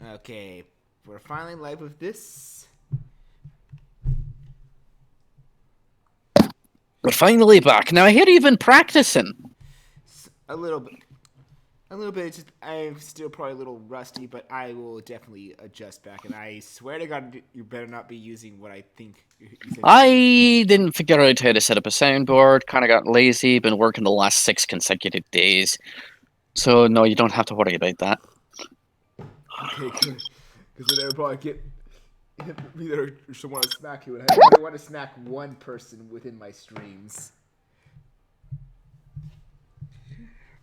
Okay, we're finally live with this. We're finally back. Now I hear you've been practicing. A little bit. A little bit. Just, I'm still probably a little rusty, but I will definitely adjust back. And I swear to God, you better not be using what I think you said you were using. I didn't figure out how to set up a soundboard, kind of got lazy, been working the last 6 consecutive days. So, no, you don't have to worry about that. Okay, good. Because then I would probably get either someone to smack you, and I only want to smack one person within my streams.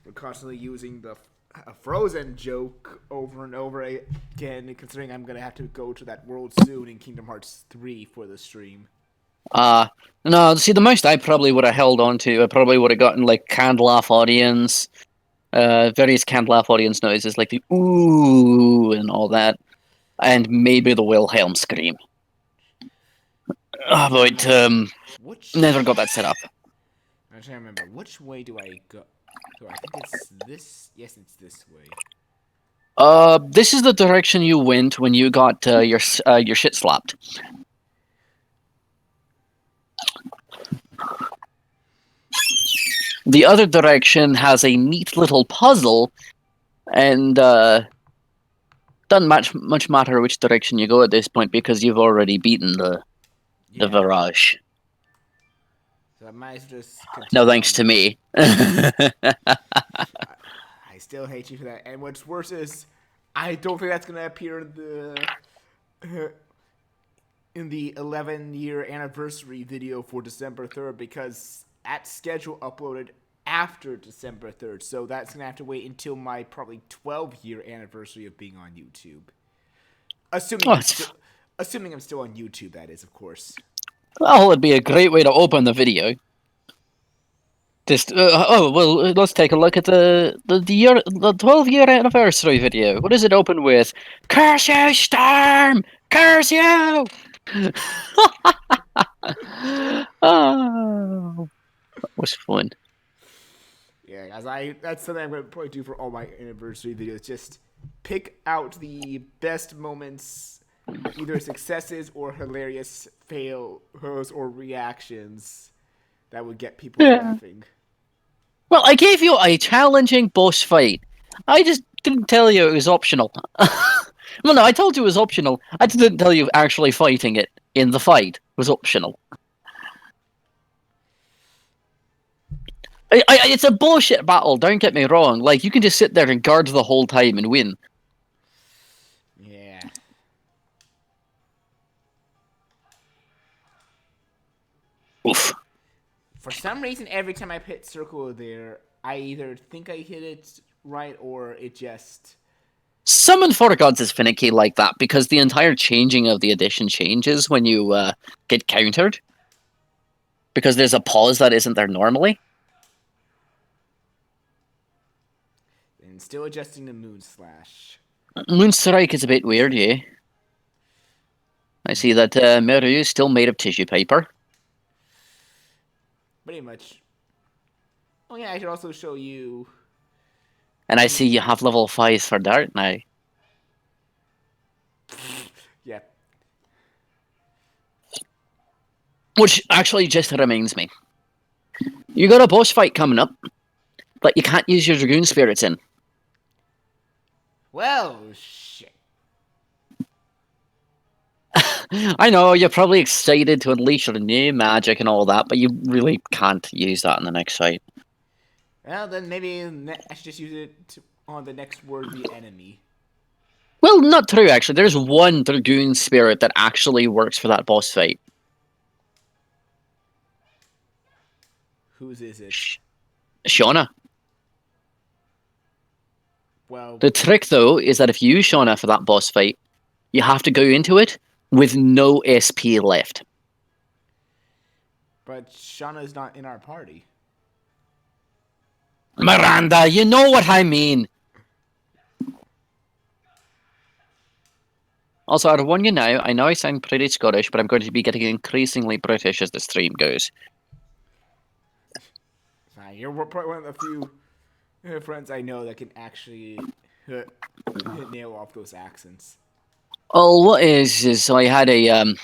We're constantly using the Frozen joke over and over again, considering I'm going to have to go to that world soon in Kingdom Hearts 3 for the stream. Uh, no, see, the most I probably would have held on to, I probably would have gotten like canned laugh audience, various canned laugh audience noises like the ooh and all that, and maybe the Wilhelm scream. But never got Which. that set up. I'm trying to remember. Which way do I go? So I think it's this. Yes, it's this way. This is the direction you went when you got your shit slapped. The other direction has a neat little puzzle, and doesn't much matter which direction you go at this point because you've already beaten the Yeah. Virage. So I might as well just No continue thanks on to this. me. I still hate you for that. And what's worse is, I don't think that's gonna appear in the 11-year anniversary video for December 3rd because that schedule uploaded after December 3rd. So that's gonna have to wait until my probably 12-year anniversary of being on YouTube. Assuming Oh, I'm still assuming I'm still on YouTube, that is, of course. well, it'd be a great way to open the video. Just let's take a look at the 12-year anniversary video. What does it open with? Curse you, Storm! Curse you! Oh, that was fun. Yeah, as that's something I'm gonna probably do for all my anniversary videos. Just pick out the best moments, either successes or hilarious fails or reactions that would get people Yeah. laughing. Well, I gave you a challenging boss fight. I just didn't tell you it was optional. Well, no, I told you it was optional. I didn't tell you actually fighting it in the fight was optional. It's a bullshit battle. Don't get me wrong. Like you can just sit there and guard the whole time and win. Yeah. Oof. For some reason, every time I hit circle there, I either think I hit it right or it just. Summon for Gods is finicky like that because the entire changing of the edition changes when you get countered. Because there's a pause that isn't there normally. And still adjusting the moon slash. Moonstrike is a bit weird, yeah. I see that Meru is still made of tissue paper. Pretty much. Oh, yeah, I should also show you. And I see you have level 5 for Dart now. Yeah. Which actually just reminds me. You got a boss fight coming up, but you can't use your Dragoon spirits in. Well, shit. I know, you're probably excited to unleash your new magic and all that, but you really can't use that in the next fight. Well, then maybe I should just use it on the next worthy enemy. Well, not true, actually. There's one Dragoon spirit that actually works for that boss fight. Whose is it? Shauna. Well, The trick, though, is that if you use Shauna for that boss fight, you have to go into it with no SP left. but Shauna's not in our party. Miranda, you know what I mean. Also, I'll warn you now, I know I sound pretty Scottish, but I'm going to be getting increasingly British as the stream goes. Fine, you're probably one of the few friends I know that can actually nail off those accents. Well, what is so I had I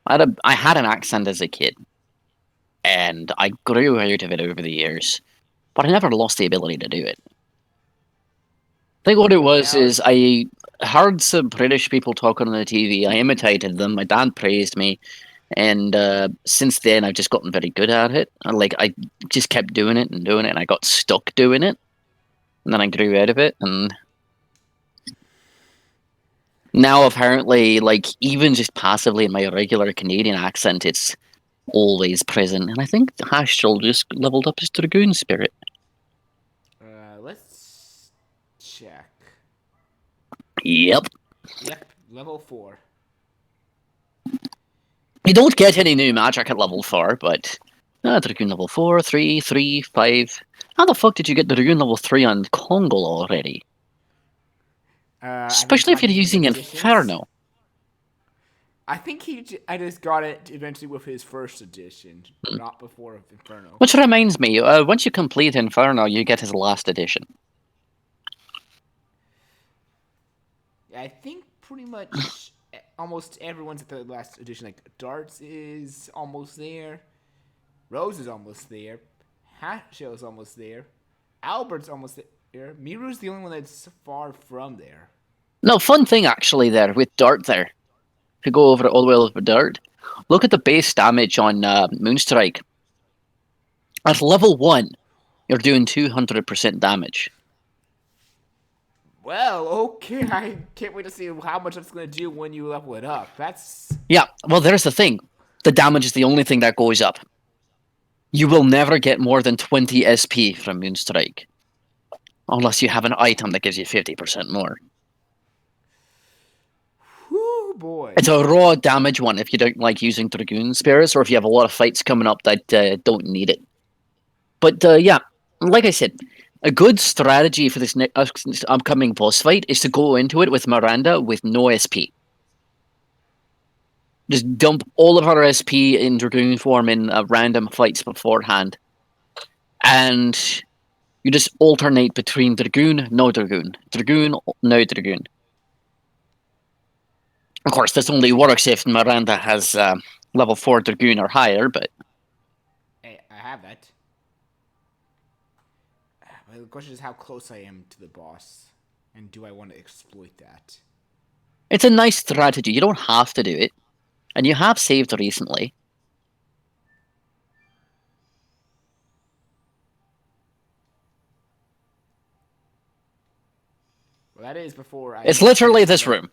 had an accent as a kid, and I grew out of it over the years, but I never lost the ability to do it. I think what it was Now, is I heard some British people talking on the TV. I imitated them. My dad praised me, and since then I've just gotten very good at it. I just kept doing it and doing it, and I got stuck doing it, and then I grew out of it, and now apparently, like even just passively in my regular Canadian accent, it's always present. And I think Hashel just leveled up his Dragoon spirit. let's check. Yep. Yep, level 4. You don't get any new magic at level 4, but Dragoon level 4, 3, 3, 5. How the fuck did you get Dragoon level 3 on Congo already? I've been Especially if you're practicing using additions. Inferno. I think I just got it eventually with his first edition, not before Inferno. Which reminds me, once you complete Inferno, you get his last edition. I think pretty much almost everyone's at the last edition. Like Darts is almost there, Rose is almost there, Hatshell's almost there, Albert's almost there. Miru's the only one that's far from there. No, fun thing actually there with Dart there. If you go over it all the way over Dart, look at the base damage on Moonstrike. At level 1, you're doing 200% damage. Well, okay, I can't wait to see how much it's going to do when you level it up. That's... Yeah, well, there's the thing. The damage is the only thing that goes up. You will never get more than 20 SP from Moonstrike. Unless you have an item that gives you 50% more. Whoo, boy. It's a raw damage one if you don't like using Dragoon Spirits, or if you have a lot of fights coming up that don't need it. But yeah, like I said, a good strategy for this upcoming boss fight is to go into it with Miranda with no SP. Just dump all of her SP in Dragoon form in random fights beforehand. And you just alternate between Dragoon, no Dragoon. Dragoon, no Dragoon. Of course, this only works if Miranda has level 4 Dragoon or higher, but... Hey, I have that. The question is how close I am to the boss, and do I want to exploit that? It's a nice strategy. You don't have to do it. And you have saved recently. Well, that is before I... It's literally this room.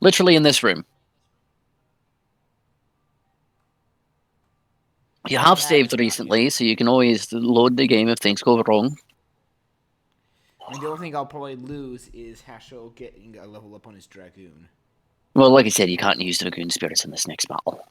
Literally in this room. You have saved recently, so you can always load the game if things go wrong. I mean, the only thing I'll probably lose is Hashel getting a level up on his Dragoon. Well, like I said, you can't use Dragoon Spirits in this next battle.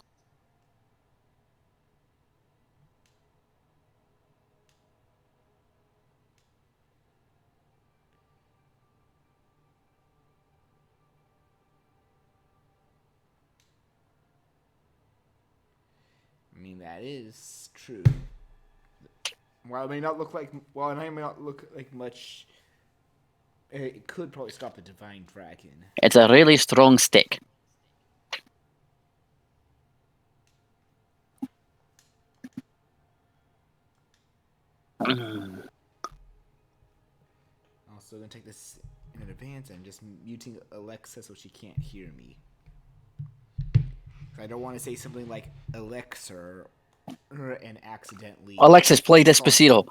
I mean, that is true. While it may not look like... While it may not look like much... It could probably stop the Divine Dragon. It's a really strong stick. Also, gonna take this in advance. I'm just muting Alexa so she can't hear me. I don't want to say something like Alexa and accidentally... Alexis, play Despacito.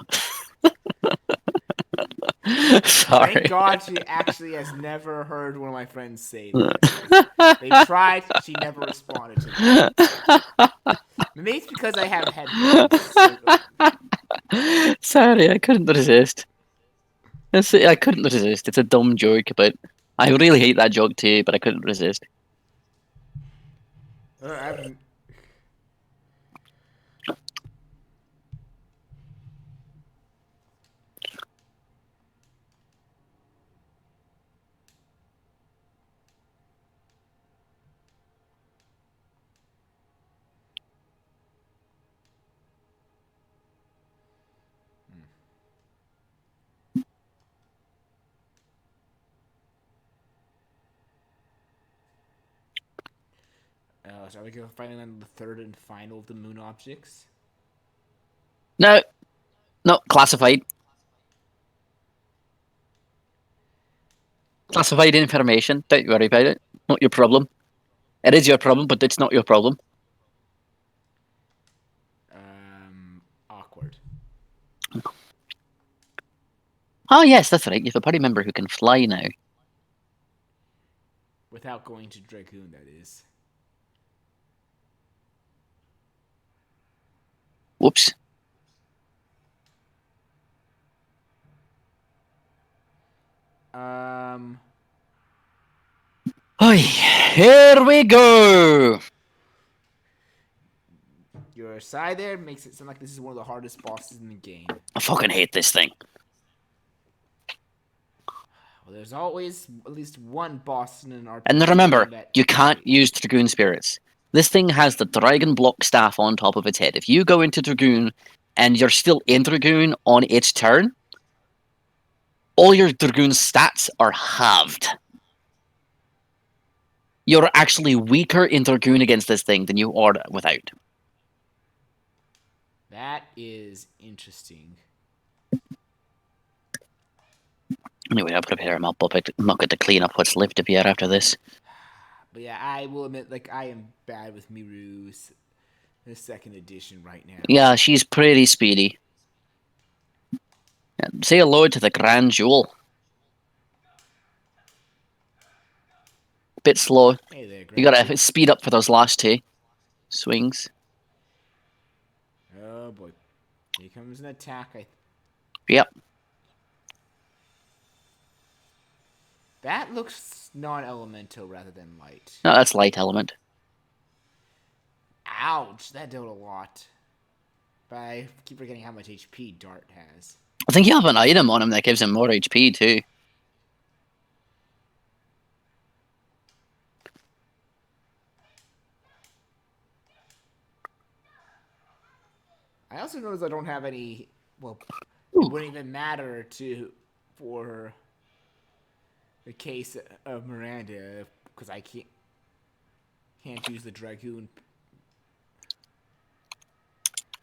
Sorry. Thank God she actually has never heard one of my friends say this. They tried, she never responded to them. Maybe it's because I have headphones. Sorry, I couldn't resist. I couldn't resist. It's a dumb joke, but I really hate that joke too, but I couldn't resist. So are we going finally on the third and final of the moon objects? No, no, classified. Classified information. Don't worry about it. Not your problem. It is your problem, but it's not your problem. Awkward. Oh yes, that's right. You have a party member who can fly now. Without going to Dragoon, that is. Whoops. Oi, here we go. Your side there makes it sound like this is one of the hardest bosses in the game. I fucking hate this thing. Well, there's always at least one boss in an RPG. And remember, game that you can't use Dragoon spirits. This thing has the dragon block staff on top of its head. If you go into Dragoon and you're still in Dragoon on its turn, all your Dragoon stats are halved. You're actually weaker in Dragoon against this thing than you are without. That is interesting. Anyway, I'll prepare my bucket to clean up what's left of here after this. But yeah, I will admit, like, I am bad with Miru's the second edition right now. Yeah, she's pretty speedy. Say hello to the Grand Jewel. Bit slow. Hey there, You gotta speed up for those last two swings. Oh boy. Here comes an attack. Yep. That looks non-elemental rather than light. No, that's light element. Ouch, that dealt a lot. But I keep forgetting how much HP Dart has. I think you have an item on him that gives him more HP too. I also notice I don't have any. Well, Ooh. it wouldn't even matter for the case of Miranda because I can't use the Dragoon.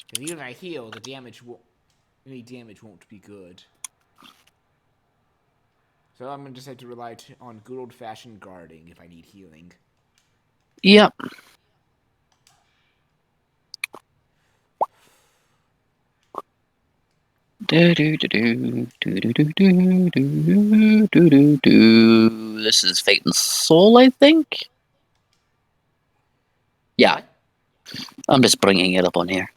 Because even if I heal, any damage won't be good. So I'm gonna just have to rely on good old-fashioned guarding if I need healing. Yep. This is Fate and Soul, I think. Yeah, I'm just bringing it up on here.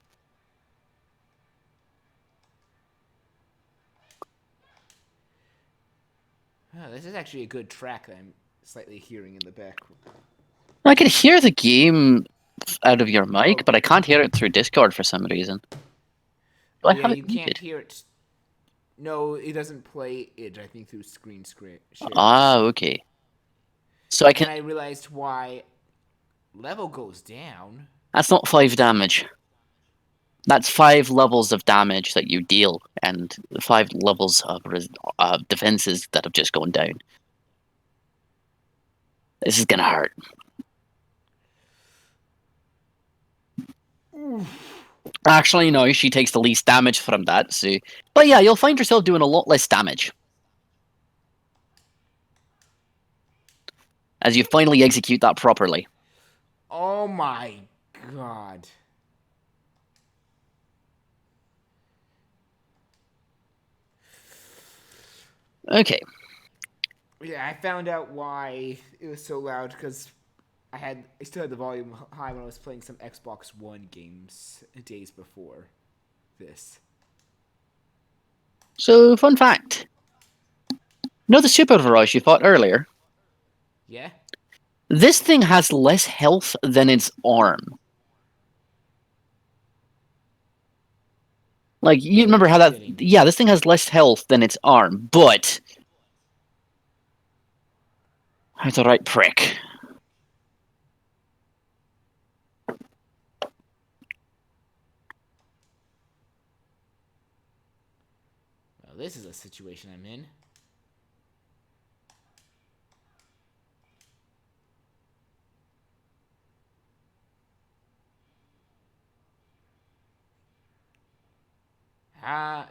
Oh, this is actually a good track that I'm slightly hearing in the back. I can hear the game out of your mic, but I can't hear it through Discord for some reason. Do I have it you muted? can't hear it. No, it doesn't play it, I think, through screen share. Ah, okay. So I can. And I realized why level goes down. That's not 5 damage. That's 5 levels of damage that you deal, and 5 levels of defenses that have just gone down. This is gonna hurt. Actually, no, she takes the least damage from that, so... But yeah, you'll find yourself doing a lot less damage. As you finally execute that properly. Oh my god. Okay. Yeah, I found out why it was so loud, because I still had the volume high when I was playing some Xbox One games days before this. So, fun fact. Know the Super Barrage you fought earlier? Yeah? This thing has less health than its arm. Like, you remember how that... Yeah, this thing has less health than its arm, but... I'm the right prick. Well, this is a situation I'm in.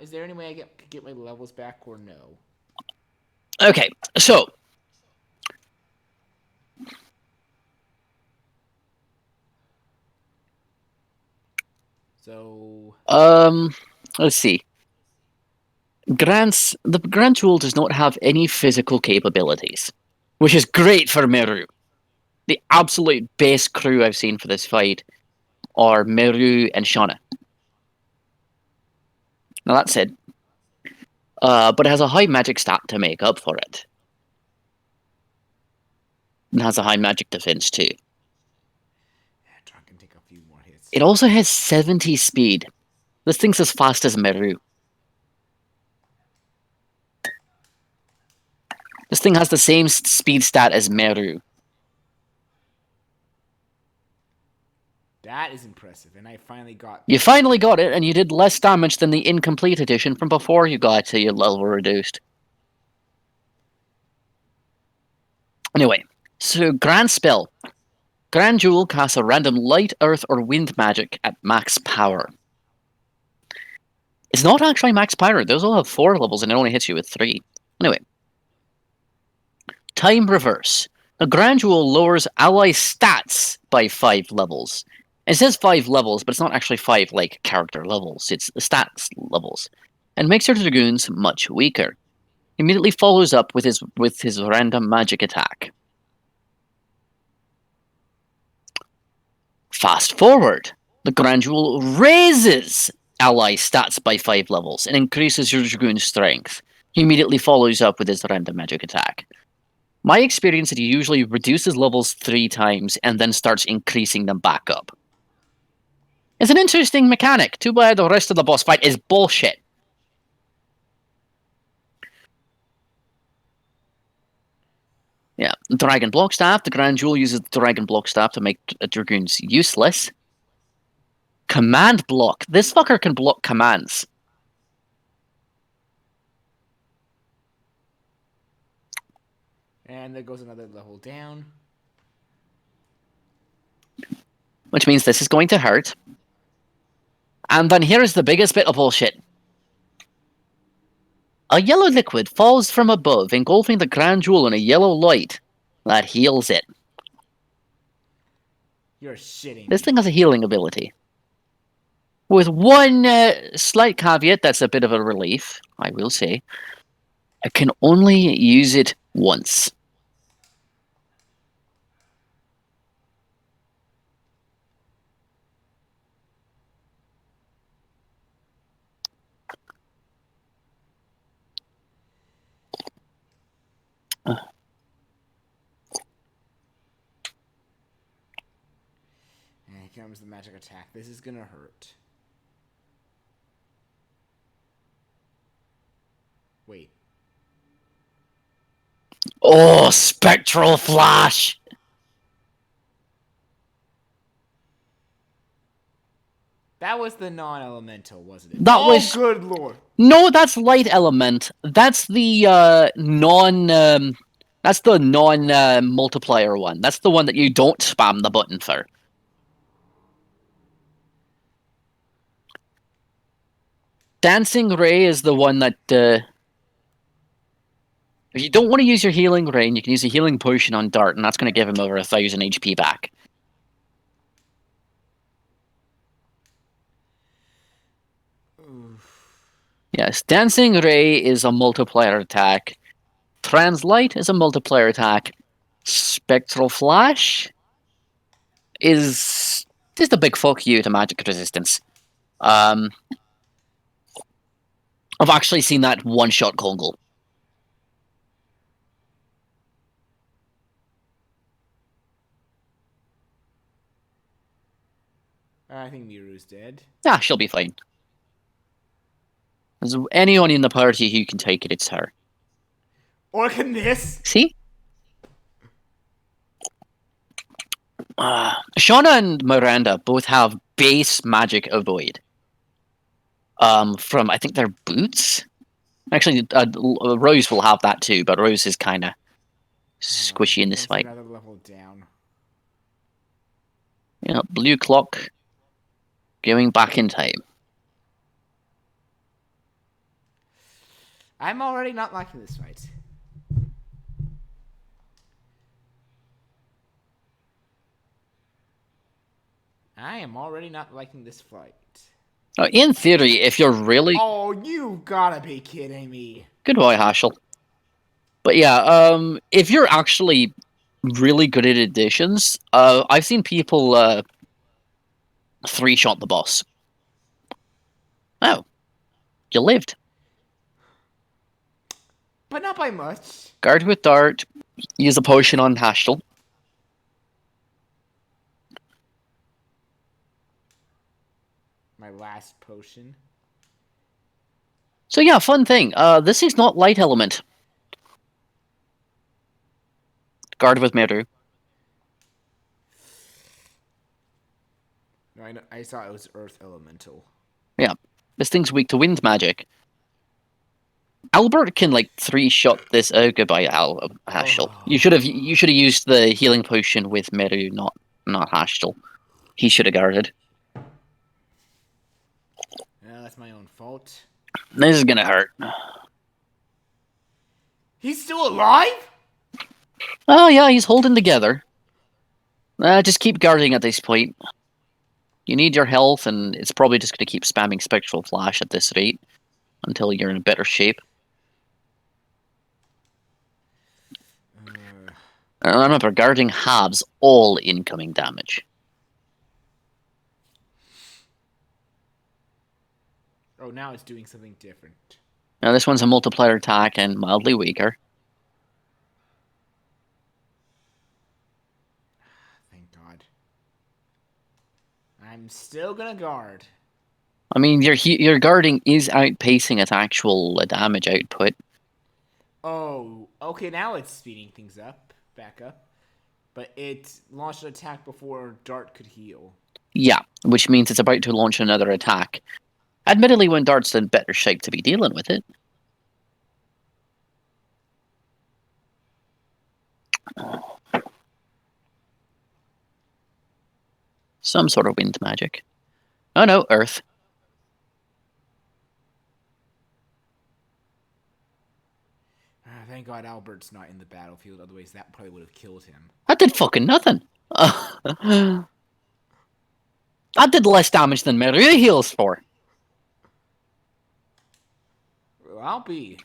Is there any way I could get my levels back or no? Okay, so So let's see. The Grand Jewel does not have any physical capabilities, which is great for Meru. The absolute best crew I've seen for this fight are Meru and Shauna. Now that's it. But it has a high magic stat to make up for it. It has a high magic defense too. yeah, Tron can take a few more hits. It also has 70 speed. This thing's as fast as Meru. This thing has the same speed stat as Meru. That is impressive, and I finally got. You finally got it, and you did less damage than the incomplete edition from before you got to your level reduced. Anyway, so Grand Spell. Grand Jewel casts a random light, earth, or wind magic at max power. It's not actually max power. Those all have 4 levels, and it only hits you with 3. Anyway. Time Reverse. The Grand Jewel lowers ally stats by 5 levels. It says 5 levels, but it's not actually 5 like character levels. It's the stats levels, and makes your dragoons much weaker. He immediately follows up with his random magic attack. Fast forward. The Grand Jewel raises ally stats by 5 levels and increases your dragoon's strength. He immediately follows up with his random magic attack. My experience is he usually reduces levels 3 times and then starts increasing them back up. It's an interesting mechanic. Too bad the rest of the boss fight is bullshit. Yeah, Dragon Block Staff. The Grand Jewel uses the Dragon Block Staff to make dragoons useless. Command Block. This fucker can block commands. And there goes another level down. Which means this is going to hurt. And then here's the biggest bit of bullshit. A yellow liquid falls from above, engulfing the Grand Jewel in a yellow light that heals it. You're shitting. This thing has a healing ability. With one slight caveat that's a bit of a relief, I will say. I can only use it once. And here comes the magic attack. This is gonna hurt. Wait. Oh, Spectral Flash! That was the non-elemental, wasn't it? That was... good lord. No, that's Light Element. That's the non... that's the non-multiplier one. That's the one that you don't spam the button for. Dancing Ray is the one that... if you don't want to use your Healing Ray, you can use a Healing Potion on Dart, and that's going to give him over 1,000 HP back. Yes, Dancing Ray is a multiplier attack. Translite is a multiplier attack. Spectral Flash is just a big fuck you to magic resistance. I've actually seen that one-shot Kongle. I think Miru's dead. Yeah, she'll be fine. There's anyone in the party who can take it, it's her. Or can this? See? Shauna and Miranda both have base magic avoid. From, I think they're boots? Actually, Rose will have that too, but Rose is kind of squishy in this fight. Another level down. Yeah, blue clock. Going back in time. I'm already not liking this fight. I am already not liking this fight. In theory, if you're really... Oh, you gotta be kidding me. Good boy, Haschel. But yeah, if you're actually really good at additions, I've seen people three-shot the boss. Oh. You lived. But not by much. Guard with dart. Use a potion on Haschel. My last potion. So yeah, fun thing. This is not light element. Guard with Meru. No, I thought it was earth elemental. Yeah. This thing's weak to wind magic. Albert can like three-shot this. Oh, goodbye, Haschel. Oh. You should have used the healing potion with Meru, not Haschel. He should have guarded. Yeah, that's my own fault. This is gonna hurt. He's still alive? Oh yeah, he's holding together. Just keep guarding at this point. You need your health, and it's probably just gonna keep spamming Spectral Flash at this rate until you're in better shape. And remember, guarding halves all incoming damage. Oh, now it's doing something different. Now this one's a multiplier attack and mildly weaker. Thank God. I'm still gonna guard. I mean, your guarding is outpacing its actual damage output. Oh, okay, now it's speeding things up, back up. But it launched an attack before Dart could heal. Yeah, which means it's about to launch another attack. Admittedly, when Dart's in better shape to be dealing with it. Some sort of wind magic. Oh no, earth. Thank God Albert's not in the battlefield, otherwise that probably would have killed him. That did fucking nothing. That did less damage than Meru heals for. Well, I'll be.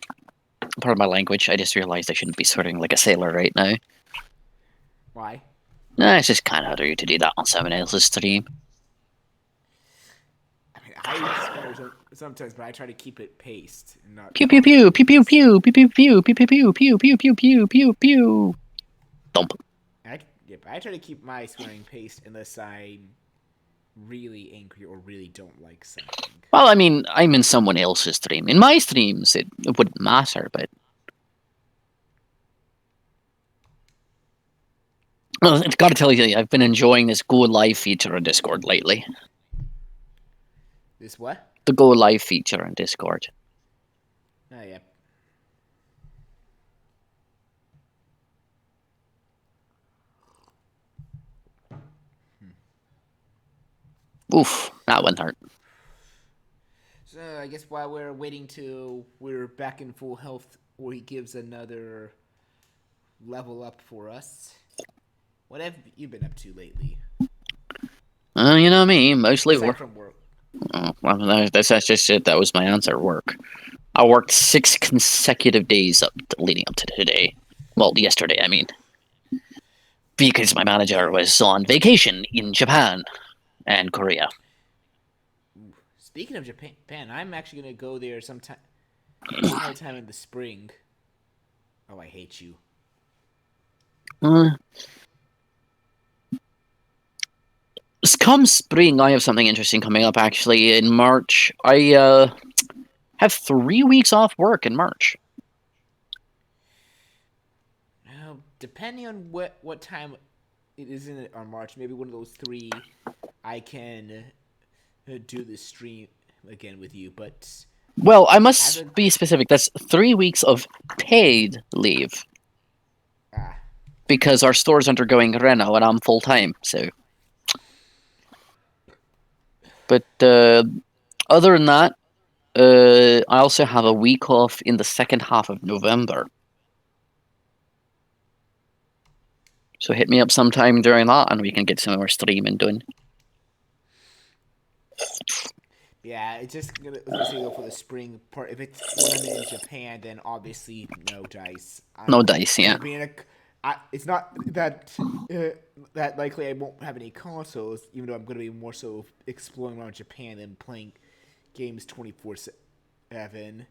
Pardon my language, I just realized I shouldn't be swearing like a sailor right now. Why? Nah, it's just kind of rude to do that on someone else's stream. I mean, I swear sometimes, but I try to keep it paced and not. Pew pew pew pew pew pew pew pew pew pew pew pew pew pew pew pew pew pew. Thump. I try to keep my swearing paced unless I'm really angry or really don't like something. Well, I mean, I'm in someone else's stream. In my streams, it wouldn't matter, but... Well, I've got to tell you, I've been enjoying this Go Live feature on Discord lately. This what? The Go Live feature on Discord. Oh, yeah. Oof, that one hurt. So I guess while we're waiting till we're back in full health, or he gives another level up for us. What have you been up to lately? You know me, mostly Aside work. from work. Oh, well, that's just it. That was my answer. Work. I worked 6 consecutive days leading up to today. Well, yesterday, I mean. Because my manager was on vacation in Japan and Korea. Speaking of Japan, I'm actually gonna go there sometime in the spring. Oh, I hate you. Come spring, I have something interesting coming up. Actually, in March, I have 3 weeks off work in March. Now, depending on what time it is in it on March, maybe one of those 3, I can do this stream again with you. But well, I must be specific. That's 3 weeks of paid leave. Because our store's undergoing reno and I'm full time, so. But other than that, I also have a week off in the second half of November. So hit me up sometime during that, and we can get some more streaming done. Yeah, it's just I was gonna say though for the spring part. If it's when I'm in Japan, then obviously no dice. No dice, yeah. It's not that that likely I won't have any consoles, even though I'm gonna be more so exploring around Japan than playing games 24/7.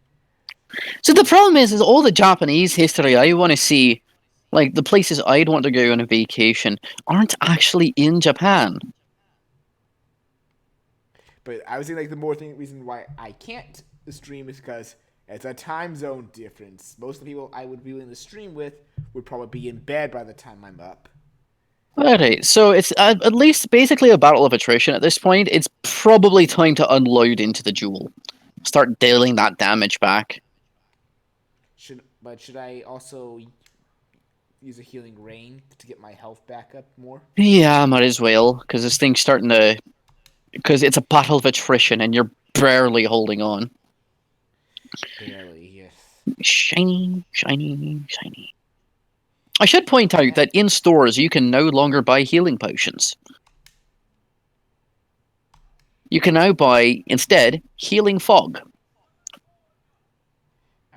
So the problem is all the Japanese history I want to see, like the places I'd want to go on a vacation, aren't actually in Japan. But I was saying like the reason why I can't stream is because it's a time zone difference. Most of the people I would be willing to stream with would probably be in bed by the time I'm up. Alright, so it's at least basically a battle of attrition at this point. It's probably time to unload into the duel. Start dealing that damage back. Should I also use a healing rain to get my health back up more? Yeah, might as well, because this thing's starting to... Because it's a battle of attrition, and you're barely holding on. Barely, yes. Shiny, shiny, shiny. I should point out that in stores, you can no longer buy healing potions. You can now buy, instead, healing fog.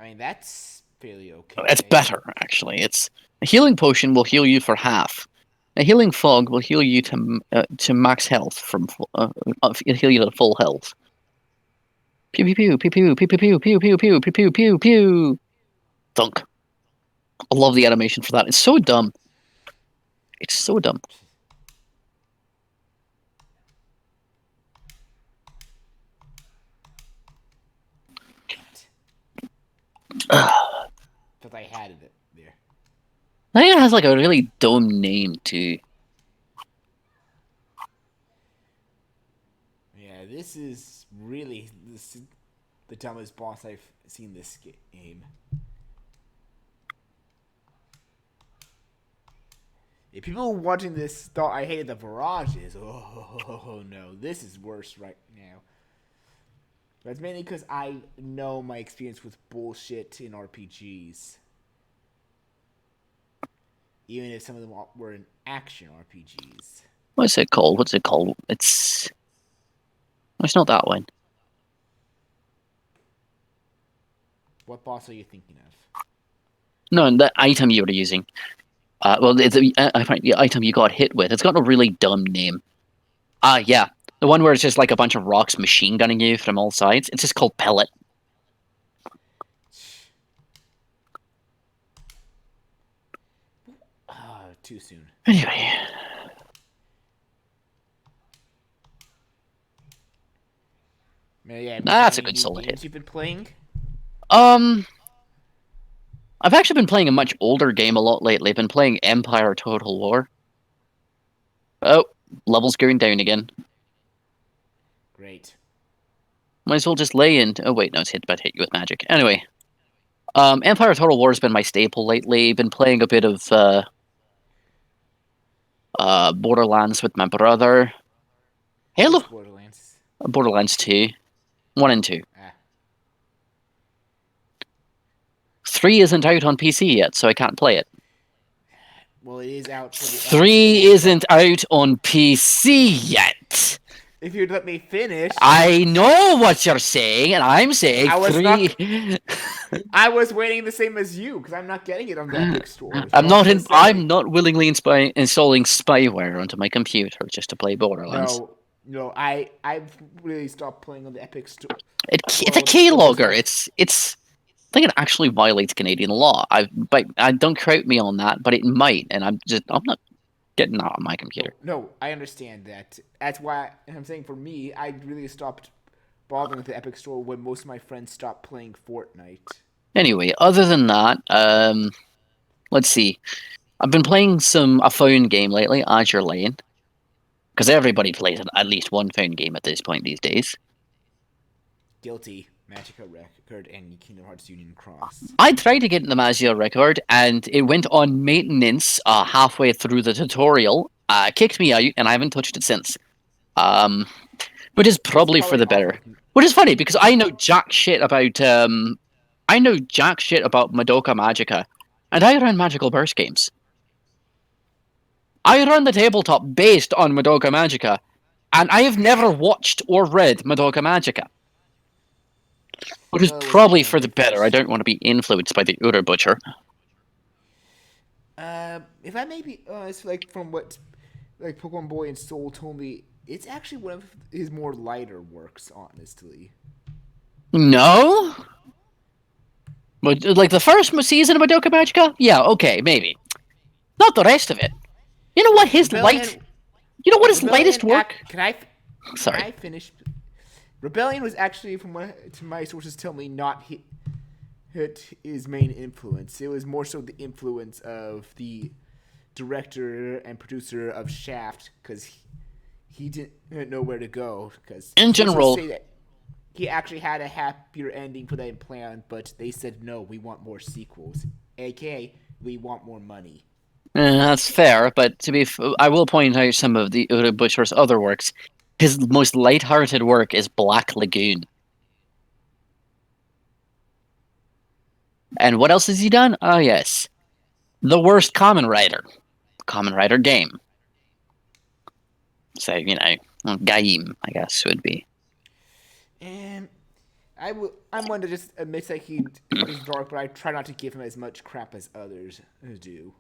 I mean, that's fairly okay. It's better, actually. It's a healing potion will heal you for half. A healing fog will heal you to max health from heal you to full health. Pew pew pew pew pew pew pew pew pew pew pew pew pew pew. Thunk. I love the animation for that. It's so dumb. It's so dumb. But I had it there. I think it has like a really dumb name too. Yeah, this is really the dumbest boss I've seen this game. If people watching this thought I hated the barrages, oh no, this is worse right now. That's mainly because I know my experience with bullshit in RPGs. Even if some of them were in action RPGs. What's it called? What's it called? It's not that one. What boss are you thinking of? No, the item you were using. Well, the item you got hit with. It's got a really dumb name. Yeah. The one where it's just like a bunch of rocks machine gunning you from all sides. It's just called Pellet. Too soon. Anyway. Yeah, That's a good solid hit. You've been playing? I've actually been playing a much older game a lot lately. I've been playing Empire Total War. Oh, level's going down again. Great. Might as well just lay in. Oh wait, no, it's about to hit you with magic. Anyway, Empire Total War has been my staple lately. Been playing a bit of Borderlands with my brother. Hello. Borderlands 2, 1 and 2. 3 isn't out on PC yet, so I can't play it. Well, it is out. 3 isn't out on PC yet. If you'd let me finish. I know what you're saying, and I'm saying I was waiting the same as you because I'm not getting it on the Epic Store. I'm not willingly installing spyware onto my computer just to play Borderlands. No, I've really stopped playing on the Epic Store. It's a keylogger. I think it actually violates Canadian law. I don't quote me on that, but it might, and I'm not getting that on my computer. No, I understand that. That's why I'm saying for me, I really stopped bothering with the Epic Store when most of my friends stopped playing Fortnite. Anyway, other than that, let's see. I've been playing a phone game lately, Azure Lane, because everybody plays at least one phone game at this point these days. Guilty. Magica Record and Kingdom Hearts Union Cross. I tried to get in the Magica Record, and it went on maintenance halfway through the tutorial, kicked me out, and I haven't touched it since. Which is probably for the better. Which is funny because I know jack shit about Madoka Magica, and I run Magical Burst games. I run the tabletop based on Madoka Magica, and I have never watched or read Madoka Magica. Which is Well, it wasn't probably my for the better. I first. don't want to be influenced by the Ura Butcher. If I may be honest, like from what like Pokemon Boy and Soul told me, it's actually one of his more lighter works, honestly. No? But like the first season of Madoka Magica? Yeah, okay, maybe. Not the rest of it. You know what his light Rebellion, you know what his lightest Rebellion. work? Can Sorry. I finish? Rebellion was actually, from what to my sources tell me, not his main influence. It was more so the influence of the director and producer of Shaft, because he didn't know where to go. Because In sources general, say that he actually had a happier ending for that plan, but they said no, we want more sequels, aka we want more money. that's fair, but I will point out some of the Ura Butcher's other works. His most light-hearted work is Black Lagoon. And what else has he done? Oh yes. The Worst Common Rider. Common Rider game. So, Gaim, I guess, would be. And I'm one to just admit that he is dark, but I try not to give him as much crap as others do.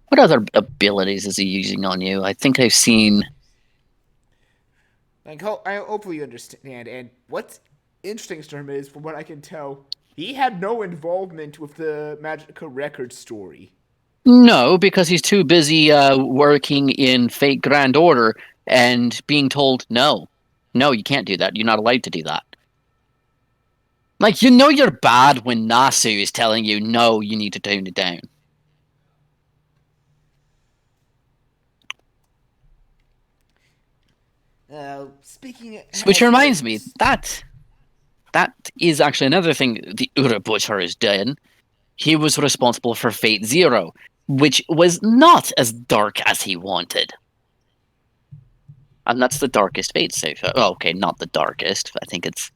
What other abilities is he using on you? I think I've seen. Like, hopefully you understand. And what's interesting to him is, from what I can tell, he had no involvement with the Magica record story. No, because he's too busy working in Fate Grand Order and being told, no, you can't do that. You're not allowed to do that. Like, you're bad when Nasu is telling you, no, you need to tone it down. Speaking Which as reminds me, things, that is actually another thing the Ura Butcher has done. He was responsible for Fate Zero, which was not as dark as he wanted. And that's the darkest Fate so far. Oh, okay, not the darkest. I think it's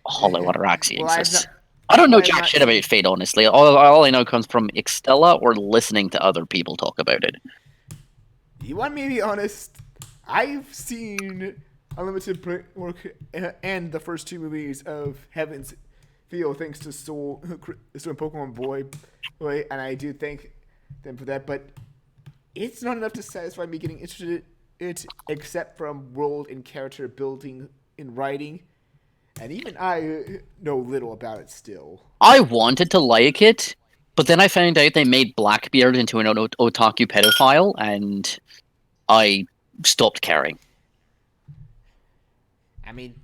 Hollow Ataraxia well, I've exists. not, I don't know well, I've jack not shit about seen. Fate, honestly. All I know comes from Ixtella or listening to other people talk about it. You want me to be honest? I've seen Unlimited work and the first two movies of Heaven's Feel, thanks to Soul, so Pokemon Boy, and I do thank them for that. But it's not enough to satisfy me getting interested in it, except from world and character building in writing, and even I know little about it still. I wanted to like it, but then I found out they made Blackbeard into an otaku pedophile, and I stopped caring. I mean,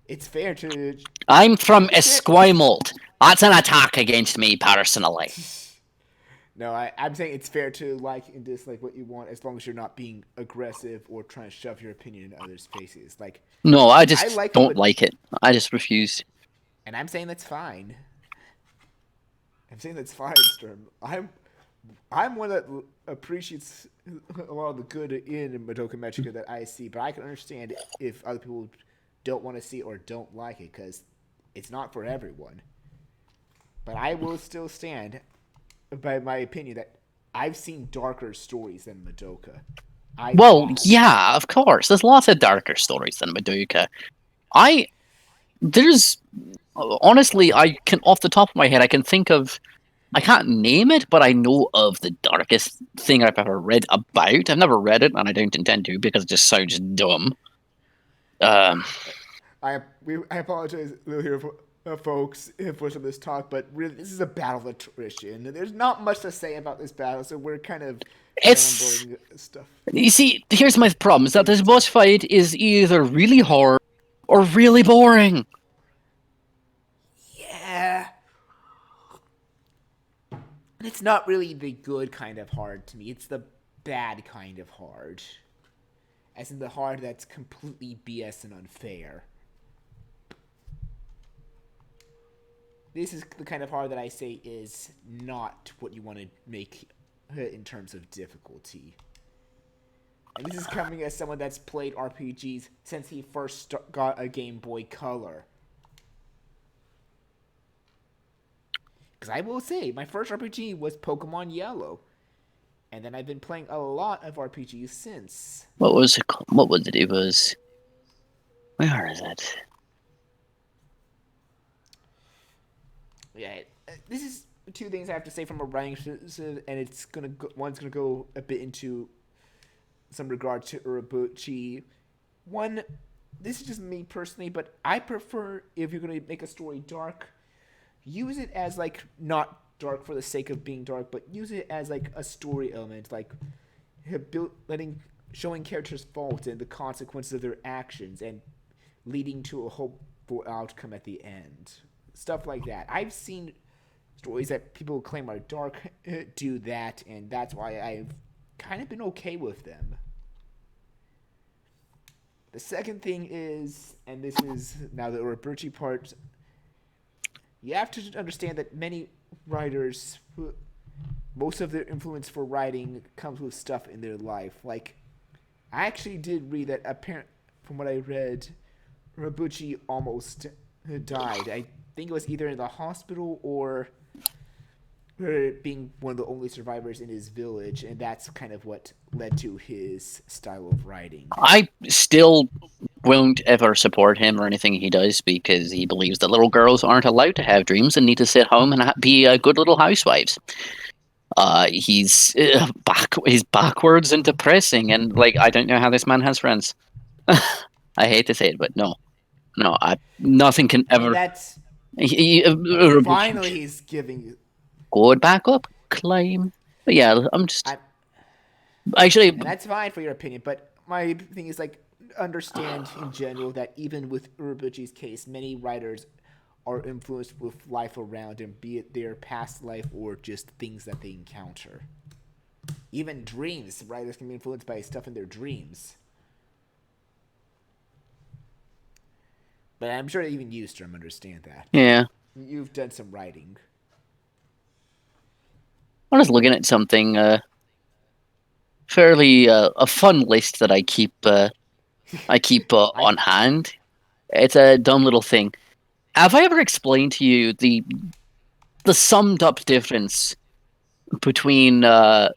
it's fair to. I'm from It's fair. Esquimalt. That's an attack against me personally. No, I'm saying it's fair to like and dislike what you want, as long as you're not being aggressive or trying to shove your opinion in others' faces. Like, No, I I just like don't him, like it. I just refuse. and I'm saying that's fine. I'm saying that's fine, Sturm. I'm one that appreciates a lot of the good in Madoka Magica that I see, but I can understand if other people don't want to see it or don't like it, because it's not for everyone. But I will still stand by my opinion that I've seen darker stories than Madoka. I Well, have. yeah, of course. There's lots of darker stories than Madoka. I there's honestly, I can off the top of my head, I can think of. I can't name it, but I know of the darkest thing I've ever read about. I've never read it, and I don't intend to because it just sounds dumb. Um, I apologize here, folks, for some of this talk, but really, this is a battle of attrition. There's not much to say about this battle, so we're kind of it's rambling stuff. You see, here's my problem: is that this boss fight is either really hard or really boring. Yeah. It's not really the good kind of hard to me. It's the bad kind of hard. As in the hard that's completely BS and unfair. This is the kind of hard that I say is not what you want to make in terms of difficulty. And this is coming as someone that's played RPGs since he first got a Game Boy Color. Because I will say, my first RPG was Pokemon Yellow. And then I've been playing a lot of RPGs since. What was it called? What was it? It was... Where is it? Yeah, this is two things I have to say from a writing perspective, and it's one's gonna go a bit into some regard to Urabuchi. One, this is just me personally, but I prefer if you're gonna make a story dark, use it as like not dark for the sake of being dark, but use it as like a story element, like showing characters' faults and the consequences of their actions, and leading to a hopeful outcome at the end. Stuff like that. I've seen stories that people claim are dark do that, and that's why I've kind of been okay with them. The second thing is, and this is now the Urabuchi part, you have to understand that many writers, most of their influence for writing comes with stuff in their life. Like, I actually did read that from what I read, Urabuchi almost died. I think it was either in the hospital or being one of the only survivors in his village, and that's kind of what led to his style of writing. I still won't ever support him or anything he does because he believes that little girls aren't allowed to have dreams and need to sit home and be good little housewives. He's backwards and depressing, and like I don't know how this man has friends. I hate to say it, but no, nothing can I mean, ever. that's finally he's giving. Go back up, climb. But yeah, I'm just actually. And that's fine for your opinion, but my thing is like understand in general that even with Urabuchi's case, many writers are influenced with life around them, be it their past life or just things that they encounter. Even dreams, writers can be influenced by stuff in their dreams. But I'm sure even you, Strum, understand that. Yeah. You've done some writing. I was looking at something fairly a fun list that I keep on hand. It's a dumb little thing. Have I ever explained to you the summed up difference between the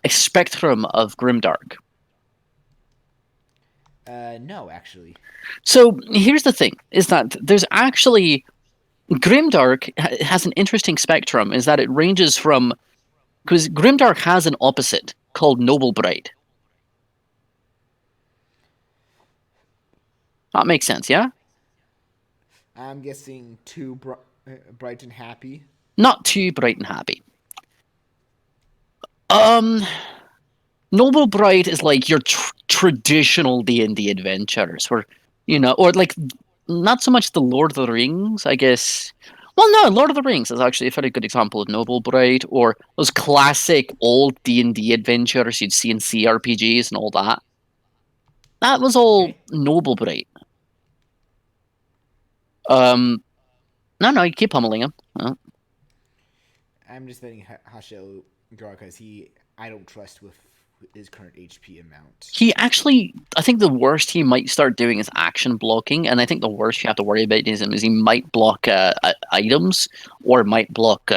spectrum of grimdark? No, actually. So here's the thing: is that there's actually grimdark has an interesting spectrum. Is that it ranges from because grimdark has an opposite called noble bright. That makes sense, yeah? I'm guessing too bright and happy. Not too bright and happy. Noble Bright is like your traditional D&D adventurers, where or like not so much the Lord of the Rings, I guess. Well, no, Lord of the Rings is actually a very good example of Noble Bright, or those classic old D&D adventures you'd see in CRPGs and all that. That was all Noble Bright. No, you keep pummeling him. Oh. I'm just letting Hasho go because I don't trust with his current HP amount. He actually, I think the worst he might start doing is action blocking, and I think the worst you have to worry about is he might block items or might block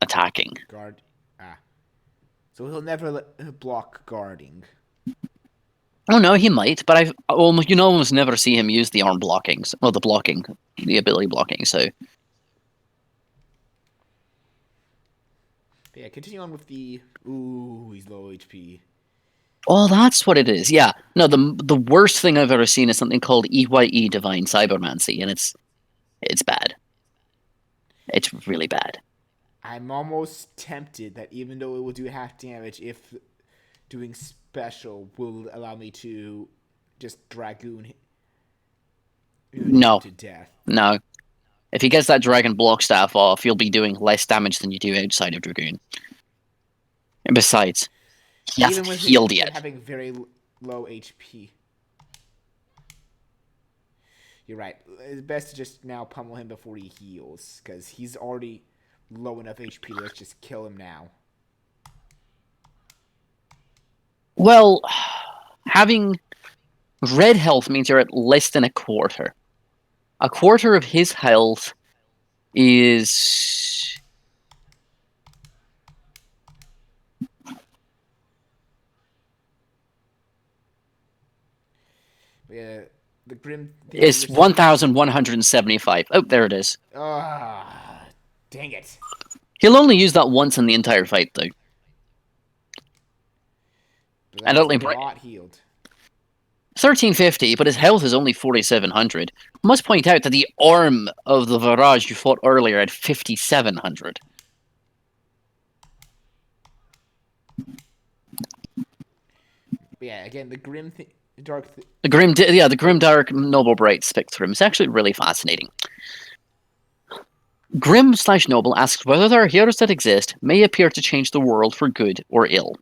attacking. Guard. So he'll never block guarding. Oh no, he might, but I've almost never see him use the arm blockings, well, the ability blocking. So But yeah, continue on with the. Ooh, he's low HP. Oh, that's what it is. Yeah. No, the worst thing I've ever seen is something called EYE Divine Cybermancy, and it's bad. It's really bad. I'm almost tempted that even though it will do half damage, if doing special will allow me to just Dragoon No. to death. No. If he gets that Dragon Block Staff off, you'll be doing less damage than you do outside of Dragoon. And besides, he hasn't healed yet. Having very low HP. You're right. It's best to just now pummel him before he heals, because he's already low enough HP. Let's just kill him now. Well, having red health means you're at less than a quarter. A quarter of his health is... Yeah, the Grim... Is 1,175. Oh, there it is. Ah, dang it. He'll only use that once in the entire fight, though. But And that's only a lot healed. 1350, but his health is only 4,700. I must point out that the arm of the Virage you fought earlier had 5,700. Yeah, again, the Grim Dark... The Grimdark Noble Bright Spectrum is actually really fascinating. Grim/Noble asks whether there are heroes that exist may appear to change the world for good or ill.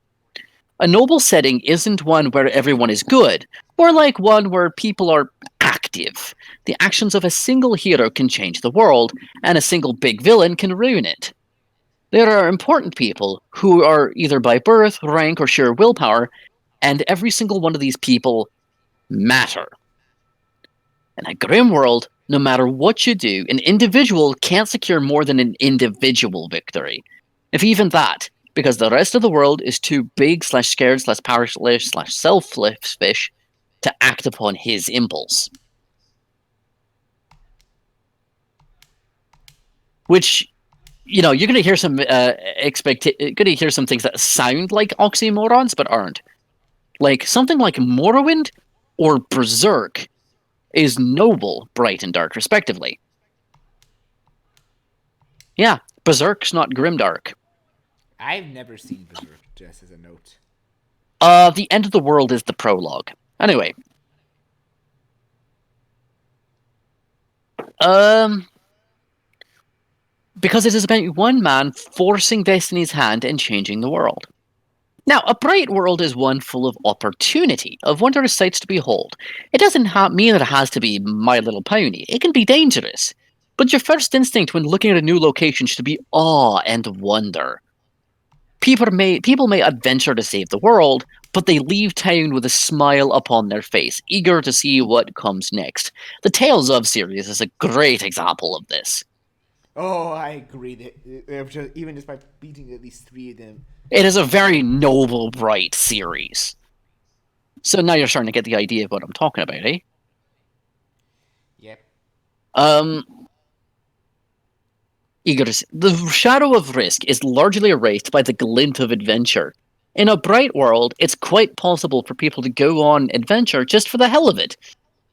A noble setting isn't one where everyone is good, or like one where people are active. The actions of a single hero can change the world, and a single big villain can ruin it. There are important people who are either by birth, rank, or sheer willpower, and every single one of these people matter. In a grim world, no matter what you do, an individual can't secure more than an individual victory. If even that, because the rest of the world is too big/scared/powerless/selfish to act upon his impulse. Which, you know, you're going to hear some things that sound like oxymorons, but aren't. Like, something like Morrowind or Berserk is noble, bright, and dark, respectively. Yeah, Berserk's not grimdark. I've never seen Berserk, just as a note. The end of the world is the prologue. Anyway. Because it is about one man forcing destiny's hand and changing the world. Now, a bright world is one full of opportunity, of wondrous sights to behold. It doesn't mean that it has to be My Little Pony. It can be dangerous. But your first instinct when looking at a new location should be awe and wonder. People may adventure to save the world, but they leave town with a smile upon their face, eager to see what comes next. The Tales of series is a great example of this. Oh, I agree. That even just by beating at least 3 of them. It is a very noble, bright series. So now you're starting to get the idea of what I'm talking about, eh? Yep. Eager to see. The shadow of risk is largely erased by the glint of adventure. In a bright world, it's quite possible for people to go on adventure just for the hell of it,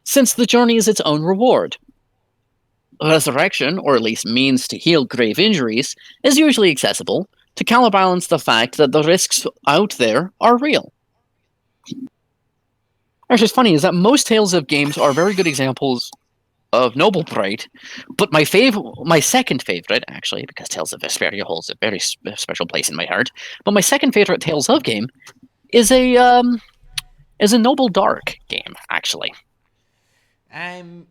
since the journey is its own reward. Resurrection, or at least means to heal grave injuries, is usually accessible, to counterbalance the fact that the risks out there are real. Actually, what's funny is that most Tales of games are very good examples of noble bright, but my second favorite, actually, because Tales of Vesperia holds a very special place in my heart, but my second favorite Tales of game is a noble dark game, actually. I'm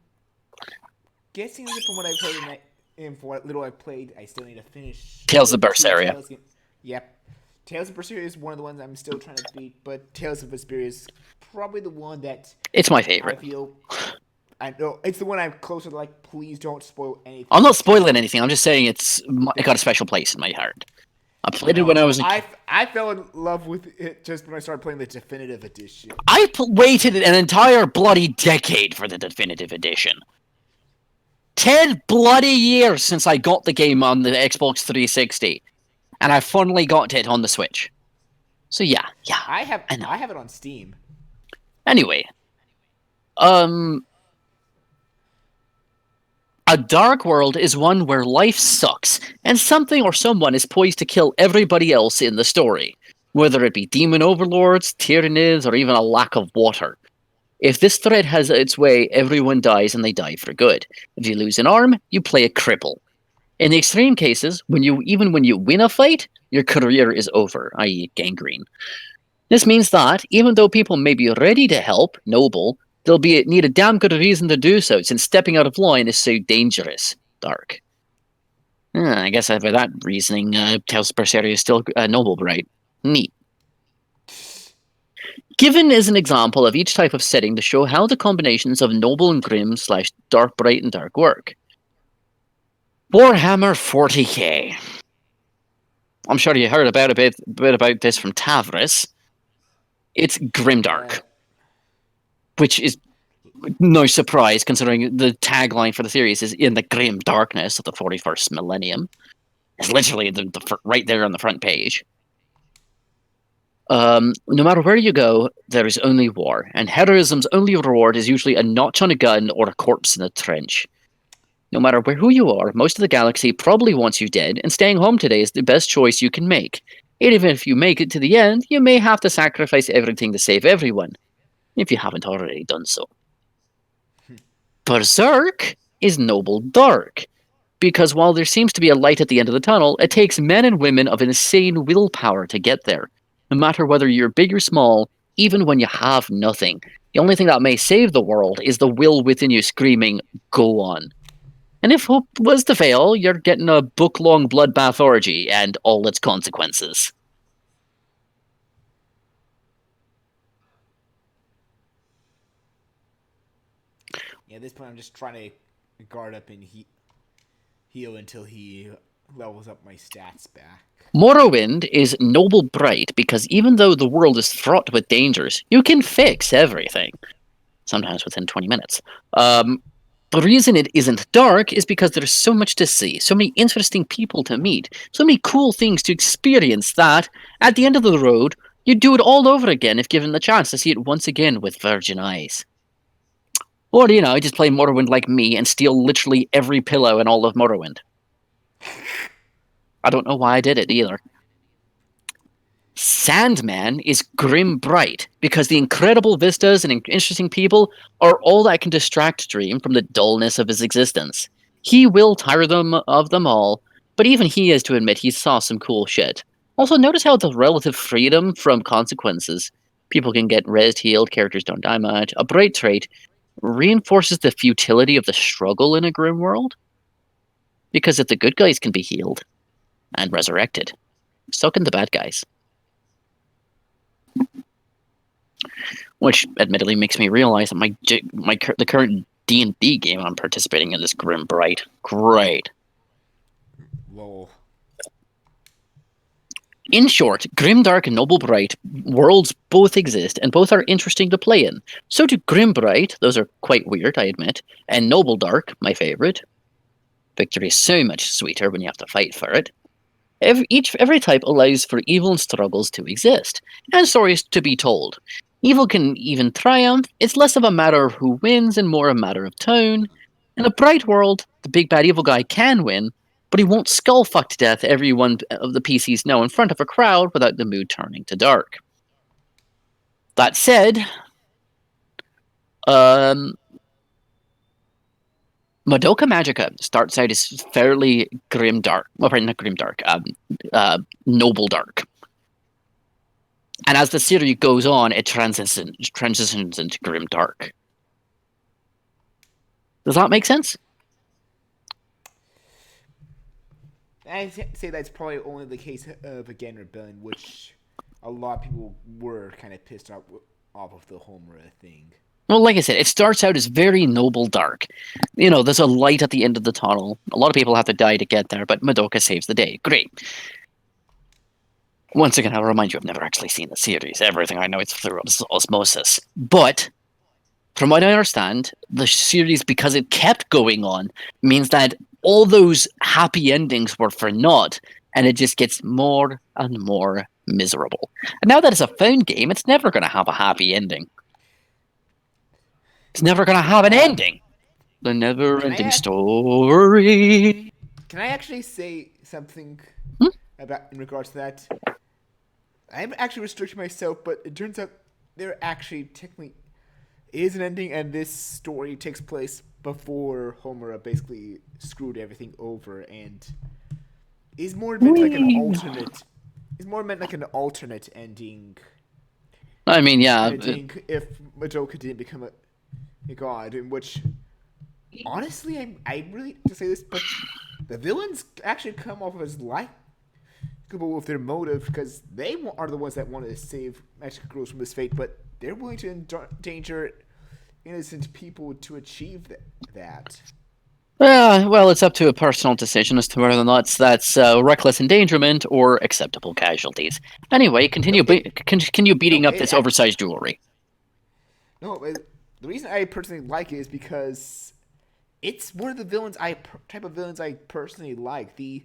guessing that from what I've played and for what little I've played, I still need to finish Tales of Berseria. Yep. Tales of Berseria is one of the ones I'm still trying to beat, but Tales of Vesperia is probably the one that... It's my favorite. I know, it's the one I'm closer to, like, please don't spoil anything. I'm not spoiling anything, I'm just saying it got a special place in my heart. I played it when I was... I fell in love with it just when I started playing the definitive edition. I waited an entire bloody decade for the definitive edition. 10 bloody years since I got the game on the Xbox 360. And I finally got it on the Switch. So yeah. I have it on Steam. Anyway. A dark world is one where life sucks, and something or someone is poised to kill everybody else in the story. Whether it be demon overlords, tyrannies, or even a lack of water. If this threat has its way, everyone dies and they die for good. If you lose an arm, you play a cripple. In the extreme cases, even when you win a fight, your career is over, i.e. gangrene. This means that, even though people may be ready to help, noble, they'll need a damn good reason to do so, since stepping out of line is so dangerous. Dark. I guess by that reasoning, Tales of Berseria is still noble, right? Neat. Given as an example of each type of setting to show how the combinations of noble and grim / dark bright and dark work. Warhammer 40k. I'm sure you heard about a bit about this from Tavris. It's grimdark, which is no surprise considering the tagline for the series is "In the grim darkness of the 41st millennium." It's literally right there on the front page. No matter where you go, there is only war, and heroism's only reward is usually a notch on a gun or a corpse in a trench. No matter who you are, most of the galaxy probably wants you dead, and staying home today is the best choice you can make. Even if you make it to the end, you may have to sacrifice everything to save everyone, if you haven't already done so. Berserk is noble dark, because while there seems to be a light at the end of the tunnel, it takes men and women of insane willpower to get there. No matter whether you're big or small, even when you have nothing, the only thing that may save the world is the will within you screaming, "Go on." And if hope was to fail, you're getting a book-long bloodbath orgy and all its consequences. Yeah, at this point I'm just trying to guard up and heal until he levels up my stats back. Morrowind is noble bright because even though the world is fraught with dangers, you can fix everything. Sometimes within 20 minutes. The reason it isn't dark is because there's so much to see, so many interesting people to meet, so many cool things to experience that, at the end of the road, you'd do it all over again if given the chance to see it once again with virgin eyes. Or, just play Morrowind like me and steal literally every pillow in all of Morrowind. I don't know why I did it either. Sandman is grim bright because the incredible vistas and interesting people are all that can distract Dream from the dullness of his existence. He will tire of them all, but even he has to admit he saw some cool shit. Also, notice how the relative freedom from consequences. People can get rezzed, healed, characters don't die much. A bright trait reinforces the futility of the struggle in a grim world. Because if the good guys can be healed and resurrected, so can the bad guys. Which admittedly makes me realize that the current D&D game I'm participating in is grim bright. Great. Lol. In short, grimdark and noble bright worlds both exist, and both are interesting to play in. So do grim bright, those are quite weird, I admit, and noble dark, my favorite. Victory is so much sweeter when you have to fight for it. Every type allows for evil and struggles to exist, and stories to be told. Evil can even triumph. It's less of a matter of who wins and more a matter of tone. In a bright world, the big bad evil guy can win, but he won't skull-fuck to death every one of the PCs know in front of a crowd without the mood turning to dark. That said, Madoka Magica starts out as fairly grimdark. Well, probably not grimdark. Noble dark. And as the series goes on, it transitions into grimdark. Does that make sense? I'd say that's probably only the case of Again Rebellion, which a lot of people were kind of pissed off of the Homura thing. Well, like I said, it starts out as very noble dark. There's a light at the end of the tunnel. A lot of people have to die to get there, but Madoka saves the day. Great. Once again, I'll remind you, I've never actually seen the series. Everything I know is through osmosis. But, from what I understand, the series, because it kept going on, means that all those happy endings were for naught, and it just gets more and more miserable. And now that it's a phone game, it's never going to have a happy ending. It's never going to have an ending. The never-ending story. Can I actually say something about in regards to that? I'm actually restricting myself, but it turns out there actually technically is an ending, and this story takes place before Homura basically screwed everything over, and is more meant like an alternate. Is more meant like an alternate ending. I mean, yeah. Ending if Madoka didn't become a god, in which honestly, I really to say this, but the villains actually come off as likable with their motive because they are the ones that want to save magic girls from this fate, but they're willing to endanger innocent people to achieve that. Well, it's up to a personal decision as to whether or not that's reckless endangerment or acceptable casualties. Anyway, No, continue no, beating up this oversized jewelry. no. The reason I personally like it is because it's one of the type of villains I personally like. The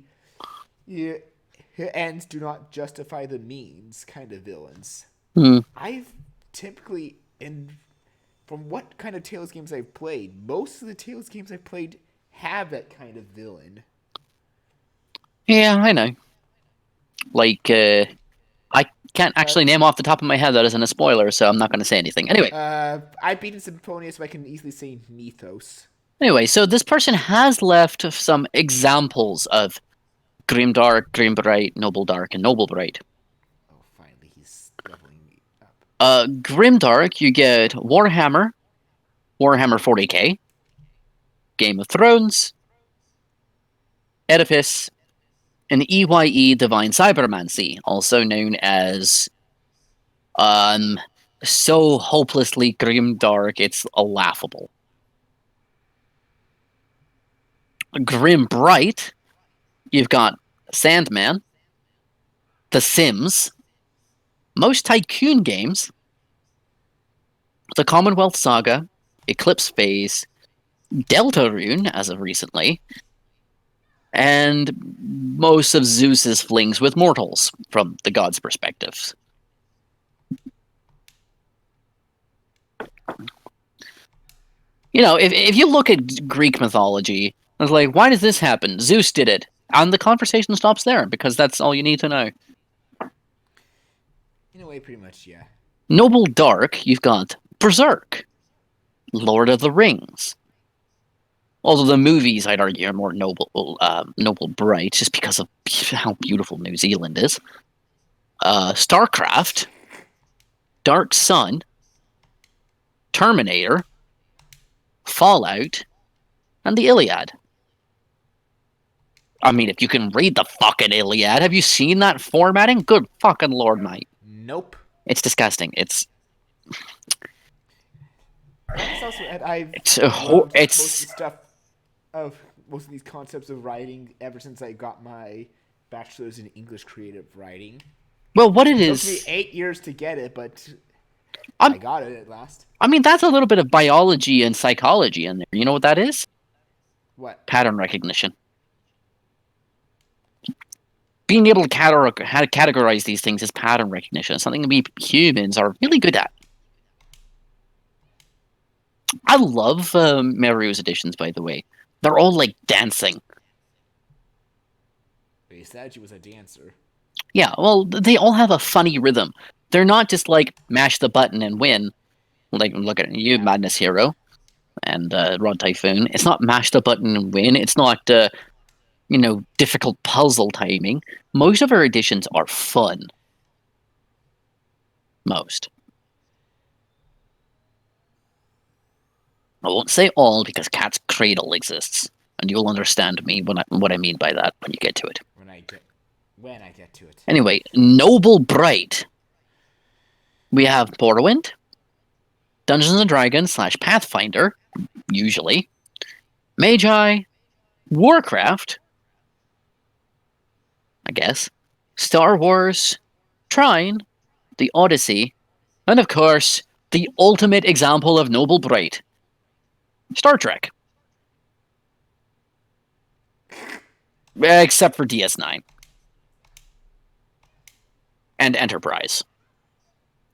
ends do not justify the means kind of villains. Hmm. I've typically from what kind of Tales games I've played, most of the Tales games I've played have that kind of villain. Yeah, I know. Like, I can't actually name off the top of my head that isn't a spoiler, so I'm not going to say anything. Anyway. I've beaten Symphonia, so I can easily say Mythos. Anyway, so this person has left some examples of Grimdark, Grimbright, Noble Dark, and Noble Bright. Oh, finally, he's leveling me up. Grimdark, you get Warhammer, Warhammer 40k, Game of Thrones, Edifice, and EYE Divine Cybermancy, also known as so hopelessly grimdark it's laughable. Grim Bright, you've got Sandman, The Sims, most tycoon games, the Commonwealth Saga, Eclipse Phase, Deltarune as of recently, and most of Zeus's flings with mortals from the gods' perspectives. You know, if you look at Greek mythology, it's like, why does this happen? Zeus did it. And the conversation stops there, because that's all you need to know. In a way, pretty much, yeah. Noble Dark, you've got Berserk, Lord of the Rings. Although the movies, I'd argue, are more Noble Bright, just because of how beautiful New Zealand is. StarCraft, Dark Sun, Terminator, Fallout, and the Iliad. I mean, if you can read the fucking Iliad, have you seen that formatting? Good fucking lord, mate. Nope. It's disgusting. It's also, I've it's loved most of the stuff of most of these concepts of writing ever since I got my bachelor's in English creative writing. Well, what it It took is, me 8 years to get it, but I got it at last. I mean, that's a little bit of biology and psychology in there. You know what that is? What? Pattern recognition. Being able to categorize these things as pattern recognition is something we humans are really good at. I love Mario's editions, by the way. They're all like dancing. They said she was a dancer. Yeah, well, they all have a funny rhythm. They're not just like mash the button and win. Like, look at you, Madness Hero, and Rod Typhoon. It's not mash the button and win. It's not, difficult puzzle timing. Most of her editions are fun. Most. I won't say all because Cat's Cradle exists, and you'll understand me what I mean by that when you get to it. When I get to it. Anyway, Noble Bright. We have Morrowind, Dungeons and Dragons / Pathfinder, usually, Magi, Warcraft, I guess, Star Wars, Trine, the Odyssey, and of course, the ultimate example of Noble Bright, Star Trek. Except for DS9. And Enterprise.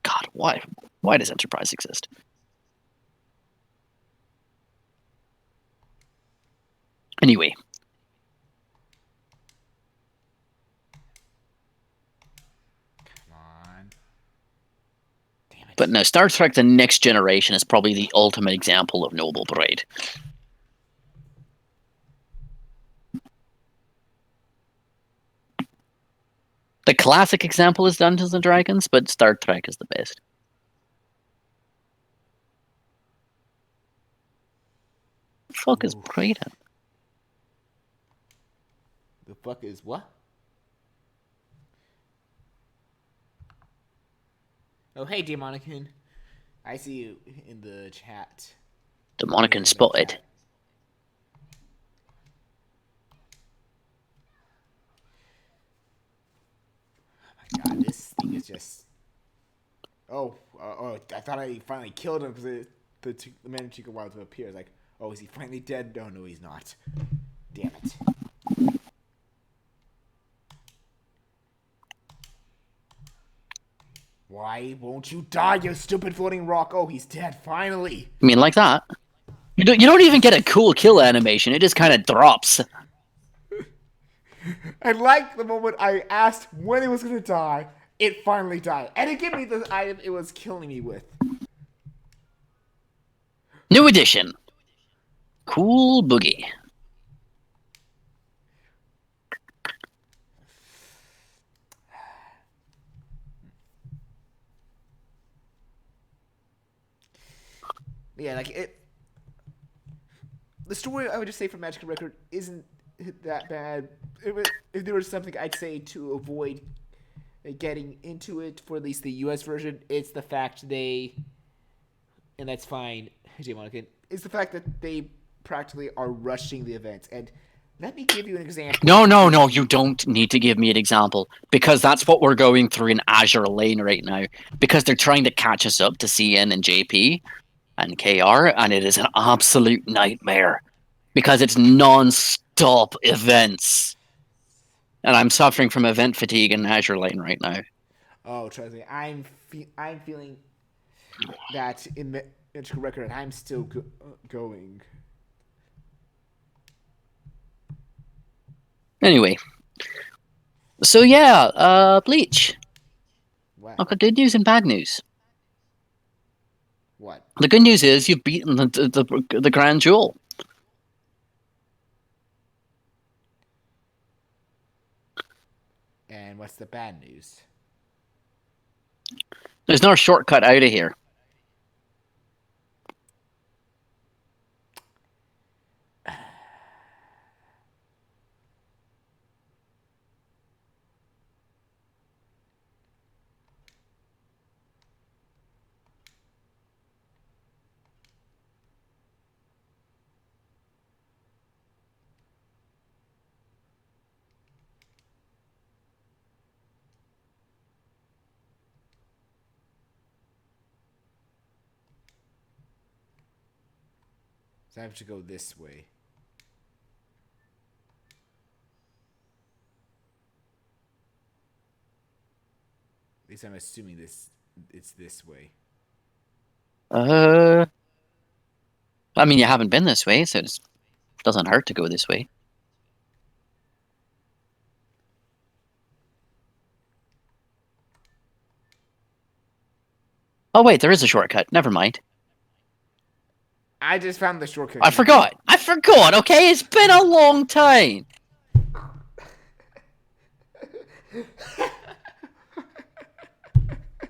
God, why? Why does Enterprise exist? Anyway. Come on. Damn it. But no, Star Trek The Next Generation is probably the ultimate example of Noble Bright. The classic example is Dungeons and Dragons, but Star Trek is the best. What the fuck is Bright at? fuck is what? Oh, hey, Demonican. I see you in the chat. Demonican spotted. Oh my god, this thing is just. Oh, I thought I finally killed him because the man Chico Wild to appear. I was like, oh, is he finally dead? No, he's not. Damn it. Why won't you die, you stupid floating rock? Oh, he's dead, finally. I mean, like that. You don't even get a cool kill animation. It just kind of drops. I like the moment I asked when it was going to die, it finally died. And it gave me the item it was killing me with. New edition. Cool boogie. Yeah, like it. The story, I would just say, for Magic Record isn't that bad. If there was something I'd say to avoid getting into it for at least the US version, it's the fact and that's fine, J. Monacan, it's the fact that they practically are rushing the events. And let me give you an example. No, you don't need to give me an example, because that's what we're going through in Azure Lane right now, because they're trying to catch us up to CN and JP and KR, and it is an absolute nightmare, because it's non-stop events. And I'm suffering from event fatigue in Azure Lane right now. Oh, trust me, I'm feeling that in the Record, and I'm still going. Anyway, so yeah, Bleach. What? I've got good news and bad news. What? The good news is you've beaten the Grand Jewel. And what's the bad news? There's no shortcut out of here. So I have to go this way. At least I'm assuming it's this way. I mean, you haven't been this way, so it doesn't hurt to go this way. Oh wait, there is a shortcut. Never mind. I just found the shortcut. I forgot. Okay, it's been a long time.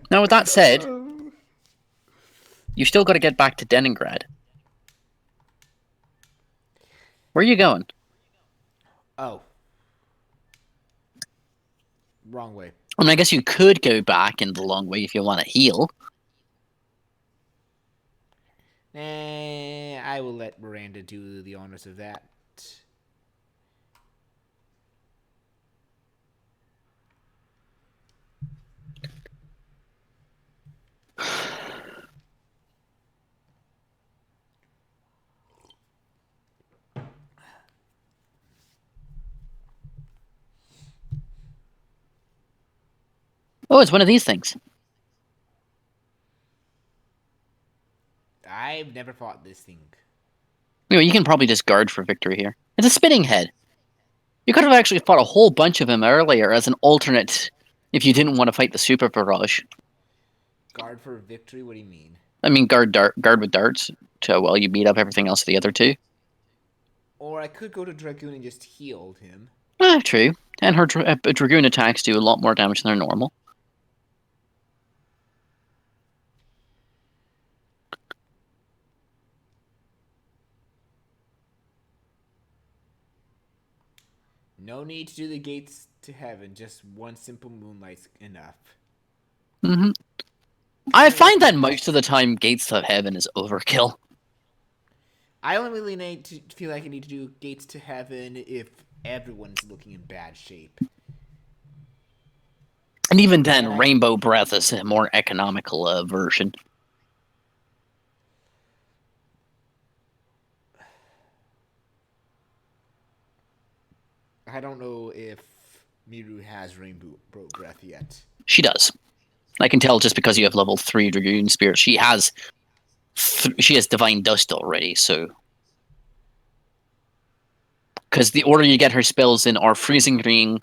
Now, with that said, you still got to get back to Leningrad. Where are you going? Oh. Wrong way. I mean, I guess you could go back in the long way if you want to heal. I will let Miranda do the honors of that. Oh, it's one of these things. I've never fought this thing. You can probably just guard for victory here. It's a spinning head. You could have actually fought a whole bunch of him earlier as an alternate if you didn't want to fight the Super Barrage. Guard for victory? What do you mean? I mean, guard with darts while you beat up everything else the other two. Or I could go to Dragoon and just heal him. True. And her Dragoon attacks do a lot more damage than their normal. No need to do the gates to heaven. Just one simple moonlight's enough. Hmm. I Kinda like find the that most of the time, Gates of Heaven is overkill. I only really need to feel like I need to do gates to heaven if everyone's looking in bad shape. And even And then, I Rainbow Breath is a more economical version. I don't know if Miru has Rainbow Breath yet. She does. I can tell just because you have level 3 Dragoon Spirit. She has Divine Dust already, so... Because the order you get her spells in are Freezing Ring,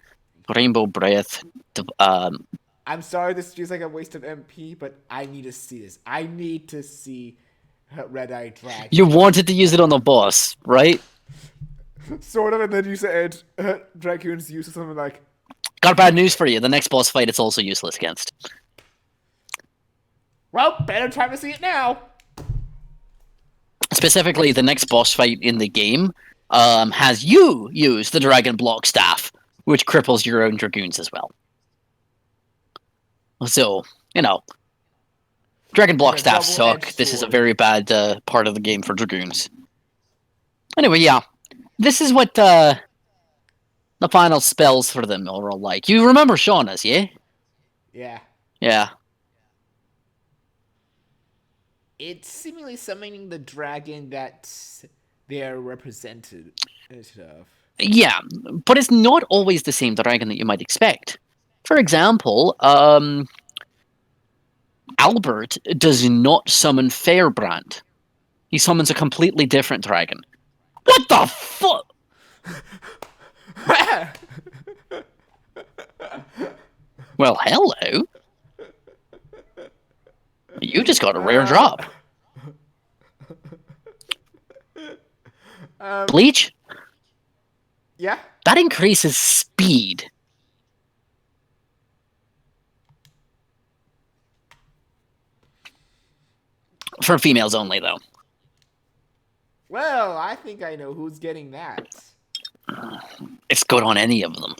Rainbow Breath... I'm sorry this feels like a waste of MP, but I need to see this. I need to see Red Eye Dragon. You wanted to use it on the boss, right? Sort of, and then you said Dragoon's use of something like... Got bad news for you. The next boss fight, it's also useless against. Well, better time to see it now. Specifically, the next boss fight in the game has you use the Dragon Block Staff, which cripples your own Dragoons as well. So, Dragon Block Like a Staff suck. double-edged This is a sword. very bad part of the game for Dragoons. Anyway, yeah. This is what the final spells for them are all like. You remember Shauna's, yeah? Yeah. Yeah. It's seemingly summoning the dragon that they are represented of. Yeah, but it's not always the same dragon that you might expect. For example, Albert does not summon Fairbrand. He summons a completely different dragon. What the fuck? Well, hello. You just got a rare drop. Bleach? Yeah? That increases speed. For females only, though. Well, I think I know who's getting that. It's good on any of them.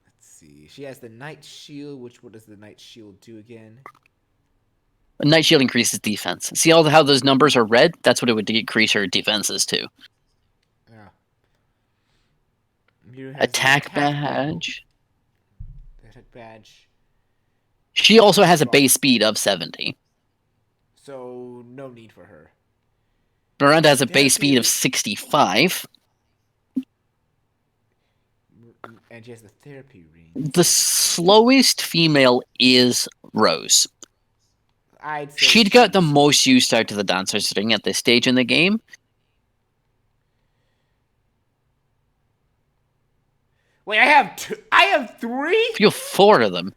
Let's see. She has the Night Shield. What does the Night Shield do again? Night Shield increases defense. See how those numbers are red? That's what it would increase her defenses to. Yeah. Attack badge. Attack badge. She also has a base speed of 70. So, no need for her. Miranda has a base speed of 65. And she has the therapy ring. The slowest female is Rose. I'd say She'd got the most use out of the Dancer's Ring at this stage in the game. Wait, I have two. I have three? You have 4 of them.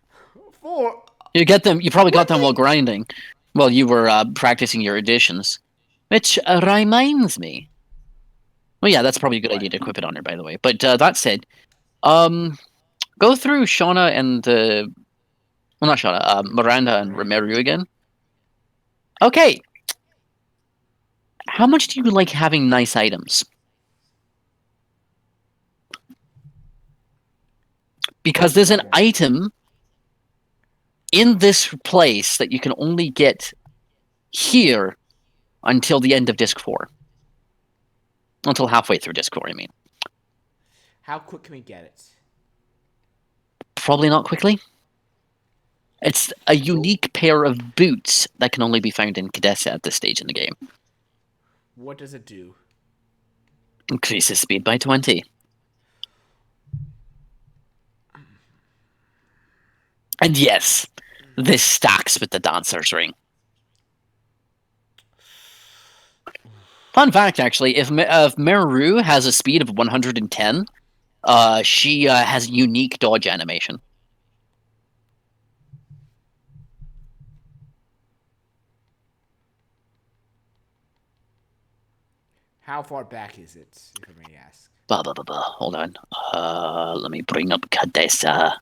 4? You get them. You probably got them while grinding. Well, you were practicing your additions. Which reminds me. Well, yeah, that's probably a good idea to equip it on her, by the way. But that said, go through Shauna and well, not Shauna, Miranda and Romeru again. Okay. How much do you like having nice items? Because there's an item in this place that you can only get here until the end of Disc 4. Until halfway through Disc 4, I mean. How quick can we get it? Probably not quickly. It's a unique pair of boots that can only be found in Cadessa at this stage in the game. What does it do? Increases speed by 20. And yes, this stacks with the Dancer's Ring. Fun fact, actually, if Meru has a speed of 110, she has unique dodge animation. How far back is it, if I may ask? Hold on. Let me bring up Cadessa.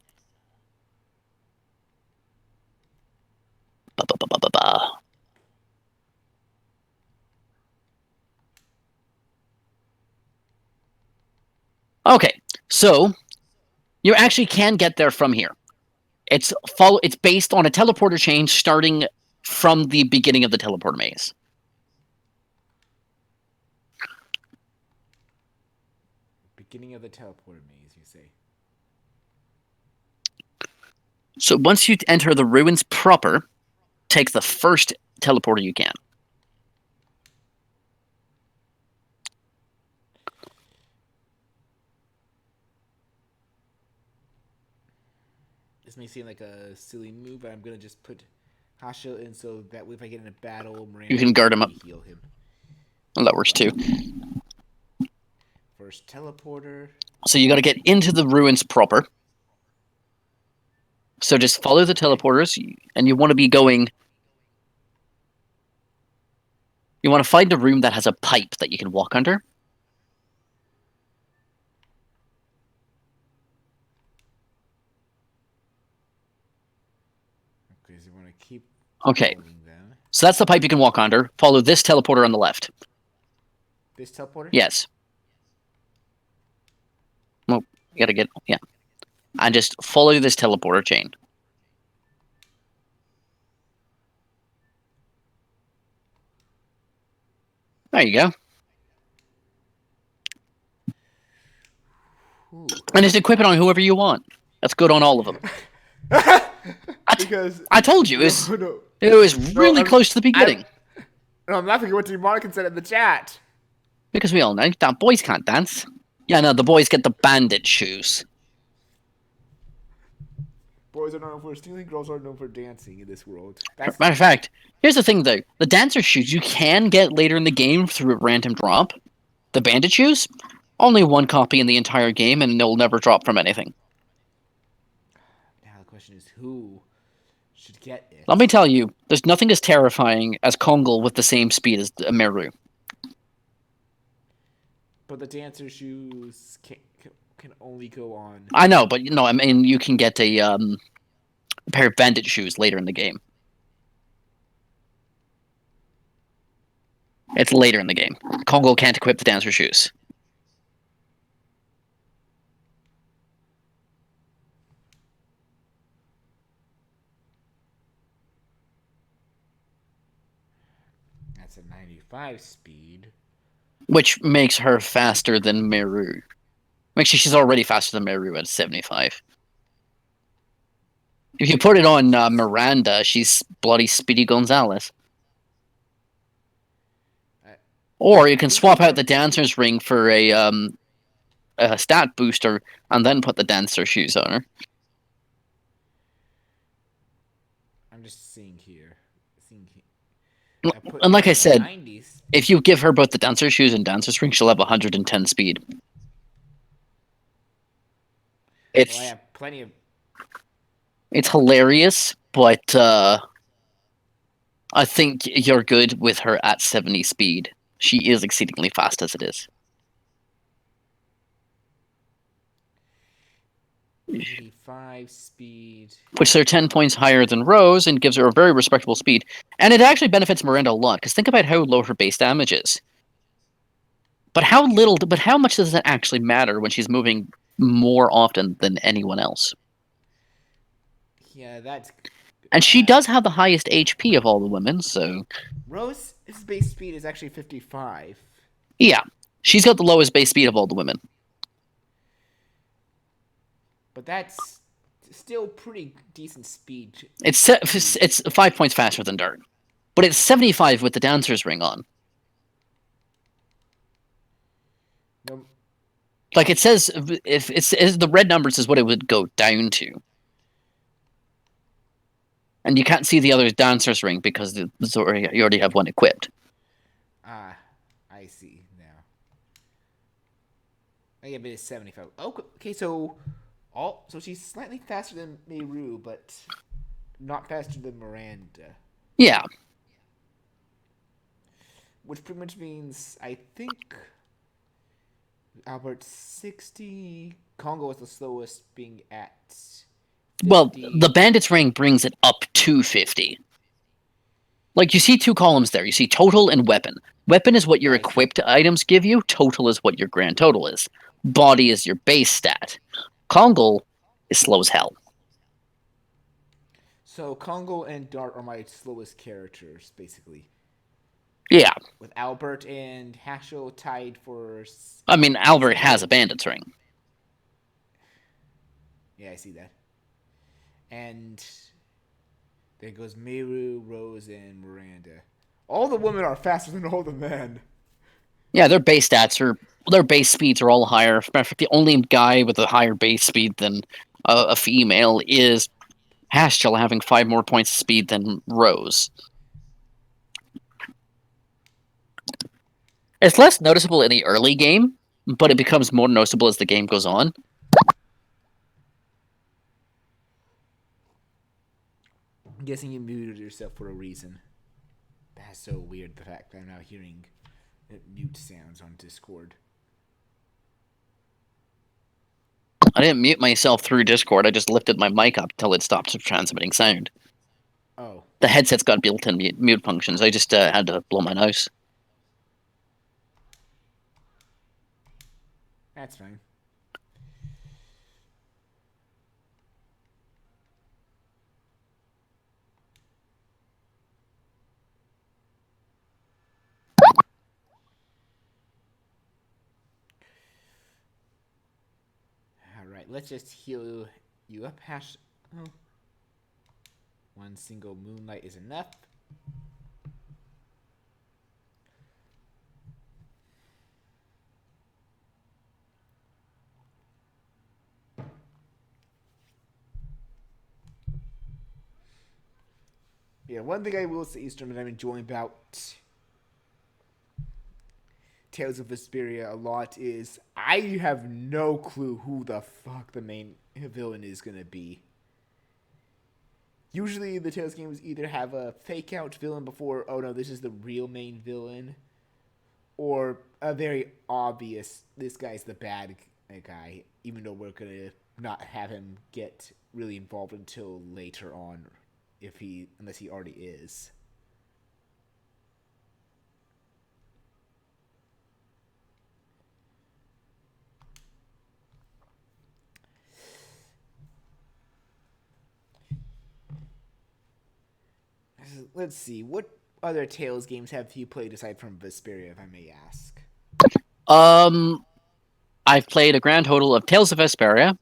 Okay, so you actually can get there from here. It's based on a teleporter chain starting from the beginning of the teleporter maze. Beginning of the teleporter maze, you say? So once you enter the ruins proper, take the first teleporter you can. This may seem like a silly move, but I'm gonna just put Hasha in so that way if I get in a battle, Miranda You can guard him up. heal him. Well, that works too. First teleporter. So you got to get into the ruins proper. So just follow the teleporters, and you want to be going. You want to find a room that has a pipe that you can walk under. Okay, so you want to keep. Okay. Them. So that's the pipe you can walk under. Follow this teleporter on the left. This teleporter? Yes. Well, you gotta get, yeah. And just follow this teleporter chain. There you go. Ooh. And just equip it on whoever you want. That's good on all of them. Because I told you, it was really close to the beginning. I'm laughing at what Demonican said in the chat. Because we all know that boys can't dance. Yeah, no, the boys get the bandit shoes. Boys are known for stealing, girls are known for dancing in this world. Matter of fact, here's the thing though. The dancer shoes you can get later in the game through a random drop. The bandit shoes, only one copy in the entire game and they'll never drop from anything. Now the question is who should get it? Let me tell you, there's nothing as terrifying as Kongal with the same speed as Meru. But the dancer shoes can only go on. I know, but I mean, you can get a pair of bandit shoes later in the game. It's later in the game. Kongal can't equip the dancer shoes. That's a 95 speed. Which makes her faster than Meru. Actually, she's already faster than Meru at 75. If you put it on Miranda, she's bloody Speedy Gonzalez. Or you can swap out the dancer's ring for a stat booster and then put the dancer shoes on her. I'm just seeing here. And like I said, 90s. If you give her both the dancer shoes and dancer's ring, she'll have 110 speed. I have plenty of. It's hilarious, but I think you're good with her at 70 speed. She is exceedingly fast as it is. 85 speed. Puts her 10 points higher than Rose and gives her a very respectable speed. And it actually benefits Miranda a lot, because think about how low her base damage is. But how much does that actually matter when she's moving more often than anyone else? Yeah, that's... And she does have the highest HP of all the women, so... Rose's base speed is actually 55. Yeah, she's got the lowest base speed of all the women. But that's still pretty decent speed. It's 5 points faster than Dart. But it's 75 with the dancer's ring on. No. Like it says, if the red numbers is what it would go down to. And you can't see the other dancer's ring because you already have one equipped. Ah, I see now. I get it's 75. Okay, so she's slightly faster than Meru, but not faster than Miranda. Yeah. Which pretty much means I think Albert's 60. Congo is the slowest, being at 50. Well, the bandit's ring brings it up to 50. Like, you see two columns there. You see total and weapon. Weapon is what your equipped items give you. Total is what your grand total is. Body is your base stat. Kongle is slow as hell. So Kongo and Dart are my slowest characters, basically. Yeah. With Albert and Hashel tied for. I mean, Albert has a second. bandit's ring. Yeah, I see that. And there goes Miru, Rose, and Miranda. All the women are faster than all the men. Yeah, their base stats are their base speeds are all higher. In fact, the only guy with a higher base speed than a female is Haschel, having 5 more points of speed than Rose. It's less noticeable in the early game, but it becomes more noticeable as the game goes on. I'm guessing you muted yourself for a reason. That's so weird, the fact that I'm now hearing mute sounds on Discord. I didn't mute myself through Discord. I just lifted my mic up until it stopped transmitting sound. Oh. The headset's got built-in mute functions. I just had to blow my nose. That's fine. Alright, let's just heal you up, Hash. Oh. One single moonlight is enough. Yeah, one thing I will say, Eastern, that I'm enjoying about Tales of Vesperia a lot is I have no clue who the fuck the main villain is gonna be. Usually the Tales games either have a fake out villain before, oh no, this is the real main villain, or a very obvious, this guy's the bad guy, even though we're gonna not have him get really involved until later on, unless he already is. Let's see. What other Tales games have you played aside from Vesperia, if I may ask? I've played a grand total of Tales of Vesperia,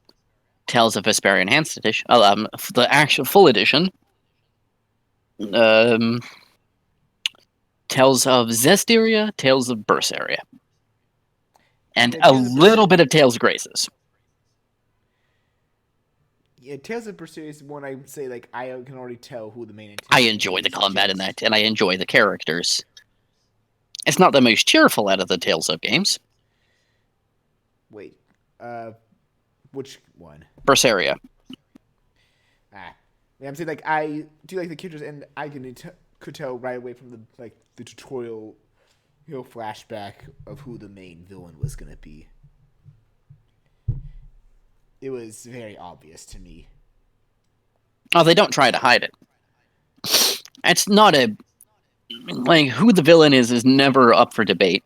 Tales of Vesperia Enhanced Edition, the actual full edition, Tales of Zestiria, Tales of Berseria, and a little bit of Tales of Graces. Yeah, Tales of Berseria is one I would say, like, I can already tell who the main I enjoy the combat in that, and I enjoy the characters. It's not the most cheerful out of the Tales of games. Wait, which one? Berseria. I'm saying, like, I do like the characters, and I could tell right away from the tutorial, flashback of who the main villain was gonna be. It was very obvious to me. Oh, they don't try to hide it. It's not who the villain is never up for debate.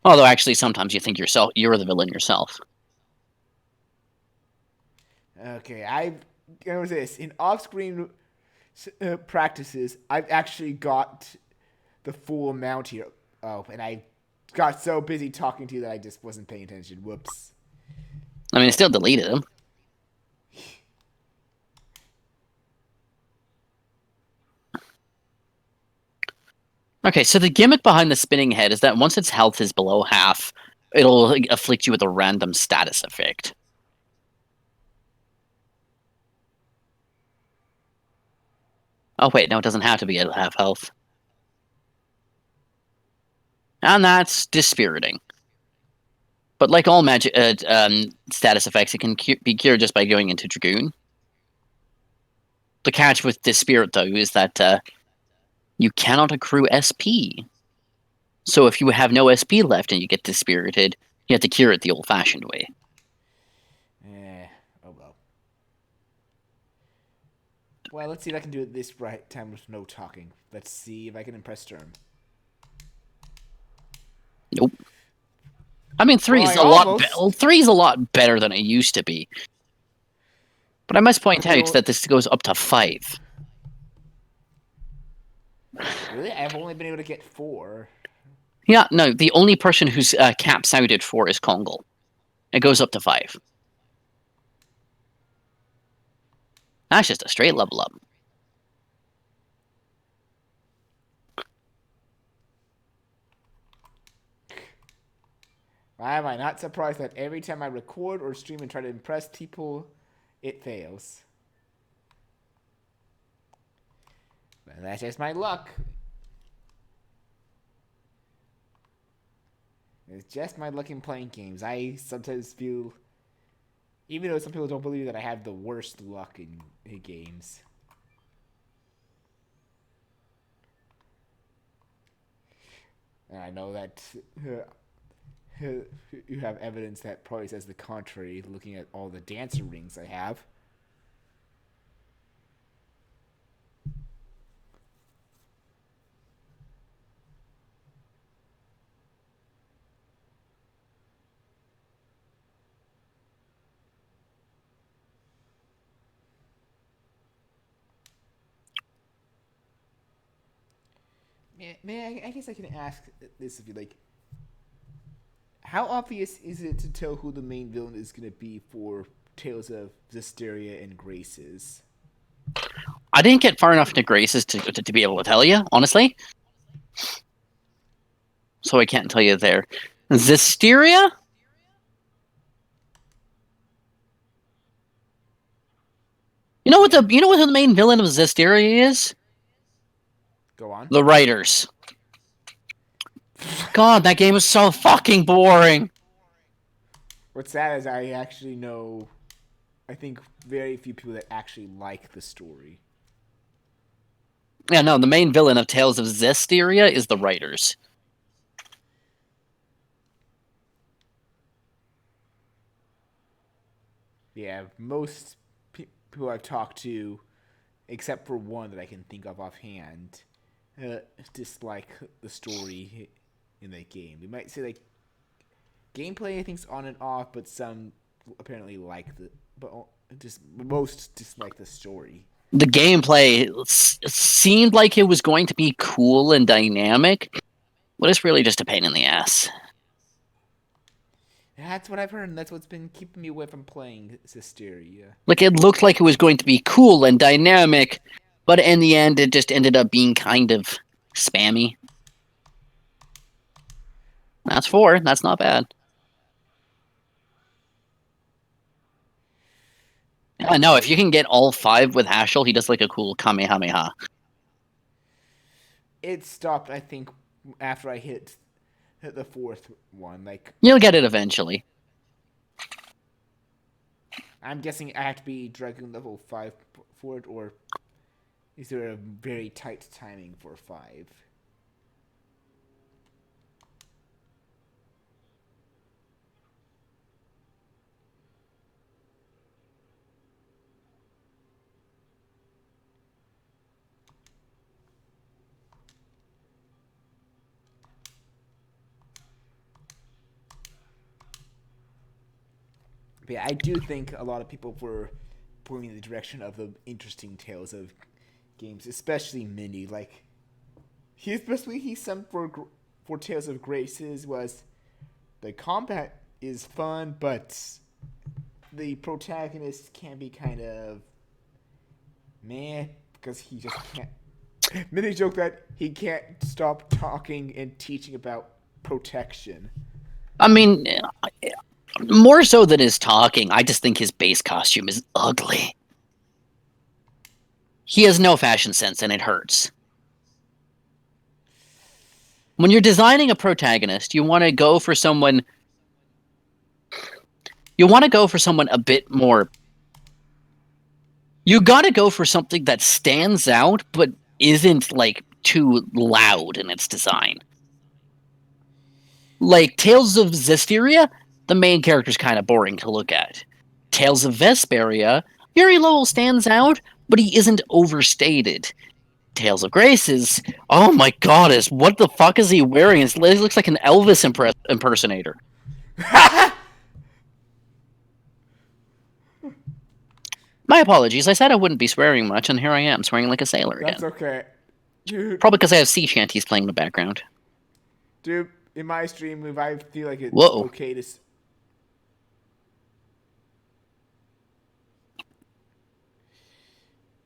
Although, actually, sometimes you think you're the villain yourself. Okay, I'm gonna say this. In off-screen practices, I've actually got the full amount here. Oh, and I got so busy talking to you that I just wasn't paying attention. Whoops. I mean, it still deleted them. Okay, so the gimmick behind the spinning head is that once its health is below half, it'll afflict you with a random status effect. Oh wait, no, it doesn't have to be at half health. And that's dispiriting. But like all magic status effects, it can be cured just by going into Dragoon. The catch with Dispirit, though, is that you cannot accrue SP. So if you have no SP left and you get dispirited, you have to cure it the old-fashioned way. Oh well. Well, let's see if I can do it this right time with no talking. Let's see if I can impress Sturm. Nope. I mean, Well, I almost. three's a lot better than it used to be. But I must point out Well, that this goes up to 5. really, I've only been able to get 4. Yeah, no, the only person who's caps out at 4 is Kongal. It goes up to 5. That's just a straight level up. Why am I not surprised that every time I record or stream and try to impress people, it fails? Well, that's just my luck. It's just my luck in playing games. I sometimes feel, even though some people don't believe that I have the worst luck in games. And I know that you have evidence that probably says the contrary, looking at all the dancer rings I have. Man, I guess I can ask this if you like. How obvious is it to tell who the main villain is going to be for Tales of Zestiria and Graces? I didn't get far enough into Graces to be able to tell you, honestly. So I can't tell you there. Zestiria? You know what the main villain of Zestiria is? Go on. The writers. God, that game is so fucking boring. What's sad is I actually know, I think, very few people that actually like the story. Yeah, no, the main villain of Tales of Zestiria is the writers. Yeah, most people I've talked to, except for one that I can think of offhand, dislike the story in that game. We might say like gameplay I think's on and off, but some apparently like most dislike the story. The gameplay seemed like it was going to be cool and dynamic, but it's really just a pain in the ass. That's what I've heard, and that's what's been keeping me away from playing Zestiria. Like, it looked like it was going to be cool and dynamic, but in the end, it just ended up being kind of spammy. That's 4. That's not bad. I know, if you can get all 5 with Hashel, he does like a cool Kamehameha. It stopped, I think, after I hit the 4th one. Like, you'll get it eventually. I'm guessing I have to be Dragoon level 5 for it, or is there a very tight timing for 5? But yeah, I do think a lot of people were pointing in the direction of the interesting Tales of games, especially Minnie. Like, he sent for Tales of Graces was the combat is fun, but the protagonist can be kind of meh because he just can't. Minnie joked that he can't stop talking and teaching about protection. I mean, more so than his talking, I just think his base costume is ugly. He has no fashion sense, and it hurts. When you're designing a protagonist, you want to go for someone... You want to go for someone a bit more... You gotta go for something that stands out, but isn't, like, too loud in its design. Like, Tales of Zestiria, the main character's kind of boring to look at. Tales of Vesperia, very little stands out, but he isn't overstated. Tales of Graces, oh my goddess, what the fuck is he wearing? It looks like an Elvis impersonator. My apologies. I said I wouldn't be swearing much, and here I am, swearing like a sailor again. That's okay. Dude. Probably because I have sea shanties playing in the background. Dude, in my stream, if I feel like it's Whoa. okay to...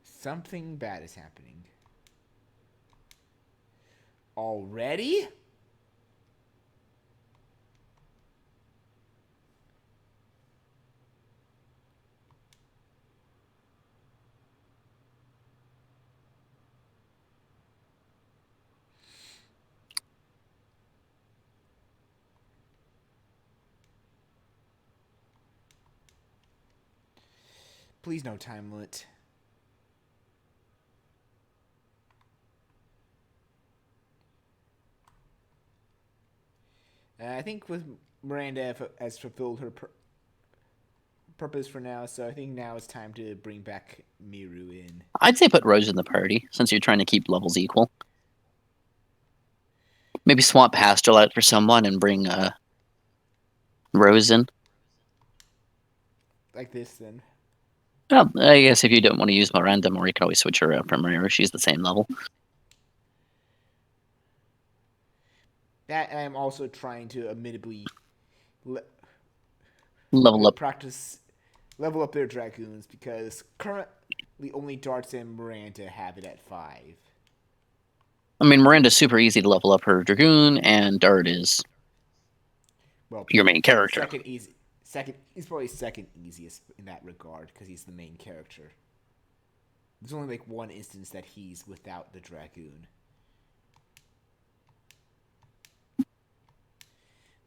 Something bad is happening. Already? Please no time limit. I think with Miranda has fulfilled her purpose for now, so I think now it's time to bring back Miru in. I'd say put Rose in the party, since you're trying to keep levels equal. Maybe swap Pastoral out for someone and bring Rose in. Like this, then. Well, I guess if you don't want to use Miranda more, you can always switch her out from Miru. She's the same level. That, and I'm also trying to admittedly Level up. level up their Dragoons, because currently only Darts and Miranda have it at 5. I mean, Miranda's super easy to level up her Dragoon, and Dart is your main character. He's probably second easiest in that regard, because he's the main character. There's only like one instance that he's without the Dragoon.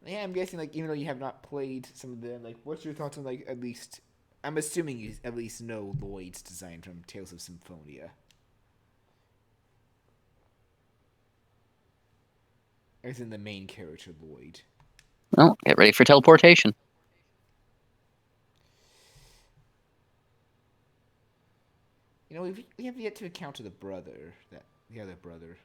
Yeah, I'm guessing, like, even though you have not played some of them, like, what's your thoughts on, like, at least... I'm assuming you at least know Lloyd's design from Tales of Symphonia. As in the main character, Lloyd. Well, get ready for teleportation. You know, we have yet to encounter the other brother.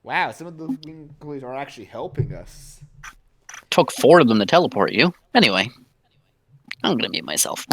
Wow, some of the Winglies are actually helping us. Took 4 of them to teleport you. Anyway, I'm gonna mute myself.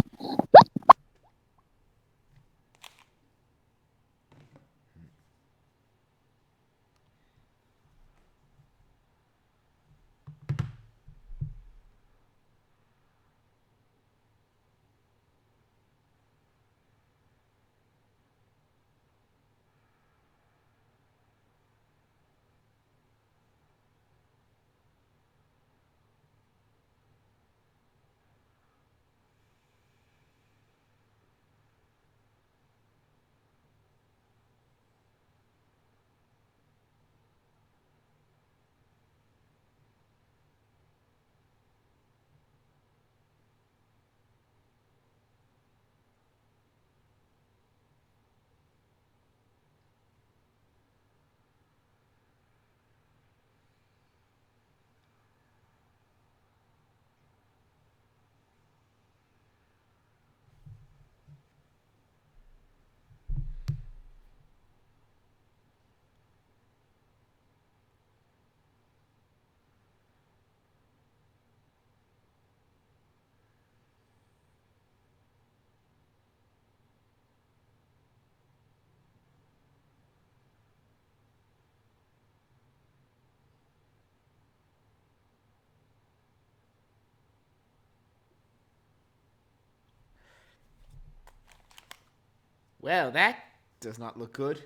Well, that does not look good.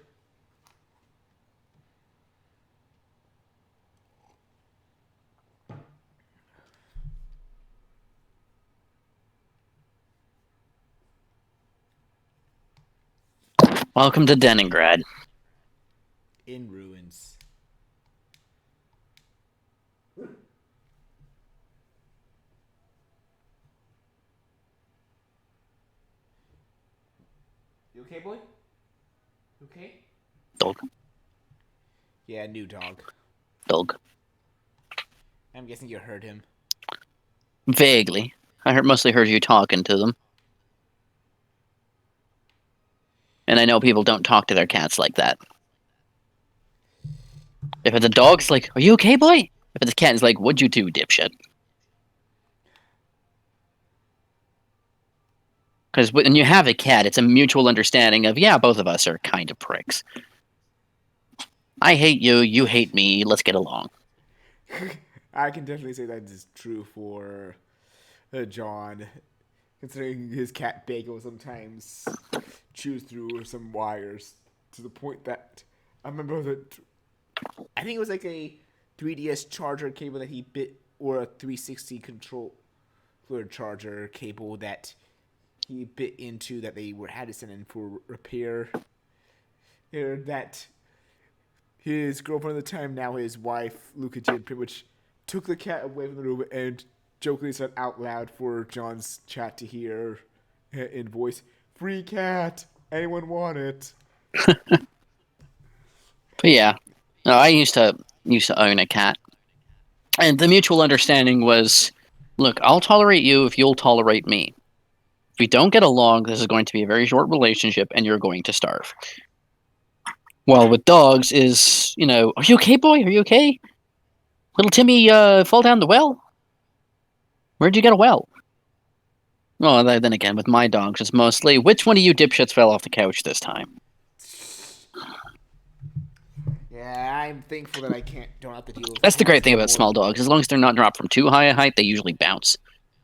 Welcome to Leningrad. in ruins. You okay, boy? You okay? Dog. Yeah, new dog. Dog. I'm guessing you heard him. Vaguely. Mostly heard you talking to them. And I know people don't talk to their cats like that. If it's a dog, it's like, are you okay, boy? If it's a cat, it's like, what'd you do, dipshit? Because when you have a cat, it's a mutual understanding of, yeah, both of us are kind of pricks. I hate you, you hate me, let's get along. I can definitely say that is true for John, considering his cat Bagel will sometimes chews through some wires to the point that I remember that I think it was like a 3DS charger cable that he bit, or a 360 controller charger cable that he bit into that they had to send in for repair. That his girlfriend at the time, now his wife, Luca Jin, pretty much took the cat away from the room and jokingly said out loud for John's chat to hear in voice, "Free cat! Anyone want it?" But yeah, no, I used to own a cat, and the mutual understanding was, look, I'll tolerate you if you'll tolerate me. If we don't get along, this is going to be a very short relationship, and you're going to starve. Well, with dogs is, are you okay, boy? Are you okay? Little Timmy fall down the well? Where'd you get a well? Well, then again, with my dogs, it's mostly, which one of you dipshits fell off the couch this time? Yeah, I'm thankful that I don't have to deal with That's the great thing about anymore. small dogs. As long as they're not dropped from too high a height, they usually bounce.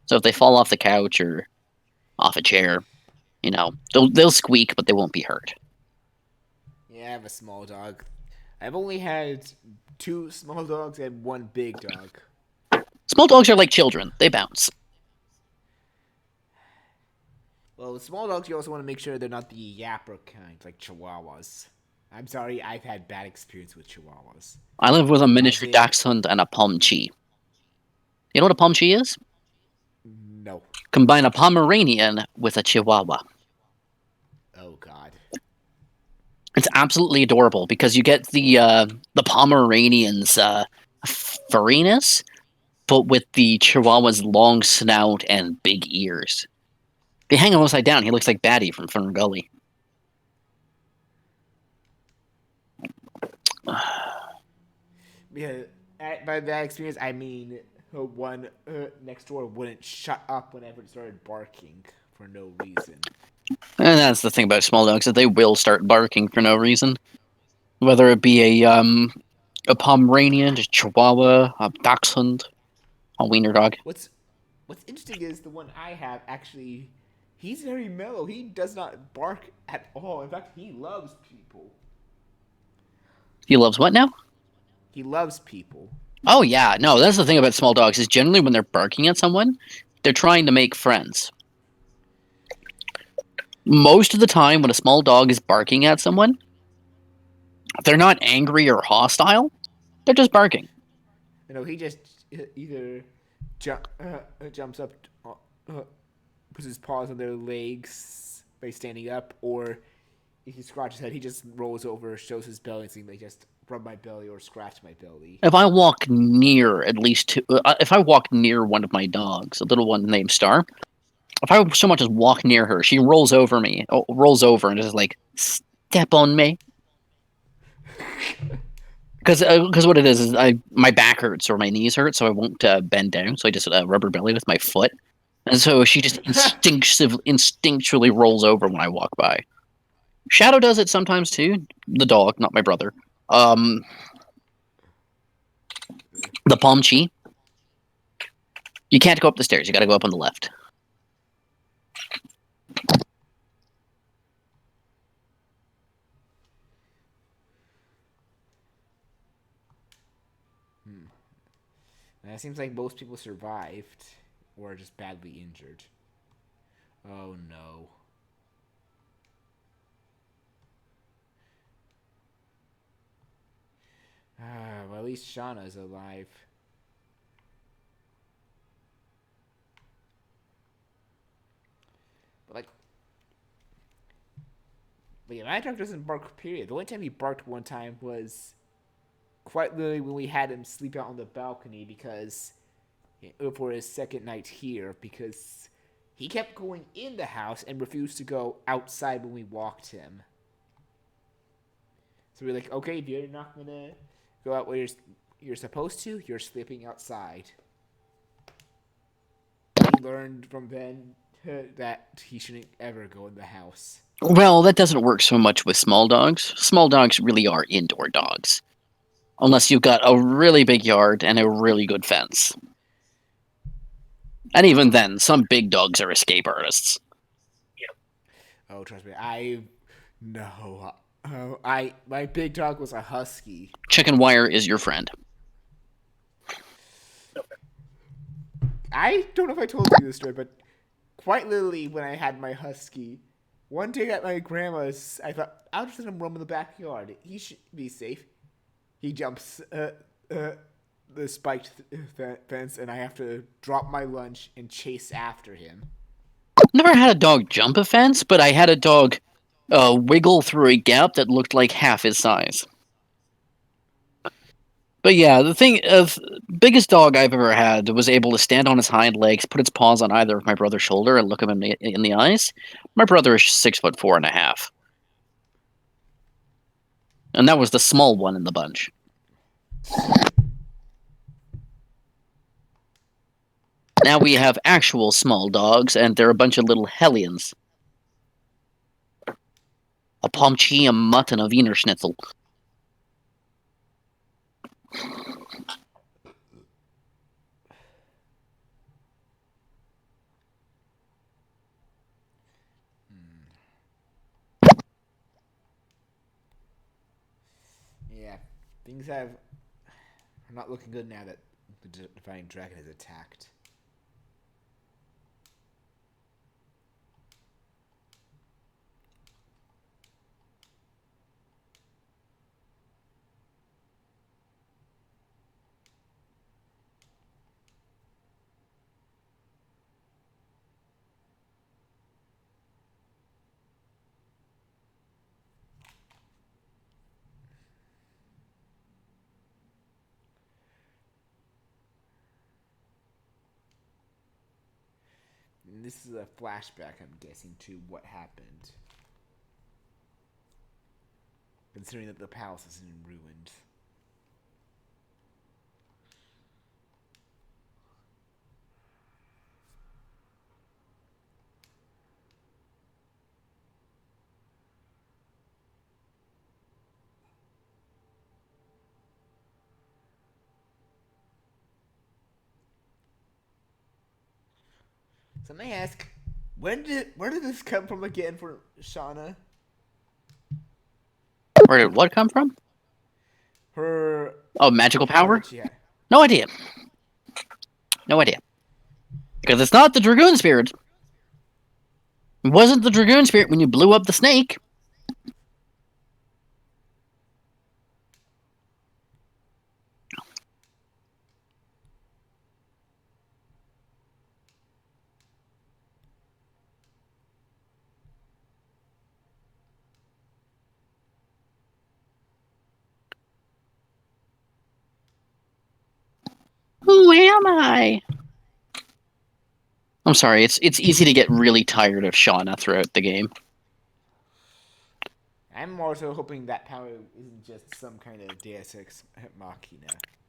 So if they fall off the couch or off a chair, they'll squeak, but they won't be hurt. Yeah, I have a small dog. I've only had 2 small dogs and 1 big dog. Small dogs are like children. They bounce. Well, with small dogs, you also want to make sure they're not the yapper kind, like Chihuahuas. I'm sorry, I've had bad experience with Chihuahuas. I live with a As miniature in, dachshund and a Pomchi. You know what a Pomchi is? no. Combine a Pomeranian with a Chihuahua. Oh, God. It's absolutely adorable because you get the Pomeranian's furriness, but with the Chihuahua's long snout and big ears. If you hang him upside down, he looks like Batty from Fern Gully. Yeah, by that experience, I mean one next door wouldn't shut up whenever it started barking for no reason. And that's the thing about small dogs, that they will start barking for no reason. Whether it be a Pomeranian, a Chihuahua, a Dachshund, a Wiener dog. What's interesting is the one I have actually, he's very mellow. He does not bark at all. In fact, he loves people. He loves what now? He loves people. Oh yeah, no, that's the thing about small dogs, is generally when they're barking at someone, they're trying to make friends. Most of the time when a small dog is barking at someone, they're not angry or hostile, they're just barking. He just either jumps up, puts his paws on their legs by standing up, or if he scratches his head, he just rolls over, shows his belly, and saying, "They just rub my belly or scratch my belly." If I walk near if I walk near one of my dogs, a little one named Star, if I so much as walk near her, she rolls over and is like, "Step on me." Because what it is my back hurts or my knees hurt, so I won't bend down. So I just rub her belly with my foot, and so she just instinctually rolls over when I walk by. Shadow does it sometimes too. The dog, not my brother. The Pomchi. You can't go up the stairs. You got to go up on the left. And it seems like most people survived or are just badly injured. Oh no. least Shauna's alive. But like, but yeah, my dog doesn't bark. Period. The only time he barked one time was quite literally when we had him sleep out on the balcony because for his second night here because he kept going in the house and refused to go outside when we walked him. So we're like, okay, if you're not gonna go out where you're supposed to, you're sleeping outside. He learned from then that he shouldn't ever go in the house. Well, that doesn't work so much with small dogs. Small dogs really are indoor dogs. Unless you've got a really big yard and a really good fence. And even then, some big dogs are escape artists. Oh, trust me, my big dog was a husky. Chicken wire is your friend. I don't know if I told you this story, but quite literally, when I had my husky, one day at my grandma's, I thought I'll just let him roam in the backyard. He should be safe. He jumps the spiked fence, and I have to drop my lunch and chase after him. Never had a dog jump a fence, but I had a dog wiggle through a gap that looked like half his size. But yeah, the thing of biggest dog I've ever had was able to stand on his hind legs, put its paws on either of my brother's shoulder, and look him in the eyes. My brother is 6'4.5", and that was the small one in the bunch. Now we have actual small dogs, and they're a bunch of little hellions. A Pomchi, a mutt, and a Wiener Schnitzel. Yeah, things are not looking good now that the Divine Dragon is attacked. And this is a flashback, I'm guessing, to what happened. Considering that the palace is in ruins. So may I ask, where did this come from again for Shauna? Where did what come from? Her magical power? Yeah. No idea. No idea. Because it's not the Dragoon spirit. It wasn't the Dragoon spirit when you blew up the snake. Who am I? I'm sorry, it's easy to get really tired of Shauna throughout the game. I'm also hoping that power isn't just some kind of Deus Ex Machina.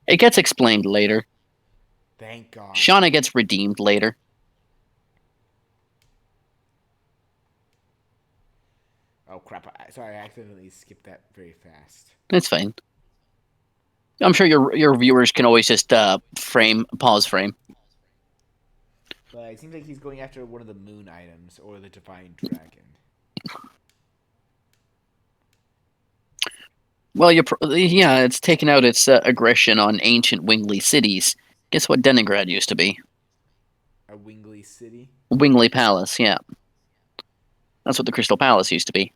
It gets explained later. Thank God. Shauna gets redeemed later. Oh crap! Sorry, I accidentally skipped that very fast. It's fine. I'm sure your viewers can always just pause frame. But it seems like he's going after one of the moon items or the Divine Dragon. Well, yeah, it's taken out its aggression on ancient Wingly cities. Guess what Denigrad used to be? A Wingly city? Wingly Palace, yeah. That's what the Crystal Palace used to be.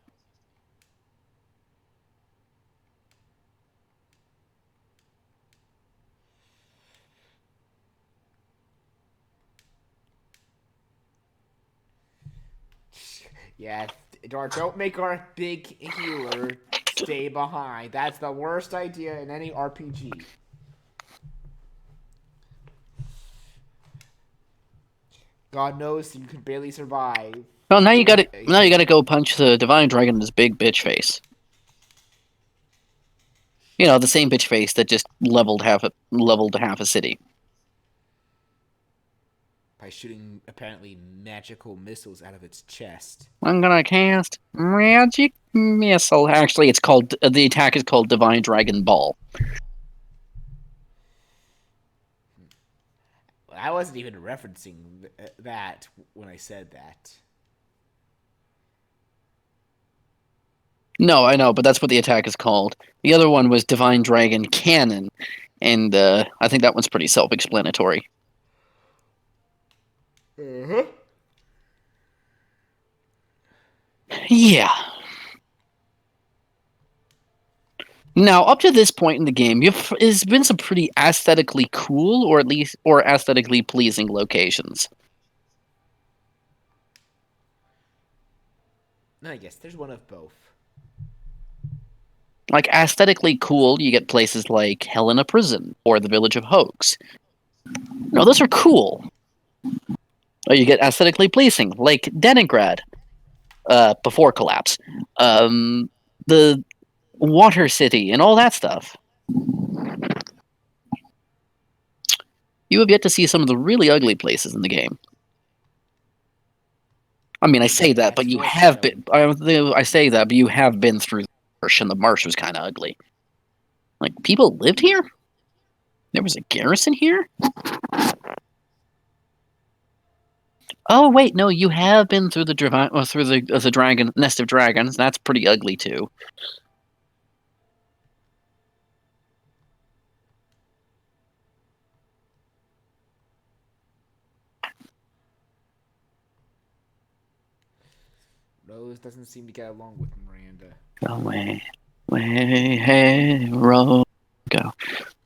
Yeah, don't make our big healer stay behind. That's the worst idea in any RPG. God knows you could barely survive. Well, now you With gotta now you gotta go punch the divine dragon in his big bitch face. You know, the same bitch face that just leveled half a city. by shooting apparently magical missiles out of its chest. I'm gonna cast magic missile. Actually, it's called the attack is called Divine Dragon Ball. I wasn't even referencing that when I said that. No, I know, but that's what the attack is called. The other one was Divine Dragon Cannon, and I think that one's pretty self-explanatory. Uh-huh. Yeah. Now, up to this point in the game, it's been some pretty aesthetically cool, or at least aesthetically pleasing locations. I guess there's one of both. Like aesthetically cool, you get places like Helena Prison or the Village of Hoax. No, those are cool. Or you get aesthetically pleasing, like Leningrad, before collapse, the Water City, and all that stuff. You have yet to see some of the really ugly places in the game. I mean, I say that, but you have been. I say that, but you have been through the marsh, and the marsh was kind of ugly. Like people lived here. There was a garrison here. Oh wait, no, you have been through the dragon nest of dragons. That's pretty ugly too. Rose doesn't seem to get along with Miranda. Away, hey, row, go.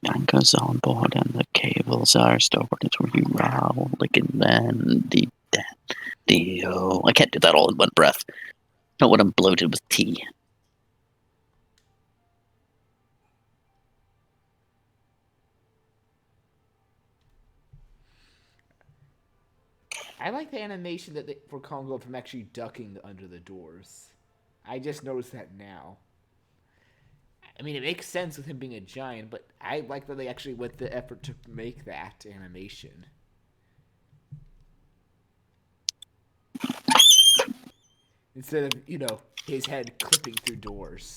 Anchors on board and the cables are stored where you roll, licking then I can't do that all in one breath. Not when I'm bloated with tea. I like the animation for Congo from actually ducking under the doors. I just noticed that now. I mean, it makes sense with him being a giant, but I like that they actually went the effort to make that animation. Instead of, his head clipping through doors.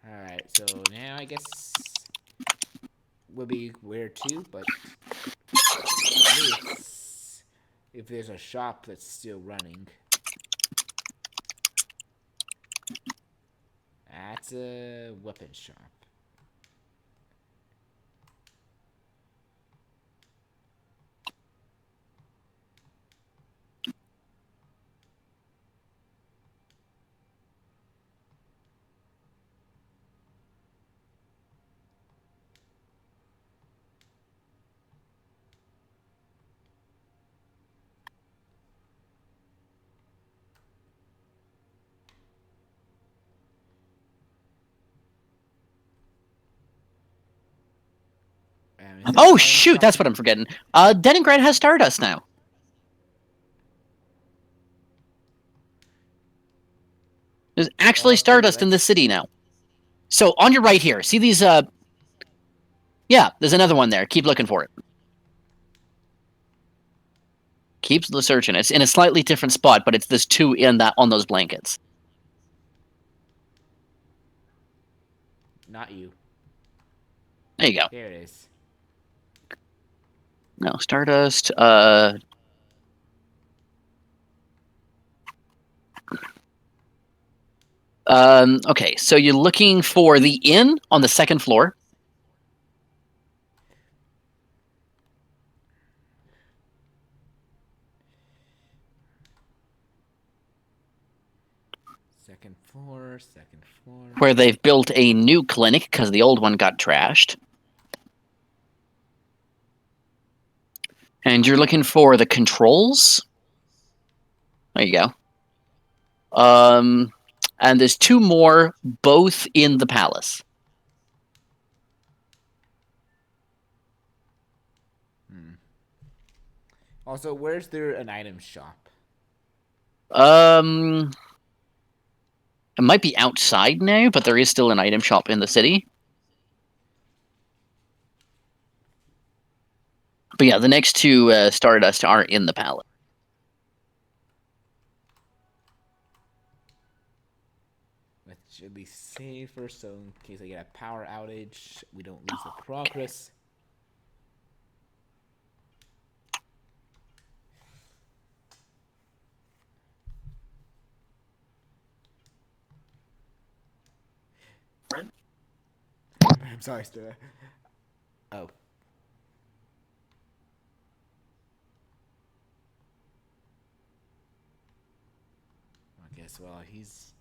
Alright, so now I guess will be where to, but if there's a shop that's still running. That's a weapon shop. Oh shoot, that's what I'm forgetting. Leningrad has Stardust now. There's actually Stardust in the city now. So on your right here, see these? Yeah, there's another one there. Keep looking for it. Keep searching. It's in a slightly different spot, but it's this two on those blankets. Not you. There you go. There it is. No, Stardust. Okay, so you're looking for the inn on the second floor. Second floor, second floor. where they've built a new clinic because the old one got trashed. And you're looking for the controls. There you go. And there's two more, both in the palace. Also, where's there an item shop? It might be outside now, but there is still an item shop in the city. But yeah, the next two Stardust are in the palace. Let's at least save first, so in case I get a power outage, we don't lose the progress. I'm sorry, Stella. Oh. I guess, well, he's...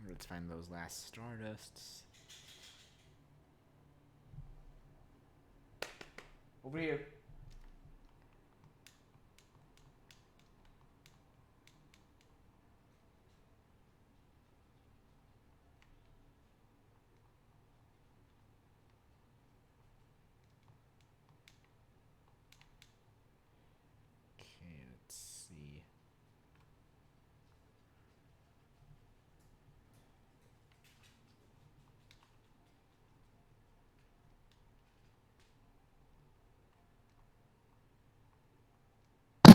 Let's find those last Stardusts. Over here. Okay, let's see.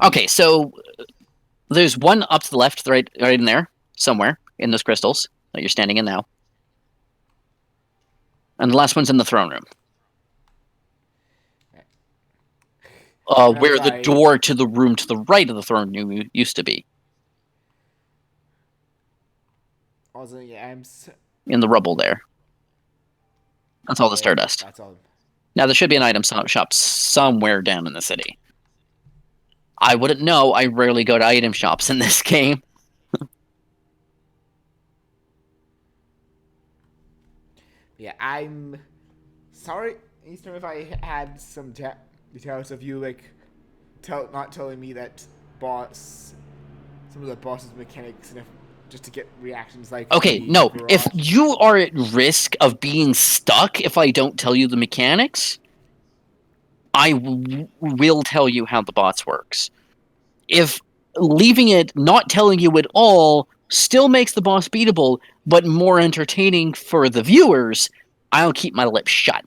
Okay, so there's one up to the left, right in there, somewhere in those crystals that you're standing in now. And the last one's in the throne room. Where the door to the room to the right of the throne room used to be. Also, yeah, I'm... In the rubble there. That's all the Stardust. That's all. Now, there should be an item shop somewhere down in the city. I wouldn't know. I rarely go to item shops in this game. Yeah, I'm sorry, Eastern, if I had some details of you, like, not telling me that some of the boss's mechanics, and just to get reactions like... Okay, no, if you are at risk of being stuck if I don't tell you the mechanics, I will tell you how the bots works. If leaving it, not telling you at all, still makes the boss beatable, but more entertaining for the viewers, I'll keep my lips shut.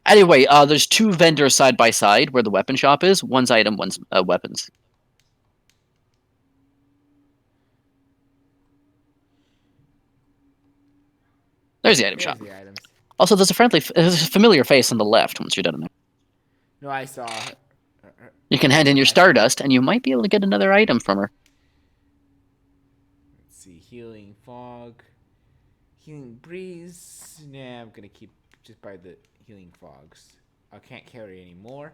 Anyway, there's two vendors side by side where the weapon shop is. One's item, one's weapons. There's the item shop. Also, there's a familiar face on the left once you're done in there. No, I saw. You can hand in your Stardust, and you might be able to get another item from her. Let's see, healing fog, healing breeze. Nah, I'm gonna keep just by the healing fogs. I can't carry any more.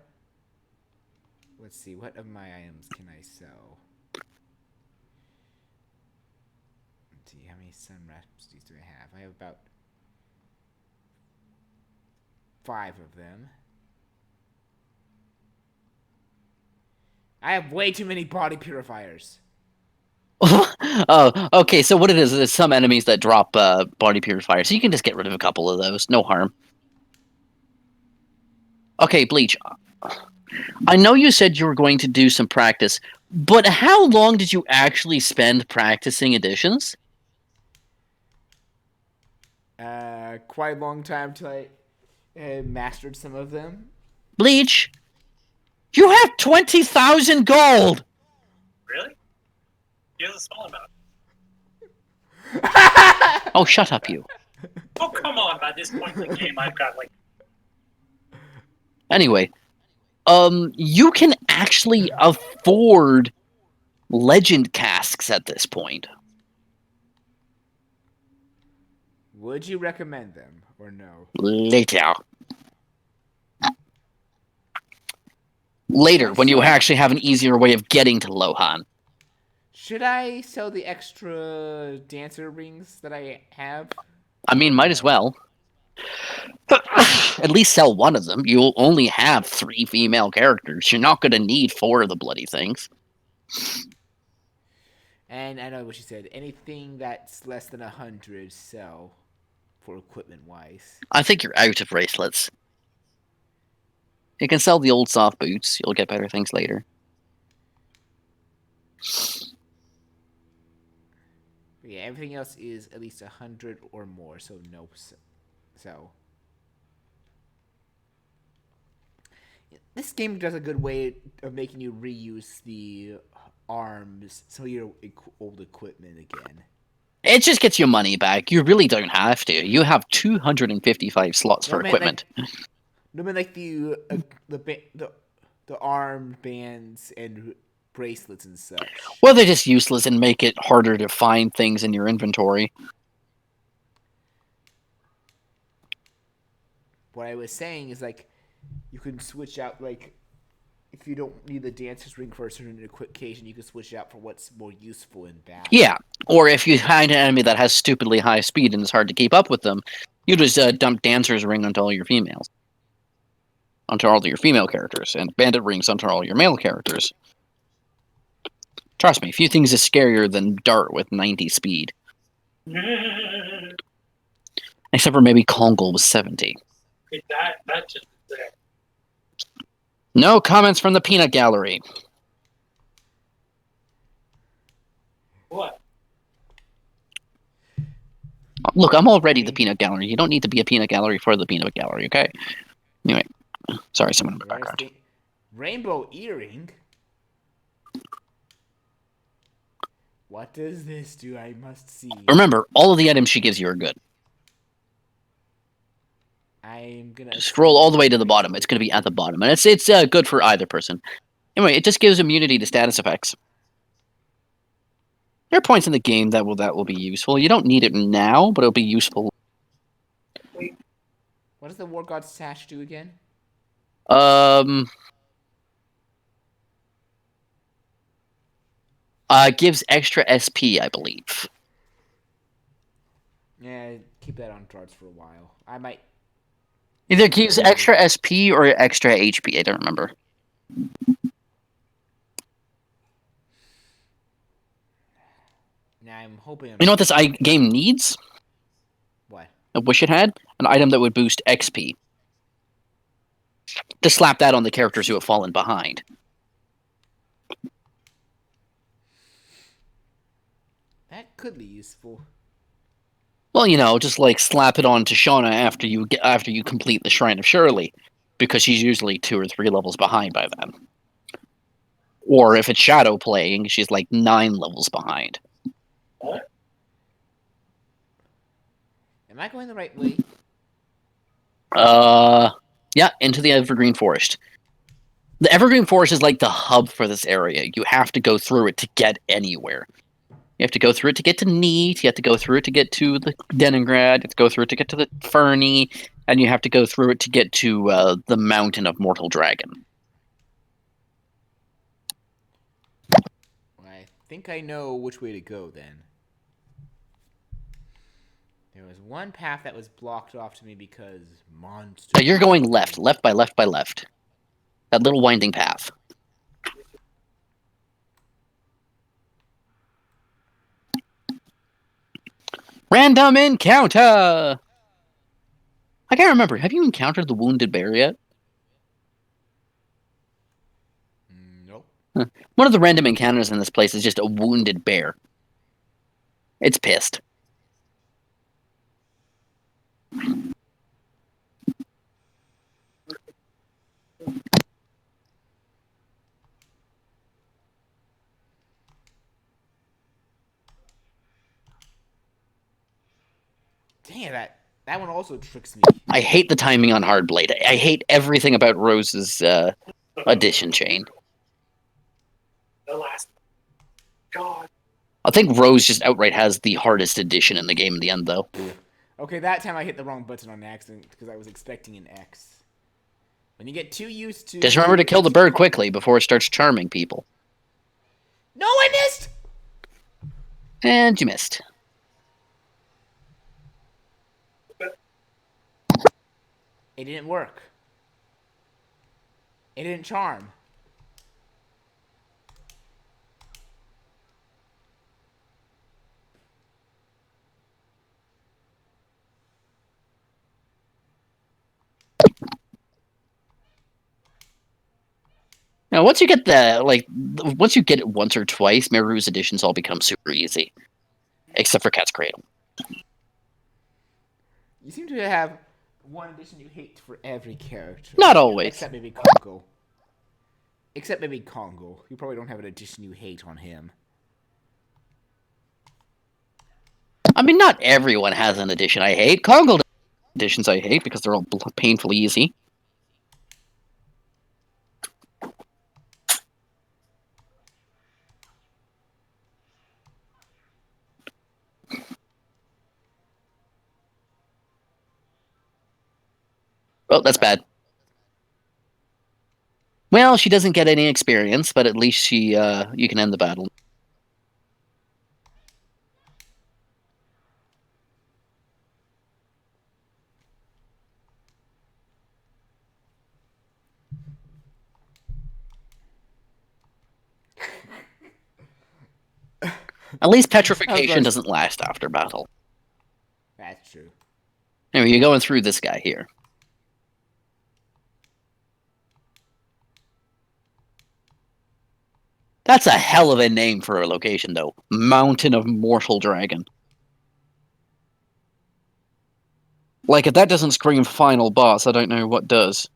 Let's see, what of my items can I sell? Let's see, how many sun rhapsodies do I have? I have about 5 of them. I have way too many body purifiers. Oh, okay, so what it is some enemies that drop body purifiers. So you can just get rid of a couple of those. No harm. Okay, Bleach. I know you said you were going to do some practice, but how long did you actually spend practicing additions? Quite a long time till I mastered some of them. Bleach, you have 20,000 gold! Really? He has a small amount. Oh, shut up, you. Oh, come on. By this point in the game, I've got, like... Anyway, you can actually afford legend casks at this point. Would you recommend them, or no? Later, when you actually have an easier way of getting to Lohan. Should I sell the extra dancer rings that I have? I mean, might as well. At least sell one of them. You'll only have 3 female characters. You're not going to need 4 of the bloody things. And I know what she said. Anything that's less than 100, sell for equipment-wise. I think you're out of bracelets. You can sell the old soft boots. You'll get better things later. Yeah, everything else is at least 100 or more, so nope. So this game does a good way of making you reuse the arms, some of your old equipment again. It just gets your money back. You really don't have to. You have 255 slots for equipment. Like the arm bands and bracelets and such. Well, they're just useless and make it harder to find things in your inventory. What I was saying is, like, you can switch out, like, if you don't need the dancer's ring for a certain occasion, you can switch it out for what's more useful in battle. Yeah, or if you find an enemy that has stupidly high speed and it's hard to keep up with them, you just dump dancer's ring onto all your females. Onto all your female characters, and bandit rings onto all your male characters. Trust me, few things is scarier than Dart with 90 speed. Except for maybe Kongol with 70. That just there. No comments from the peanut gallery. What? Look, I'm already the peanut gallery. You don't need to be a peanut gallery for the peanut gallery, okay? Anyway, sorry, someone in the background. Rainbow earring? What does this do? I must see. Remember, all of the items she gives you are good. I'm gonna Just scroll all the way to the bottom. It's going to be at the bottom, and it's good for either person. Anyway, it just gives immunity to status effects. There are points in the game that will be useful. You don't need it now, but it'll be useful. What does the War God Sash do again? Gives extra SP, I believe. Yeah, keep that on charts for a while. I might. Either gives extra SP or extra HP. I don't remember. Now I'm hoping. You know what this game needs? What? I wish it had an item that would boost XP. To slap that on the characters who have fallen behind. That could be useful. Well, you know, just like slap it on to Shauna after you complete the Shrine of Shirley, because she's usually 2 or 3 levels behind by then. Or if it's Shadow playing, she's like 9 levels behind. What? Am I going the right way? Yeah, into the Evergreen Forest. The Evergreen Forest is like the hub for this area. You have to go through it to get anywhere. You have to go through it to get to Neat, you have to go through it to get to the Deningrad, you have to go through it to get to the Fernie, and you have to go through it to get to the Mountain of Mortal Dragon. I think I know which way to go then. There was one path that was blocked off to me because monsters. So you're going left by left by left. That little winding path. Random encounter! I can't remember. Have you encountered the wounded bear yet? Nope. One of the random encounters in this place is just a wounded bear. It's pissed. Dang it, that one also tricks me. I hate the timing on Hardblade. I hate everything about Rose's addition chain. The last. God. I think Rose just outright has the hardest addition in the game in the end, though. Okay, that time I hit the wrong button on accident because I was expecting an X. When you get too used to... Just remember to kill the bird quickly before it starts charming people. No, I missed! And you missed. It didn't work. It didn't charm. Now, once you get once you get it once or twice, Meru's editions all become super easy. Except for Cat's Cradle. You seem to have one addition you hate for every character. Not always. Except maybe Congo. Except maybe Congo. You probably don't have an addition you hate on him. I mean, not everyone has an edition I hate. Congo editions I hate because they're all painfully easy. Oh, that's bad. Well, she doesn't get any experience, but at least you can end the battle. At least petrification doesn't last after battle. That's true. Anyway, you're going through this guy here. That's a hell of a name for a location, though. Mountain of Mortal Dragon. Like, if that doesn't scream final boss, I don't know what does.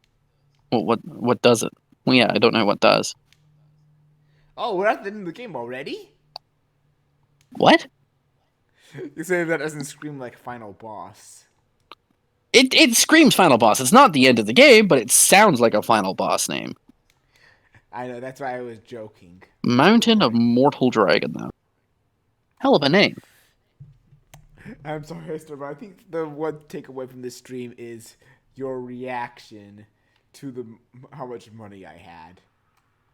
What does it? Well, yeah, I don't know what does. Oh, we're at the end of the game already? What? You say that doesn't scream like final boss. It screams final boss. It's not the end of the game, but it sounds like a final boss name. I know, that's why I was joking. Mountain of Mortal Dragon, though. Hell of a name. I'm sorry, Esther, but I think the one takeaway from this stream is your reaction to how much money I had.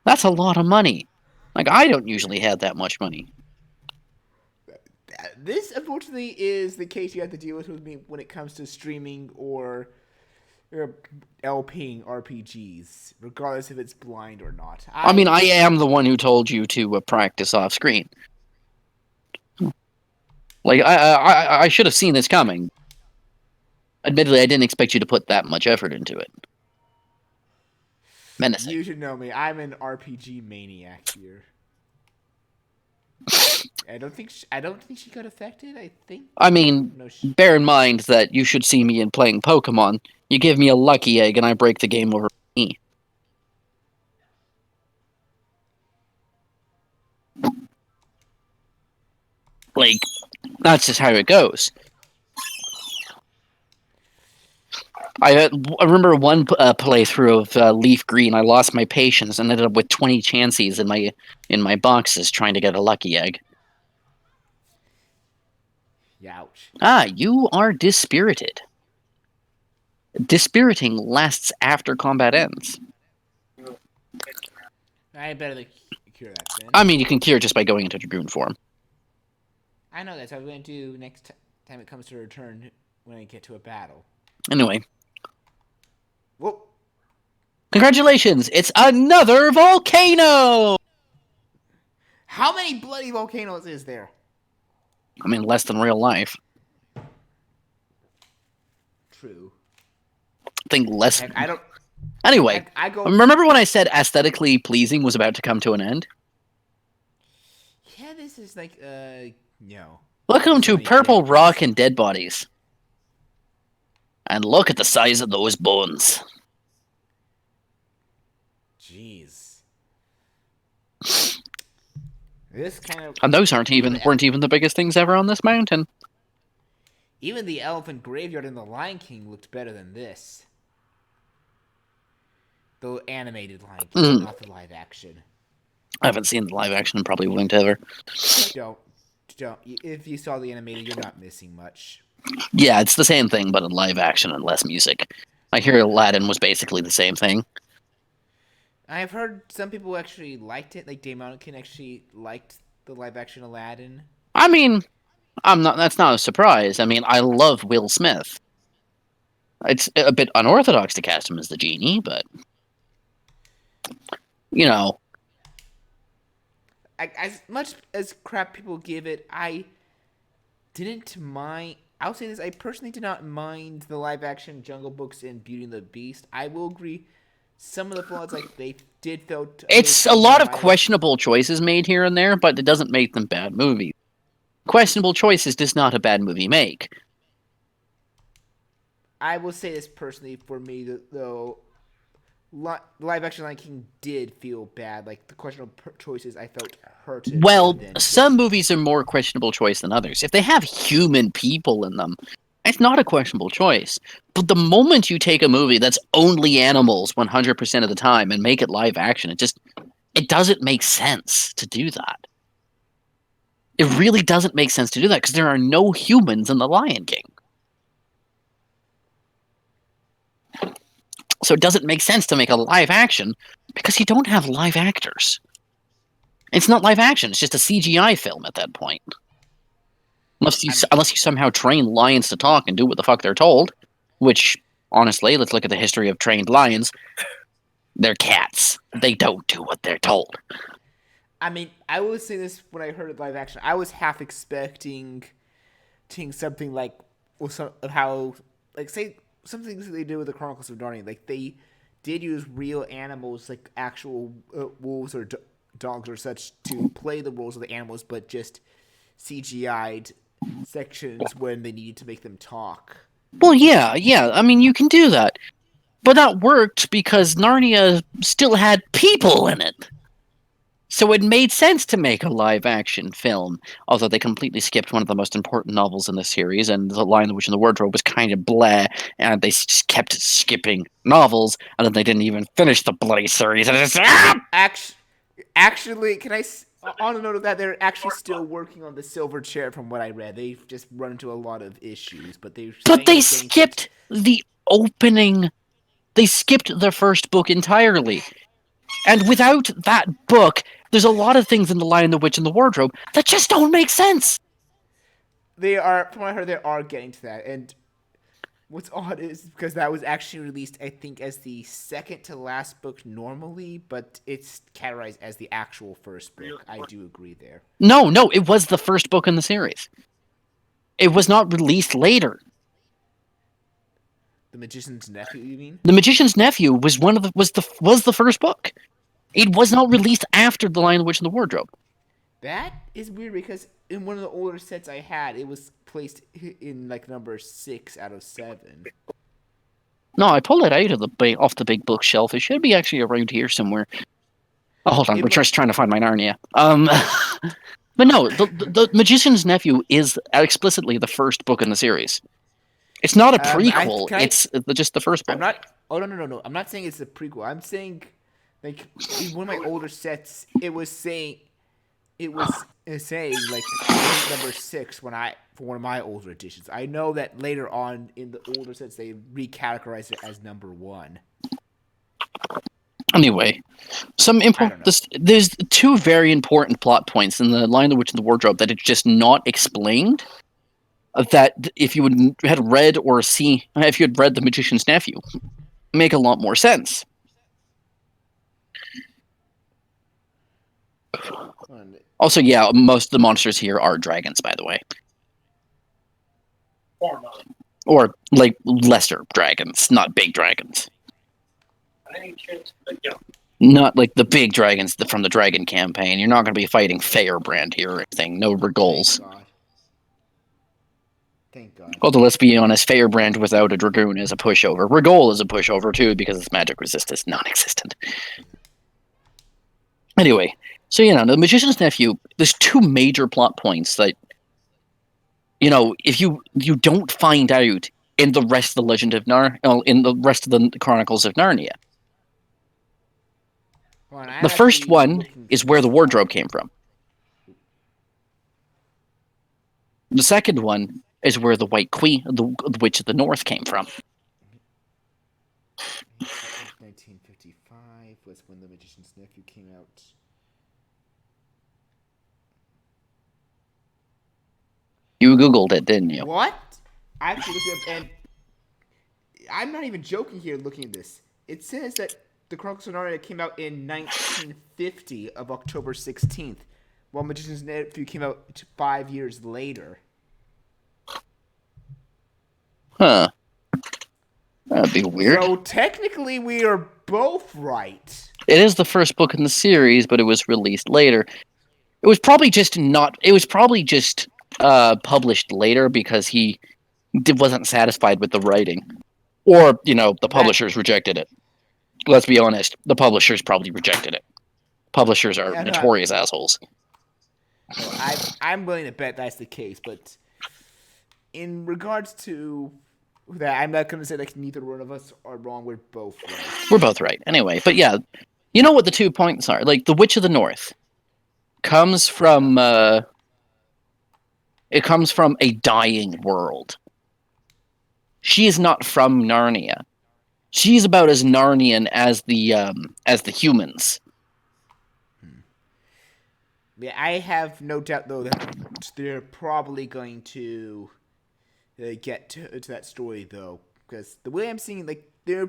That's a lot of money. Like, I don't usually have that much money. This, unfortunately, is the case you have to deal with me when it comes to streaming or LPing RPGs, regardless if it's blind or not. I mean, I am the one who told you to practice off screen. Like, I should have seen this coming. Admittedly, I didn't expect you to put that much effort into it. Menacing. You should know me. I'm an RPG maniac here. I don't think she got affected. I think. I mean, bear in mind that you should see me in playing Pokemon. You give me a lucky egg, and I break the game over me. Like, that's just how it goes. I remember one playthrough of Leaf Green. I lost my patience and ended up with 20 chances in my boxes trying to get a lucky egg. Ouch. Ah, you are dispirited. Dispiriting lasts after combat ends. I better cure that then. I mean, you can cure just by going into Dragoon form. I know that's what I'm going to do next time it comes to return when I get to a battle. Anyway. Whoa. Congratulations! It's another volcano! How many bloody volcanoes is there? I mean, less than real life. True. I think less. Heck, I don't. Anyway, I go. remember when I said aesthetically pleasing was about to come to an end? Yeah, this is like no. Welcome to many Purple characters. Rock and Dead Bodies. And look at the size of those bones. Jeez. This kind of. And those weren't even the biggest things ever on this mountain. Even the elephant graveyard in the Lion King looked better than this. The animated Lion King, not the live action. I haven't seen the live action and probably won't ever. Don't. If you saw the animated, you're not missing much. Yeah, it's the same thing, but in live action and less music. I hear Aladdin was basically the same thing. I've heard some people actually liked it. Like Damonkin actually liked the live action Aladdin. I mean, I'm not. That's not a surprise. I mean, I love Will Smith. It's a bit unorthodox to cast him as the genie, but you know, As much as crap people give it, I didn't mind. I'll say this: I personally did not mind the live-action Jungle Books and Beauty and the Beast. I will agree, some of the flaws, like they did felt it's a lot of questionable choices made here and there, but it doesn't make them bad movies. Questionable choices does not a bad movie make. I will say this personally for me, though, live-action Lion King did feel bad. Like the questionable choices, I felt hurted. Well, some movies are more questionable choice than others. If they have human people in them, it's not a questionable choice. But the moment you take a movie that's only animals 100% of the time and make it live action, it doesn't make sense to do that. It really doesn't make sense to do that because there are no humans in The Lion King. So it doesn't make sense to make a live action because you don't have live actors. It's not live action. It's just a CGI film at that point. Unless you somehow train lions to talk and do what the fuck they're told. Which, honestly, let's look at the history of trained lions. They're cats. They don't do what they're told. I mean, I will say this when I heard of live action. I was half expecting something like, well, say, some things they did with the Chronicles of Narnia. Like, they did use real animals, like actual wolves or dogs or such, to play the roles of the animals, but just CGI'd sections when they needed to make them talk. Well, yeah. I mean, you can do that. But that worked because Narnia still had people in it. So it made sense to make a live-action film, although they completely skipped one of the most important novels in the series, and The Lion, the Witch, and the Wardrobe was kind of bleh, and they just kept skipping novels, and then they didn't even finish the bloody series. And it's, Actually, on a note of that, they're actually still working on the Silver Chair. From what I read, they've just run into a lot of issues, but they skipped the opening. They skipped the first book entirely. And without that book, there's a lot of things in The Lion, the Witch, and the Wardrobe that just don't make sense. They are, from what I heard, they are getting to that. And what's odd is because that was actually released, I think, as the second to last book normally, but it's categorized as the actual first book. I do agree there. No, it was the first book in the series. It was not released later. The Magician's Nephew, you mean? The Magician's Nephew was the first book. It was not released after The Lion, the Witch, and the Wardrobe. That is weird because in one of the older sets I had, it was placed in like number 6 out of 7. No, I pulled it out of off the big bookshelf. It should be actually around here somewhere. Oh, hold on, we're just trying to find my Narnia. But no, the Magician's Nephew is explicitly the first book in the series. It's not a prequel. It's just the first book. I'm not. Oh no! I'm not saying it's a prequel. I'm saying, like, in one of my older sets, it was saying like number 6 for one of my older editions. I know that later on in the older sets they recategorized it as number 1. Anyway, there's 2 very important plot points in The Lion, the Witch, and the Wardrobe that it's just not explained. That if you had read The Magician's Nephew, make a lot more sense. Also, yeah, most of the monsters here are dragons, by the way. Or, like, lesser dragons, not big dragons. Not like the big dragons from the Dragon campaign. You're not going to be fighting Firebrand here or anything. No Regols. Thank God. Although, let's be honest, Firebrand without a Dragoon is a pushover. Regol is a pushover, too, because its magic resistance is non-existent. Anyway, so, The Magician's Nephew, there's 2 major plot points that, if you don't find out in the rest of the Legend of in the rest of the Chronicles of Narnia. The first one is where the wardrobe came from. The second one is where the White Queen, the Witch of the North, came from. 1955 was when The Magician's Nephew came out. You Googled it, didn't you? What? I actually looked it up, and I'm not even joking here looking at this. It says that the Chronicles of Narnia came out in 1950 of October 16th, while Magician's Nephew came out 5 years later. Huh. That'd be weird. So technically, we are both right. It is the first book in the series, but it was released later. It was probably just not. It was probably just published later because he wasn't satisfied with the writing, or the publishers rejected it. Let's be honest, the publishers probably rejected it. Publishers are notorious assholes. Well, I'm willing to bet that's the case, but in regards to that, I'm not going to say like neither one of us are wrong. We're both right. We're both right, anyway. But yeah, you know what the 2 points are? Like the Witch of the North comes from it comes from a dying world. She is not from Narnia. She's about as Narnian as the humans. Yeah, I have no doubt though that they're probably going to get to that story though, because the way I'm seeing, like they're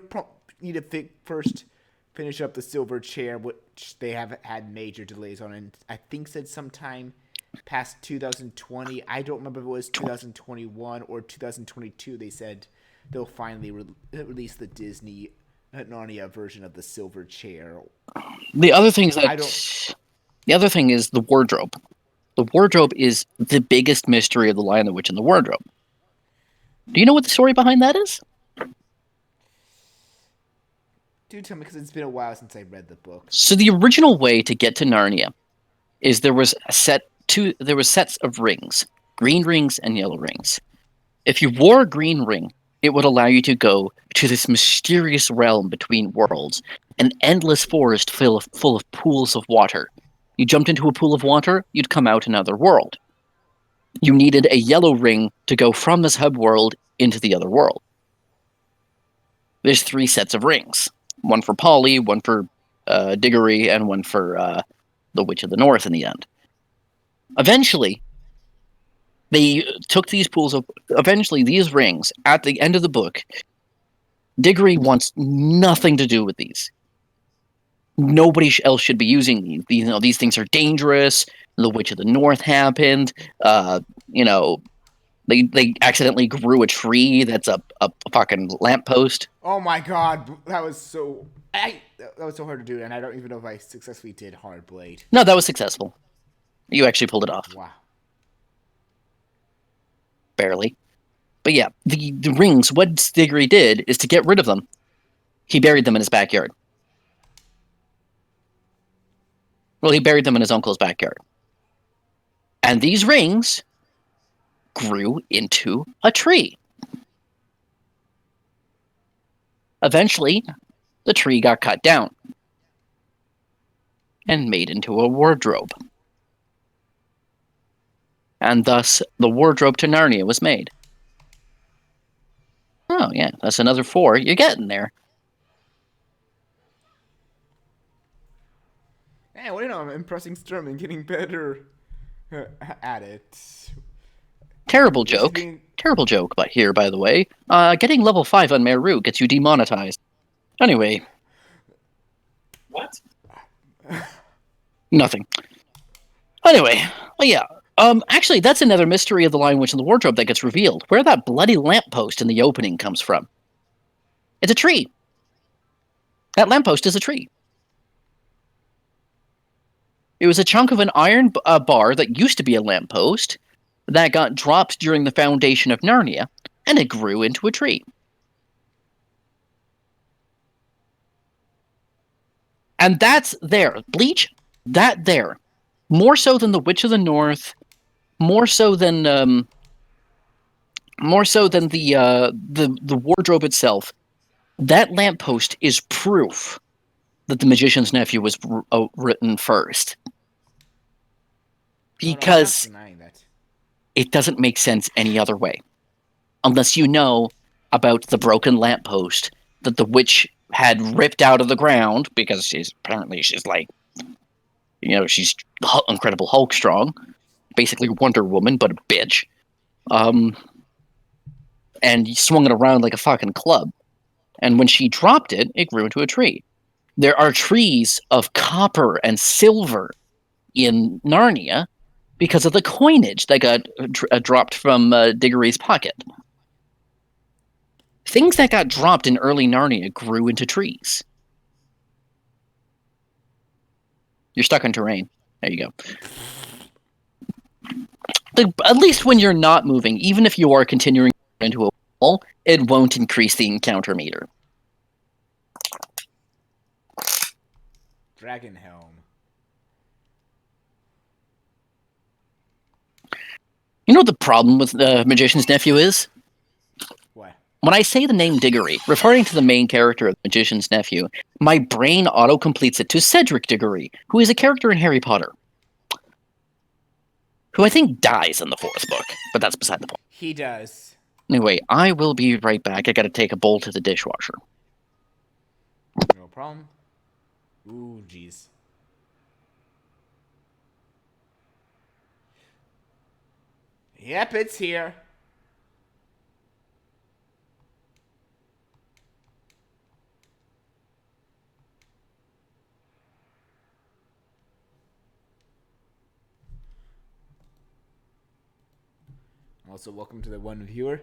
need to first finish up the silver chair, which they have had major delays on, and I think said sometime past 2020. I don't remember if it was 2021 or 2022. They said they'll finally release the Disney Narnia version of the silver chair. The other thing is the wardrobe. The wardrobe is the biggest mystery of The Lion, the Witch, and the Wardrobe. Do you know what the story behind that is? Do tell me, because it's been a while since I read the book. So the original way to get to Narnia is there was sets of rings, green rings and yellow rings. If you wore a green ring, it would allow you to go to this mysterious realm between worlds, an endless forest full of pools of water. You jumped into a pool of water, you'd come out another world. You needed a yellow ring to go from this hub world into the other world. There's 3 sets of rings. One for Polly, one for Diggory, and one for the Witch of the North in the end. Eventually, they took these pools of... Eventually, these rings, at the end of the book, Diggory wants nothing to do with these. Nobody else should be using these. These things are dangerous. The Witch of the North happened. They accidentally grew a tree that's a fucking lamppost. Oh my god, that was so hard to do, and I don't even know if I successfully did Hard Blade. No, that was successful. You actually pulled it off. Wow. Barely. But yeah, the rings, what Diggory did is to get rid of them, he buried them in his backyard. Well, he buried them in his uncle's backyard. And these rings grew into a tree. Eventually, the tree got cut down and made into a wardrobe. And thus, the wardrobe to Narnia was made. Oh, yeah, that's another 4. You're getting there. Hey, well, I'm impressing Sturm and getting better at it. Terrible joke. Terrible joke, but here, by the way. Getting level 5 on Meru gets you demonetized. Anyway. What? Nothing. Anyway, well, yeah. Actually, that's another mystery of the Lion, Witch, and the Wardrobe that gets revealed. Where that bloody lamppost in the opening comes from. It's a tree. That lamppost is a tree. It was a chunk of an iron bar that used to be a lamppost that got dropped during the foundation of Narnia, and it grew into a tree. And that's there. Bleach, that there. More so than the Witch of the North, more so than the wardrobe itself. That lamppost is proof that the Magician's Nephew was written first. Because it doesn't make sense any other way. Unless you know about the broken lamppost that the witch had ripped out of the ground, because she's like, she's Incredible Hulk strong. Basically Wonder Woman, but a bitch. and swung it around like a fucking club. And when she dropped it, it grew into a tree. There are trees of copper and silver in Narnia because of the coinage that got dropped from Diggory's pocket. Things that got dropped in early Narnia grew into trees. You're stuck on terrain. There you go. At least when you're not moving, even if you are continuing into a wall, it won't increase the encounter meter. Dragon Helm. You know what the problem with the Magician's Nephew is? What? When I say the name Diggory, referring to the main character of the Magician's Nephew, my brain auto-completes it to Cedric Diggory, who is a character in Harry Potter. Who I think dies in the fourth book, but that's beside the point. He does. Anyway, I will be right back. I gotta take a bowl to the dishwasher. No problem. Ooh, jeez. Yep, it's here. Also, welcome to the one viewer.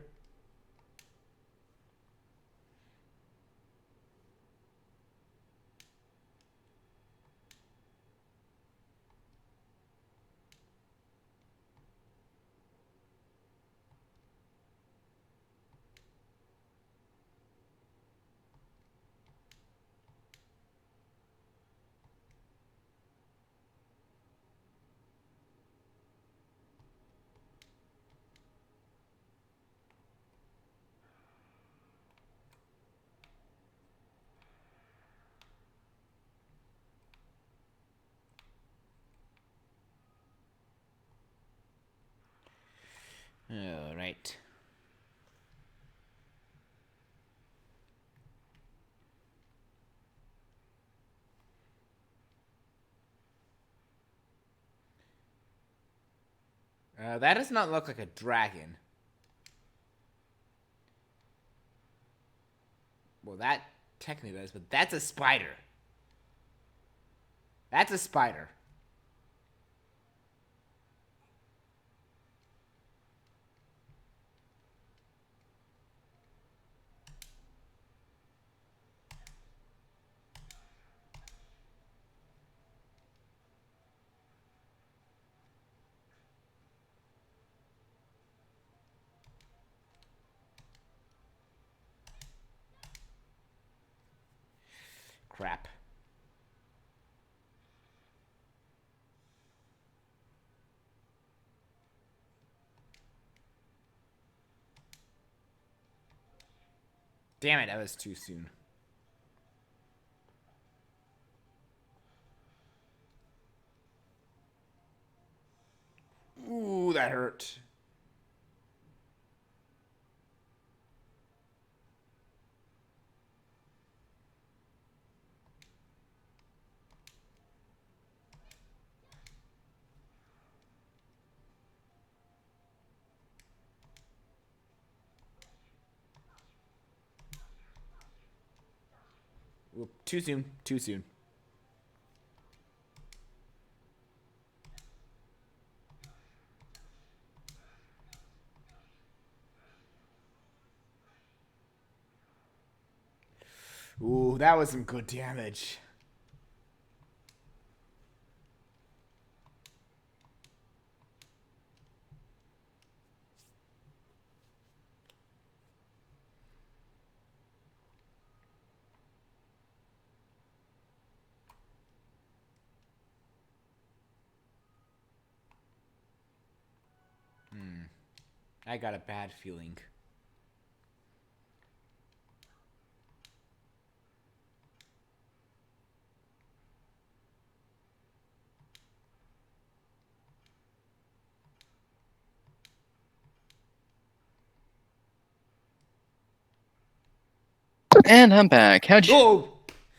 All right. That does not look like a dragon. Well, that technically does, but that's a spider. That's a spider. Crap. Damn it, that was too soon. Ooh, that hurt. Ooh, too soon. Too soon. Ooh, that was some good damage. I got a bad feeling. And I'm back. How'd you... Oh!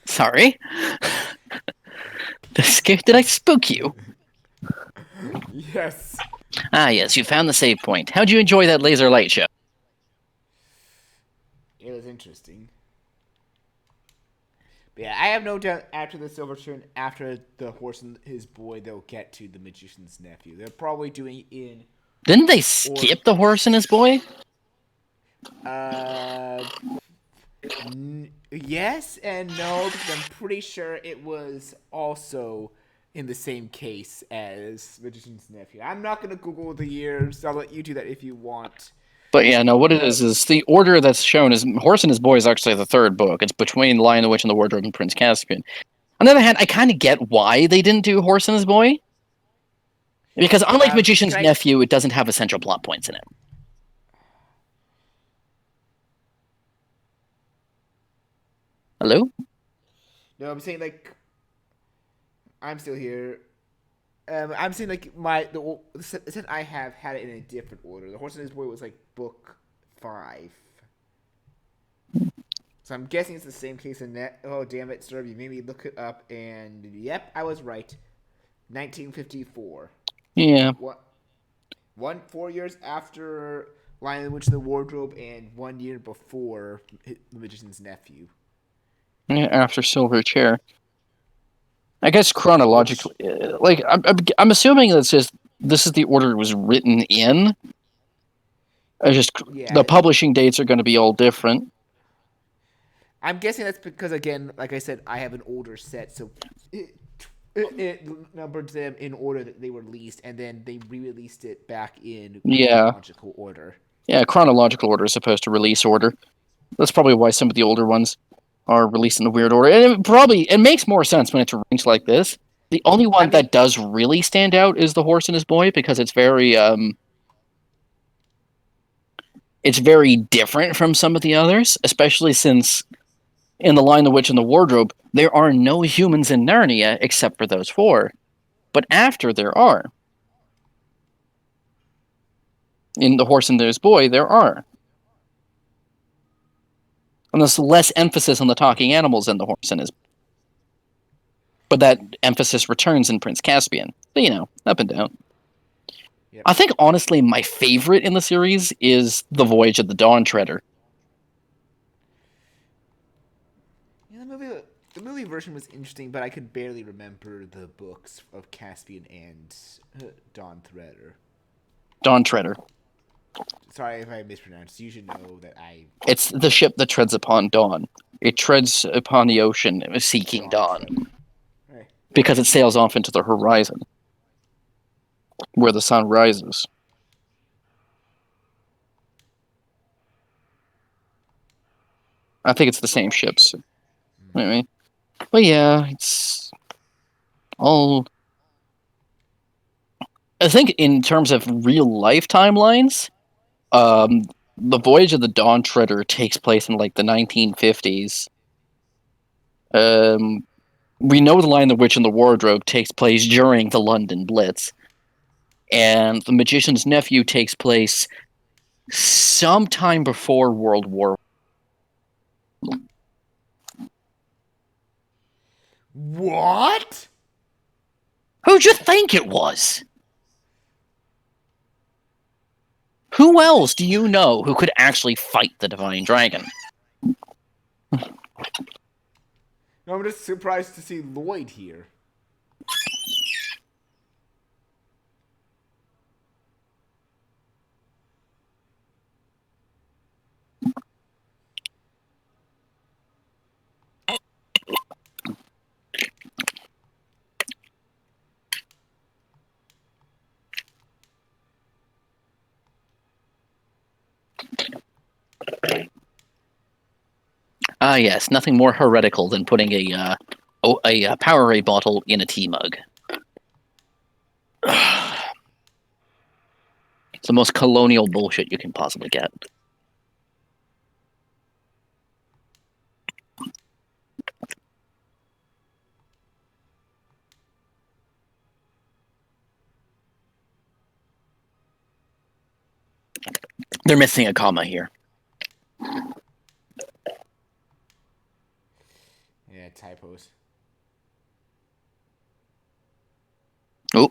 Sorry. Did I spook you? Yes. Ah, yes, you found the save point. How'd you enjoy that laser light show? It was interesting. But yeah, I have no doubt after the Silver Turn, after the horse and his boy, they'll get to the magician's nephew. They're probably doing in Didn't they skip the horse and his boy? uh yes and no, because I'm pretty sure it was also in the same case as magician's nephew. I'm not gonna Google the years. I'll let you do that if you want. But yeah, no, what it is the order that's shown is Horse and His Boy is actually the third book. It's between Lion, the Witch, and the Wardrobe and Prince Caspian. On the other hand, I kind of get why they didn't do Horse and His Boy. Because unlike Magician's Nephew, it doesn't have essential plot points in it. Hello? No, I'm saying like I'm still here. I'm saying like the set I have had it in a different order. The Horse and His Boy was like book 5. So I'm guessing it's the same case in that. Oh damn it, Serb! You made me look it up, and yep, I was right. 1954. Yeah. 4 years after Lion the Witch and the Wardrobe, and 1 year before The Magician's Nephew. Yeah, after Silver Chair. I guess chronologically, like I'm assuming that's just this is the order it was written in. The publishing dates are going to be all different. I'm guessing that's because, again, like I said, I have an older set, so it numbered them in order that they were released, and then they re-released it back in chronological order. Yeah, chronological order as opposed to release order. That's probably why some of the older ones are released in a weird order. And it makes more sense when it's arranged like this. The only one that does really stand out is The Horse and His Boy, because it's very different from some of the others, especially since in The Lion, the Witch, and the Wardrobe, there are no humans in Narnia except for those 4. But after there are. In The Horse and His Boy, there are. And there's less emphasis on the talking animals in The Horse and His Boy. But that emphasis returns in Prince Caspian. So, up and down. Yep. I think, honestly, my favorite in the series is The Voyage of the Dawn Treader. Yeah, the movie version was interesting, but I could barely remember the books of Caspian and Dawn Treader. Dawn Treader. Sorry if I mispronounced. You should know that I... It's the ship that treads upon dawn. It treads upon the ocean seeking dawn. Right. Because it sails off into the horizon, where the sun rises. I think it's the same ships. Anyway. But yeah, it's all... I think in terms of real-life timelines, The Voyage of the Dawn Treader takes place in, like, the 1950s. We know The Lion, the Witch, and the Wardrobe takes place during the London Blitz. And The Magician's Nephew takes place sometime before World War. What? Who'd you think it was? Who else do you know who could actually fight the Divine Dragon? I'm just surprised to see Lloyd here. Ah, yes, nothing more heretical than putting a Powerade bottle in a tea mug. It's the most colonial bullshit you can possibly get. They're missing a comma here. Yeah, typos. Oh.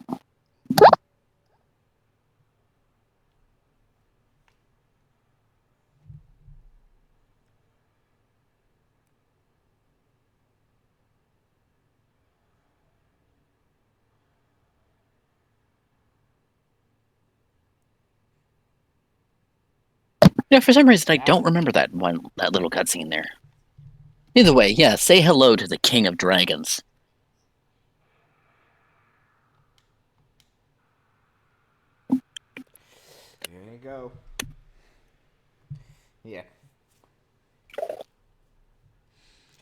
Yeah, for some reason I don't remember that little cutscene there. Either way, yeah, say hello to the King of Dragons. There you go. Yeah.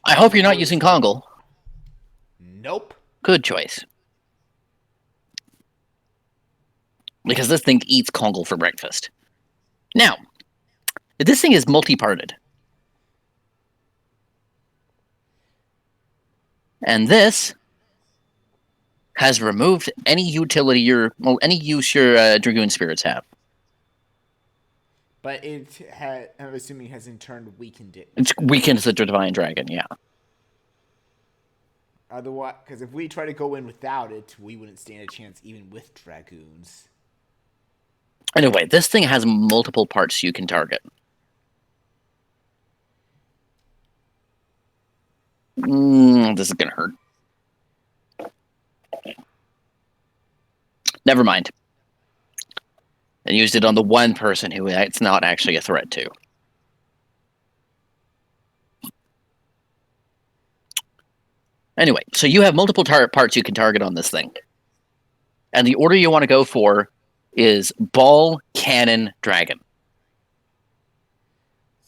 I hope you're not using Kongle. Nope. Good choice. Because this thing eats Kongle for breakfast. Now, this thing is multi-parted. And this has removed any utility any use your Dragoon spirits have. But I'm assuming has in turn weakened it. It's weakened the Divine Dragon, yeah. Otherwise, because if we try to go in without it, we wouldn't stand a chance even with Dragoons. Anyway, this thing has multiple parts you can target. This is gonna hurt. Never mind. I used it on the one person who it's not actually a threat to. Anyway, so you have multiple parts you can target on this thing. And the order you want to go for is ball, cannon, dragon.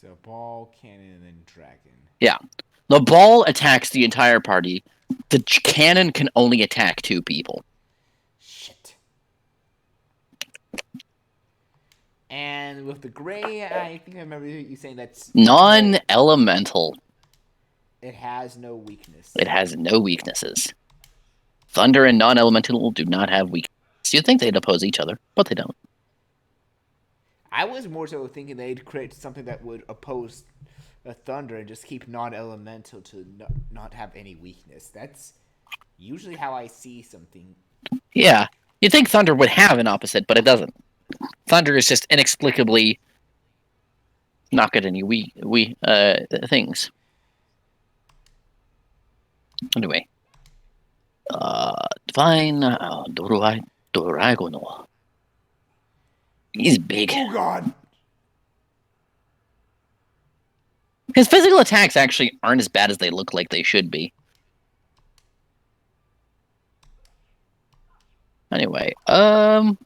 So ball, cannon, and then dragon. Yeah. The ball attacks the entire party. The cannon can only attack 2 people. Shit. And with the gray, I think I remember you saying that's... Non-elemental. It has no weakness. It has no weaknesses. Thunder and non-elemental do not have weaknesses. You'd think they'd oppose each other, but they don't. I was more so thinking they'd create something that would oppose a thunder and just keep non-elemental to not have any weakness. That's usually how I see something. Yeah. You'd think thunder would have an opposite, but it doesn't. Thunder is just inexplicably not good at any things. Anyway. Divine Dragoon. He's big. Oh god! His physical attacks actually aren't as bad as they look like they should be. Anyway, Crap.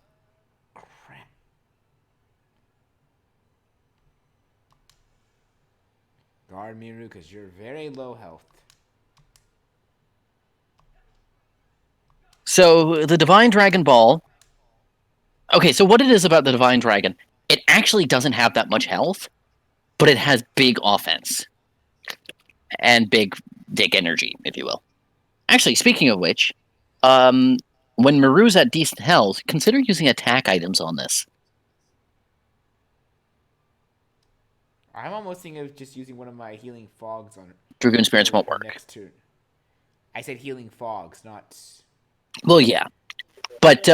Guard Miru, because you're very low health. So, the Divine Dragon Ball... Okay, so what it is about the Divine Dragon, it actually doesn't have that much health, but it has big offense. And big dick energy, if you will. Actually, speaking of which, when Miru's at decent health, consider using attack items on this. I'm almost thinking of just using one of my healing fogs on Dragoon Spirits won't work. next turn. I said healing fogs, not... Well, yeah. But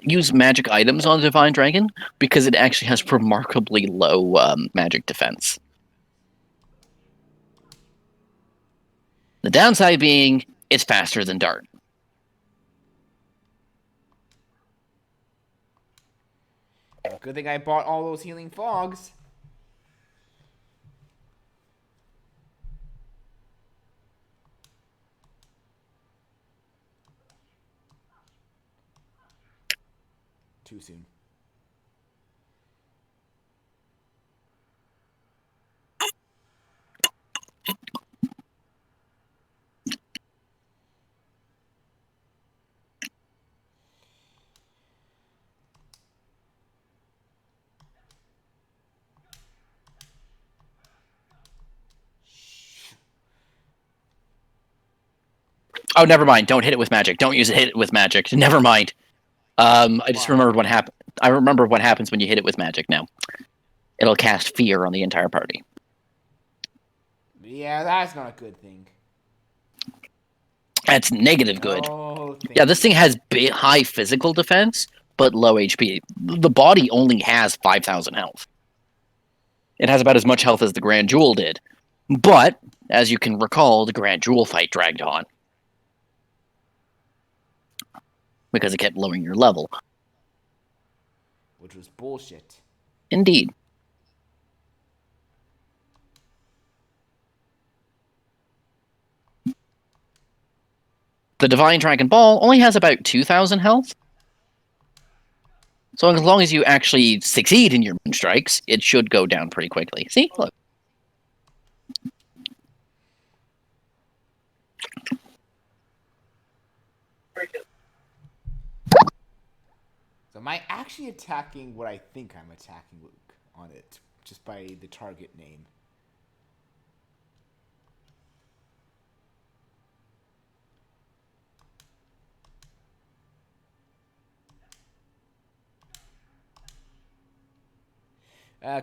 use magic items on the Divine Dragon because it actually has remarkably low magic defense. The downside being it's faster than Dart. Good thing I bought all those healing fogs. Too soon. Oh, never mind. Don't hit it with magic. Don't use it. Hit it with magic. Never mind. I just remembered what happened. I remember what happens when you hit it with magic now. It'll cast fear on the entire party. Yeah, that's not a good thing. That's negative good. Oh, Yeah, this thing has high physical defense, but low HP. The body only has 5,000 health. It has about as much health as the Grand Jewel did. But, as you can recall, the Grand Jewel fight dragged on. Because it kept lowering your level. Which was bullshit. Indeed. The Divine Dragon Ball only has about 2,000 health. So as long as you actually succeed in your moon strikes, it should go down pretty quickly. See? Look. So am I actually attacking what I think I'm attacking Luke on it, just by the target name?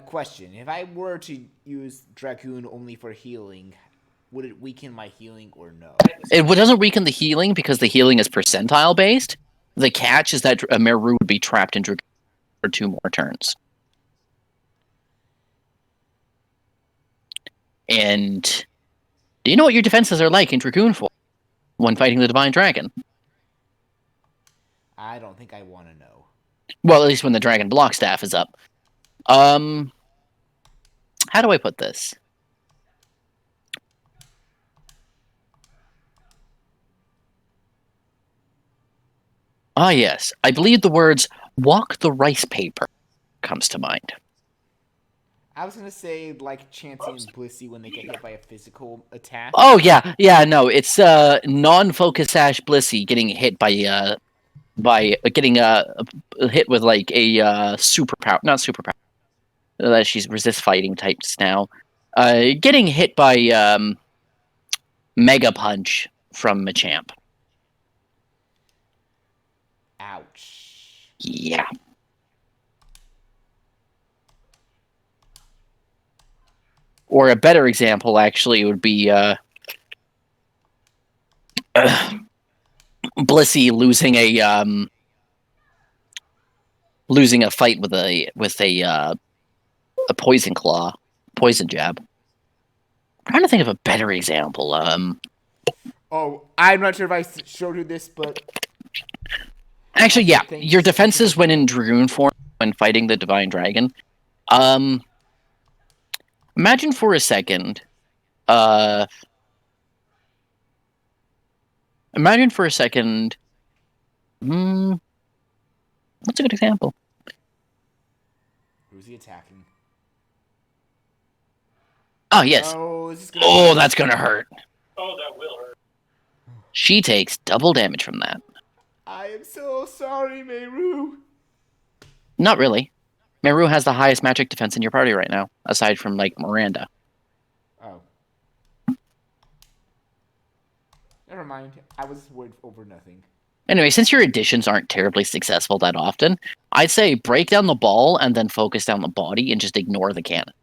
Question. If I were to use Dragoon only for healing, would it weaken my healing or no? It doesn't weaken the healing because the healing is percentile based. The catch is that Meru would be trapped in Dragoon for 2 more turns. And do you know what your defenses are like in Dragoon for when fighting the Divine Dragon? I don't think I want to know. Well, at least when the Dragon Block Staff is up. How do I put this? Ah, yes. I believe the words "walk the rice paper" comes to mind. I was gonna say like Chansey and Blissey when they get hit by a physical attack. Oh yeah, no, it's non-focus sash Blissey getting hit by getting hit with like a superpower, not superpower. She's resist fighting types now. Getting hit by Mega Punch from Machamp. Ouch. Yeah. Or a better example, actually, would be Blissey losing a fight with a poison claw, poison jab. I'm trying to think of a better example. Oh, I'm not sure if I showed you this, but Actually, yeah, your defenses when in Dragoon form when fighting the Divine Dragon. Imagine for a second. Imagine for a second. What's a good example? Who's he attacking? Oh yes. Oh, That's gonna hurt. Oh, that will hurt. She takes double damage from that. I am so sorry, Meru. Not really. Meru has the highest magic defense in your party right now, aside from like Miranda. Oh. Never mind. I was worried over nothing. Anyway, since your additions aren't terribly successful that often, I'd say break down the ball and then focus down the body and just ignore the cannon.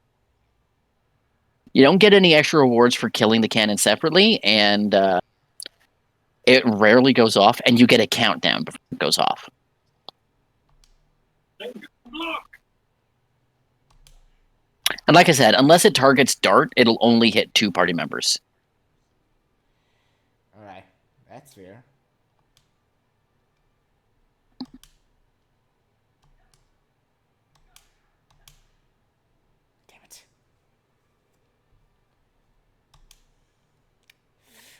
You don't get any extra rewards for killing the cannon separately, and it rarely goes off, and you get a countdown before it goes off. And like I said, unless it targets Dart, it'll only hit 2 party members. Alright, that's fair. Damn it.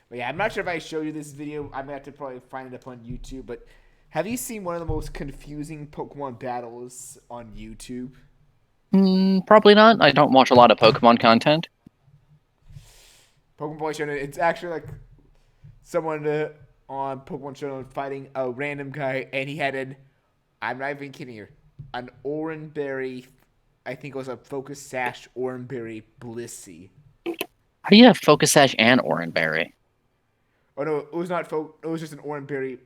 But yeah, I'm not sure if I showed you this video. I'm gonna have to probably find it up on YouTube, but have you seen one of the most confusing Pokemon battles on YouTube? Probably not. I don't watch a lot of Pokemon content. Pokemon Boy Shonen, it's actually like someone on Pokemon Shonen fighting a random guy, and he had I'm not even kidding you, an Oranberry, I think it was a Focus Sash Oranberry Blissey. How do you have Focus Sash and Oranberry? Oh no, it was not it was just an Oranberry.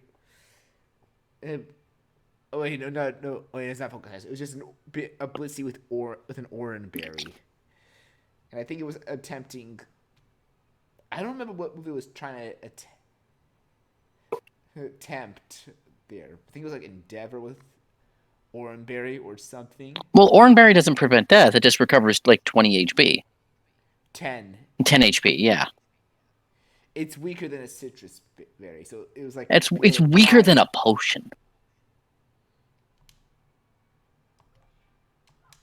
Oh wait, no. Oh wait, it's not Focus Sash. It was just a Blissey with an Oranberry, and I think it was attempting. I don't remember what movie it was trying to attempt there. I think it was like Endeavor with Oranberry or something. Well, Oranberry doesn't prevent death. It just recovers like 20 HP. 10 HP, yeah. It's weaker than a citrus berry, so it was like It's weaker than a potion.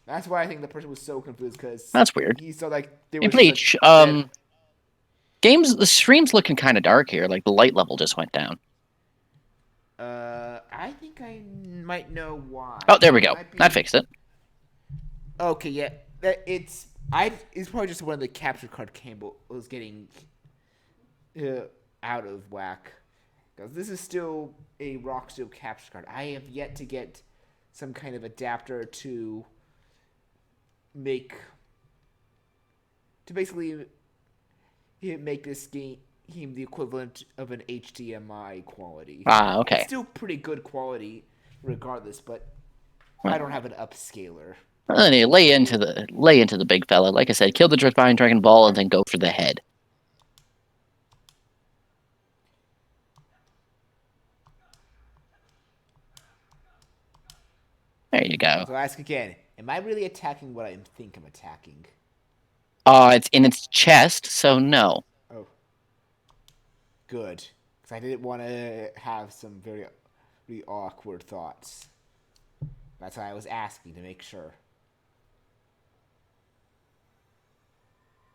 That's why I think the person was so confused because that's weird. He saw like they were In Bleach, The stream's looking kind of dark here. Like the light level just went down. I think I might know why. Oh, there we go. Might be- That fixed it. Okay, yeah. It's probably just one of the capture card cable was getting out of whack. Because this is still a rock steel capture card. I have yet to get some kind of adapter to basically make this game the equivalent of an HDMI quality. Ah, okay. It's still pretty good quality regardless, but I don't have an upscaler. Anyway, lay into the big fella. Like I said, kill the Divine Dragon Ball and then go for the head. There you go. So I ask again, am I really attacking what I think I'm attacking? It's in its chest, so no. Oh. Good. Because I didn't want to have some very awkward thoughts. That's why I was asking to make sure.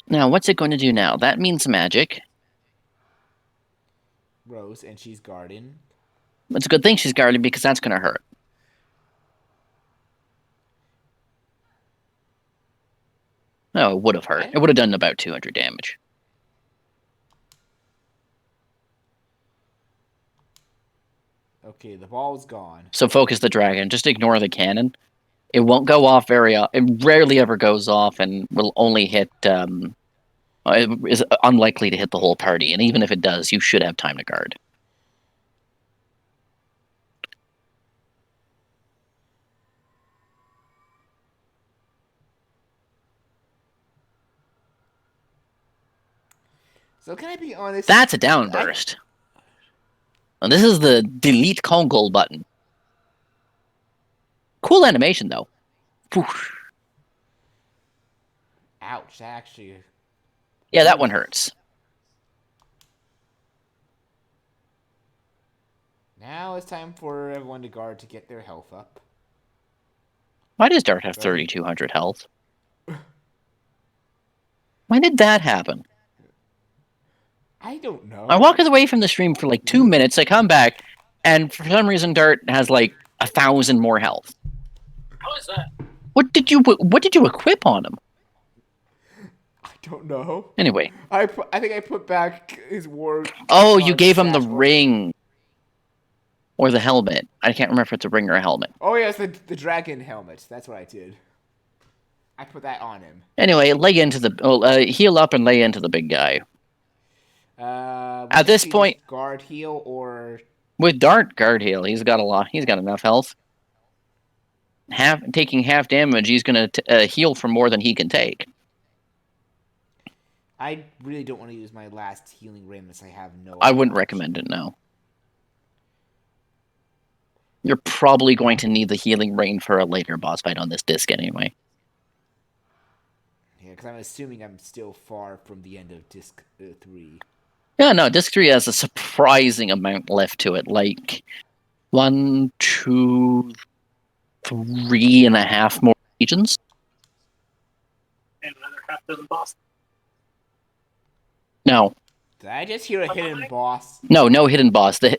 Now, what's it going to do now? That means magic. Rose, and she's guarding. It's a good thing she's guarding because that's going to hurt. No, it would have hurt. It would have done about 200 damage. Okay, the ball's gone. So focus the dragon. Just ignore the cannon. It won't go off it rarely ever goes off and will only hit... it is unlikely to hit the whole party. And even if it does, you should have time to guard. So can I be honest? That's a downburst. And this is the delete Kongol button. Cool animation, though. Whoosh. Ouch, actually. Yeah, that one hurts. Now it's time for everyone to guard to get their health up. Why does Dart have 3,200 health? Why did that happen? I don't know. I walk away from the stream for like 2 minutes, I come back, and for some reason Dart has like 1,000 more health. How is that? What did you equip on him? I don't know. Anyway. I think I put back his war. Oh, you gave him the satchel. ring. Or the helmet. I can't remember if it's a ring or a helmet. Oh yes, the dragon helmet. That's what I did. I put that on him. Anyway, heal up and lay into the big guy. At this point, guard heal or with Dart guard heal, he's got a lot. He's got enough health. Taking half damage, he's gonna heal for more than he can take. I really don't want to use my last healing ray unless I have no. I wouldn't recommend it. No. You're probably going to need the healing rain for a later boss fight on this disc anyway. Yeah, because I'm assuming I'm still far from the end of disc 3. Yeah, no, disc 3 has a surprising amount left to it. Like 1, 2, 3.5 more regions. And another half dozen boss. No. Did I just hear a hidden boss? No hidden boss. The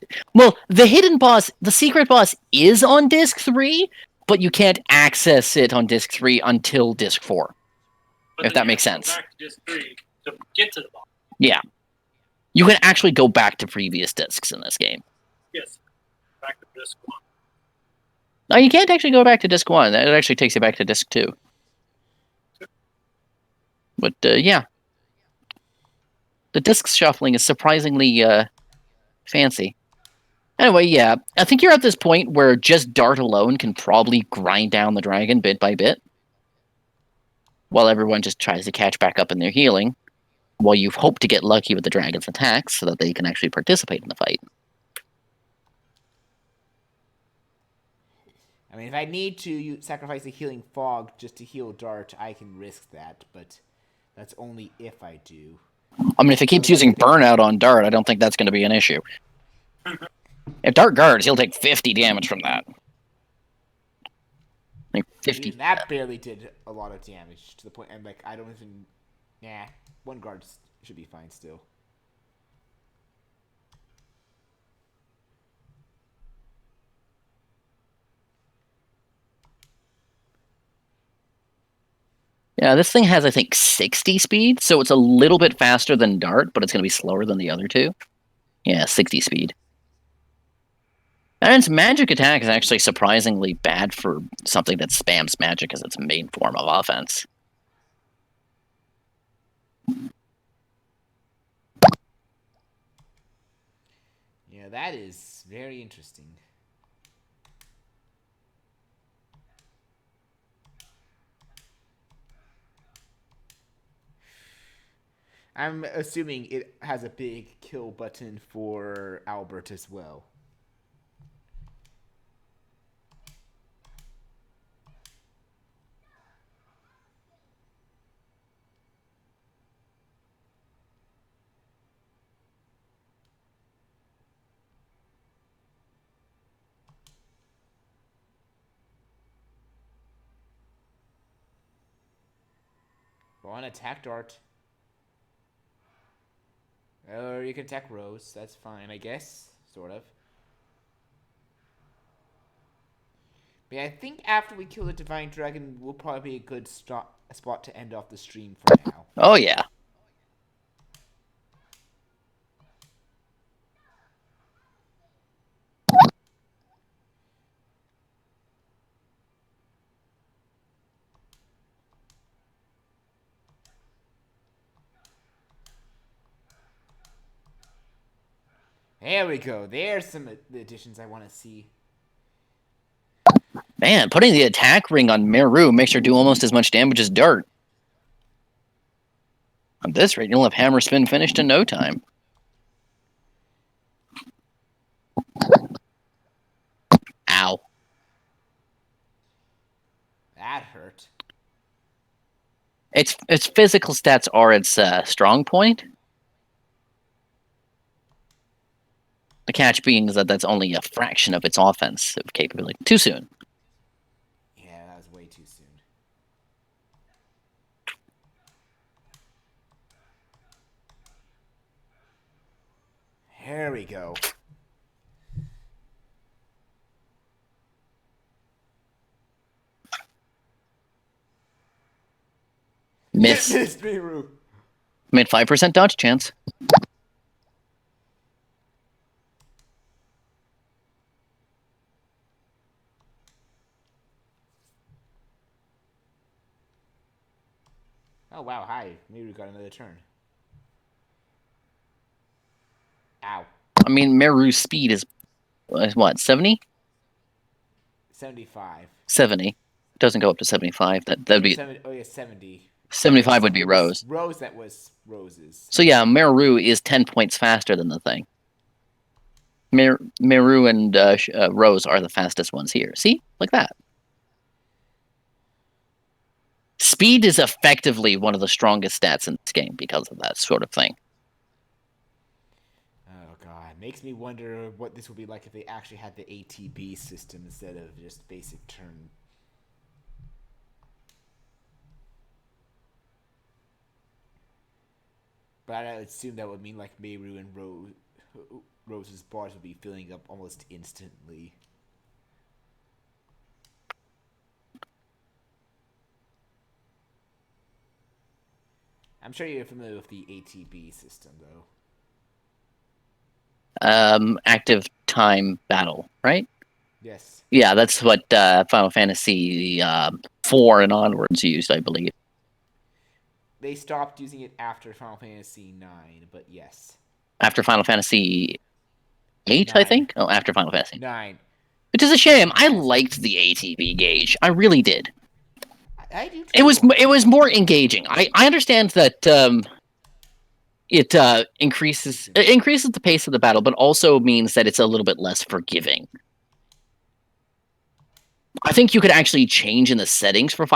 hidden boss, the secret boss is on disc 3, but you can't access it on disc 3 until disc 4. But If then that you makes have to go sense. Back to disc 3 to get to the boss. Yeah. You can actually go back to previous discs in this game. Yes. Back to disc 1. No, you can't actually go back to disc 1. It actually takes you back to disc 2. But, yeah. The disc shuffling is surprisingly fancy. Anyway, yeah. I think you're at this point where just Dart alone can probably grind down the dragon bit by bit. While everyone just tries to catch back up in their healing. While you hope to get lucky with the dragon's attacks so that they can actually participate in the fight. I mean, if I need to sacrifice a healing fog just to heal Dart, I can risk that, but that's only if I do. I mean, if it keeps using burnout on Dart, I don't think that's going to be an issue. If Dart guards, he'll take 50 damage from that. Like 50. Even that barely did a lot of damage to the point I'm like, I don't even... Nah, one guard should be fine still. Yeah, this thing has, I think, 60 speed, so it's a little bit faster than Dart, but it's going to be slower than the other two. Yeah, 60 speed. And its magic attack is actually surprisingly bad for something that spams magic as its main form of offense. Yeah, that is very interesting. I'm assuming it has a big kill button for Albert as well. Go on, attack Dart. Or you can attack Rose. That's fine, I guess. Sort of. But yeah, I think after we kill the Divine Dragon, will probably be a good spot to end off the stream for now. Oh, yeah. There we go. There's some the additions I want to see. Man, putting the attack ring on Meru makes her do almost as much damage as Dart. At this rate, you'll have Hammer Spin finished in no time. Ow. That hurt. Its physical stats are its strong point. The catch being is that that's only a fraction of its offensive capability. Too soon. Yeah, that was way too soon. There we go. Miss. Missed me, Roo. Made 5% dodge chance. Oh, wow, hi. Maybe we got another turn. Ow. I mean, Meru's speed is what, 70? 75. 70. Doesn't go up to 75. That'd be 70, oh, yeah, 70. 75 would be Rose. Rose, that was Rose's. So yeah, Meru is 10 points faster than the thing. Meru and Rose are the fastest ones here. See? Like that. Speed is effectively one of the strongest stats in this game because of that sort of thing. Oh, God. Makes me wonder what this would be like if they actually had the ATB system instead of just basic turn. But I assume that would mean like Meru and Rose's bars would be filling up almost instantly. I'm sure you're familiar with the ATB system, though. Active time battle, right? Yes. Yeah, that's what Final Fantasy 4 and onwards used, I believe. They stopped using it after Final Fantasy 9, but yes. After Final Fantasy 8, I think? Oh, after Final Fantasy 9. Which is a shame. I liked the ATB gauge. I really did. I do too. It was more engaging. I understand that it increases the pace of the battle, but also means that it's a little bit less forgiving. I think you could actually change in the settings for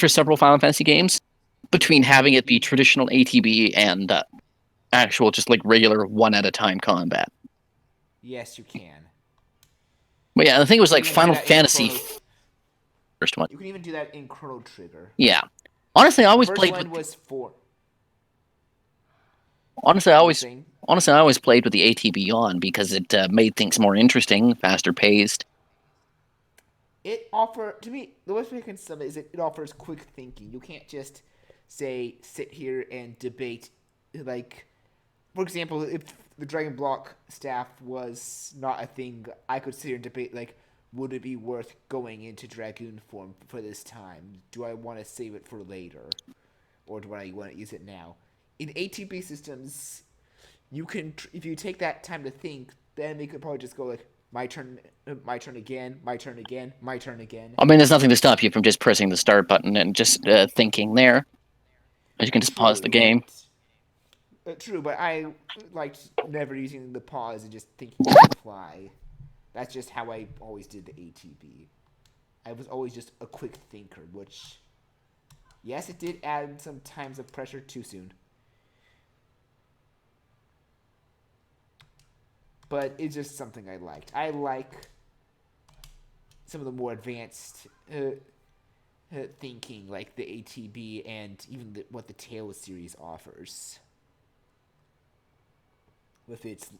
several Final Fantasy games between having it be traditional ATB and actual just like regular one at a time combat. Yes, you can. But yeah, the thing was like You can Final do that in Fantasy first one. You can even do that in Chrono Trigger. Yeah. Honestly, I always First played one with was 4. Honestly, I always played with the ATB on because it made things more interesting, faster paced. to me, the best way I can sum it is it offers quick thinking. You can't just say sit here and debate, like, for example, if the Dragon Block staff was not a thing, I could sit here and debate, like, would it be worth going into Dragoon form for this time? Do I want to save it for later? Or do I want to use it now? In ATB systems, you can, if you take that time to think, then they could probably just go, like, my turn again, my turn again, my turn again. I mean, there's nothing to stop you from just pressing the start button and just thinking there. You can just pause the game. True, but I liked never using the pause and just thinking on the fly. That's just how I always did the ATB. I was always just a quick thinker, which, yes, it did add some times of pressure too soon. But it's just something I liked. I like some of the more advanced thinking, like the ATB and even what the Tales series offers with its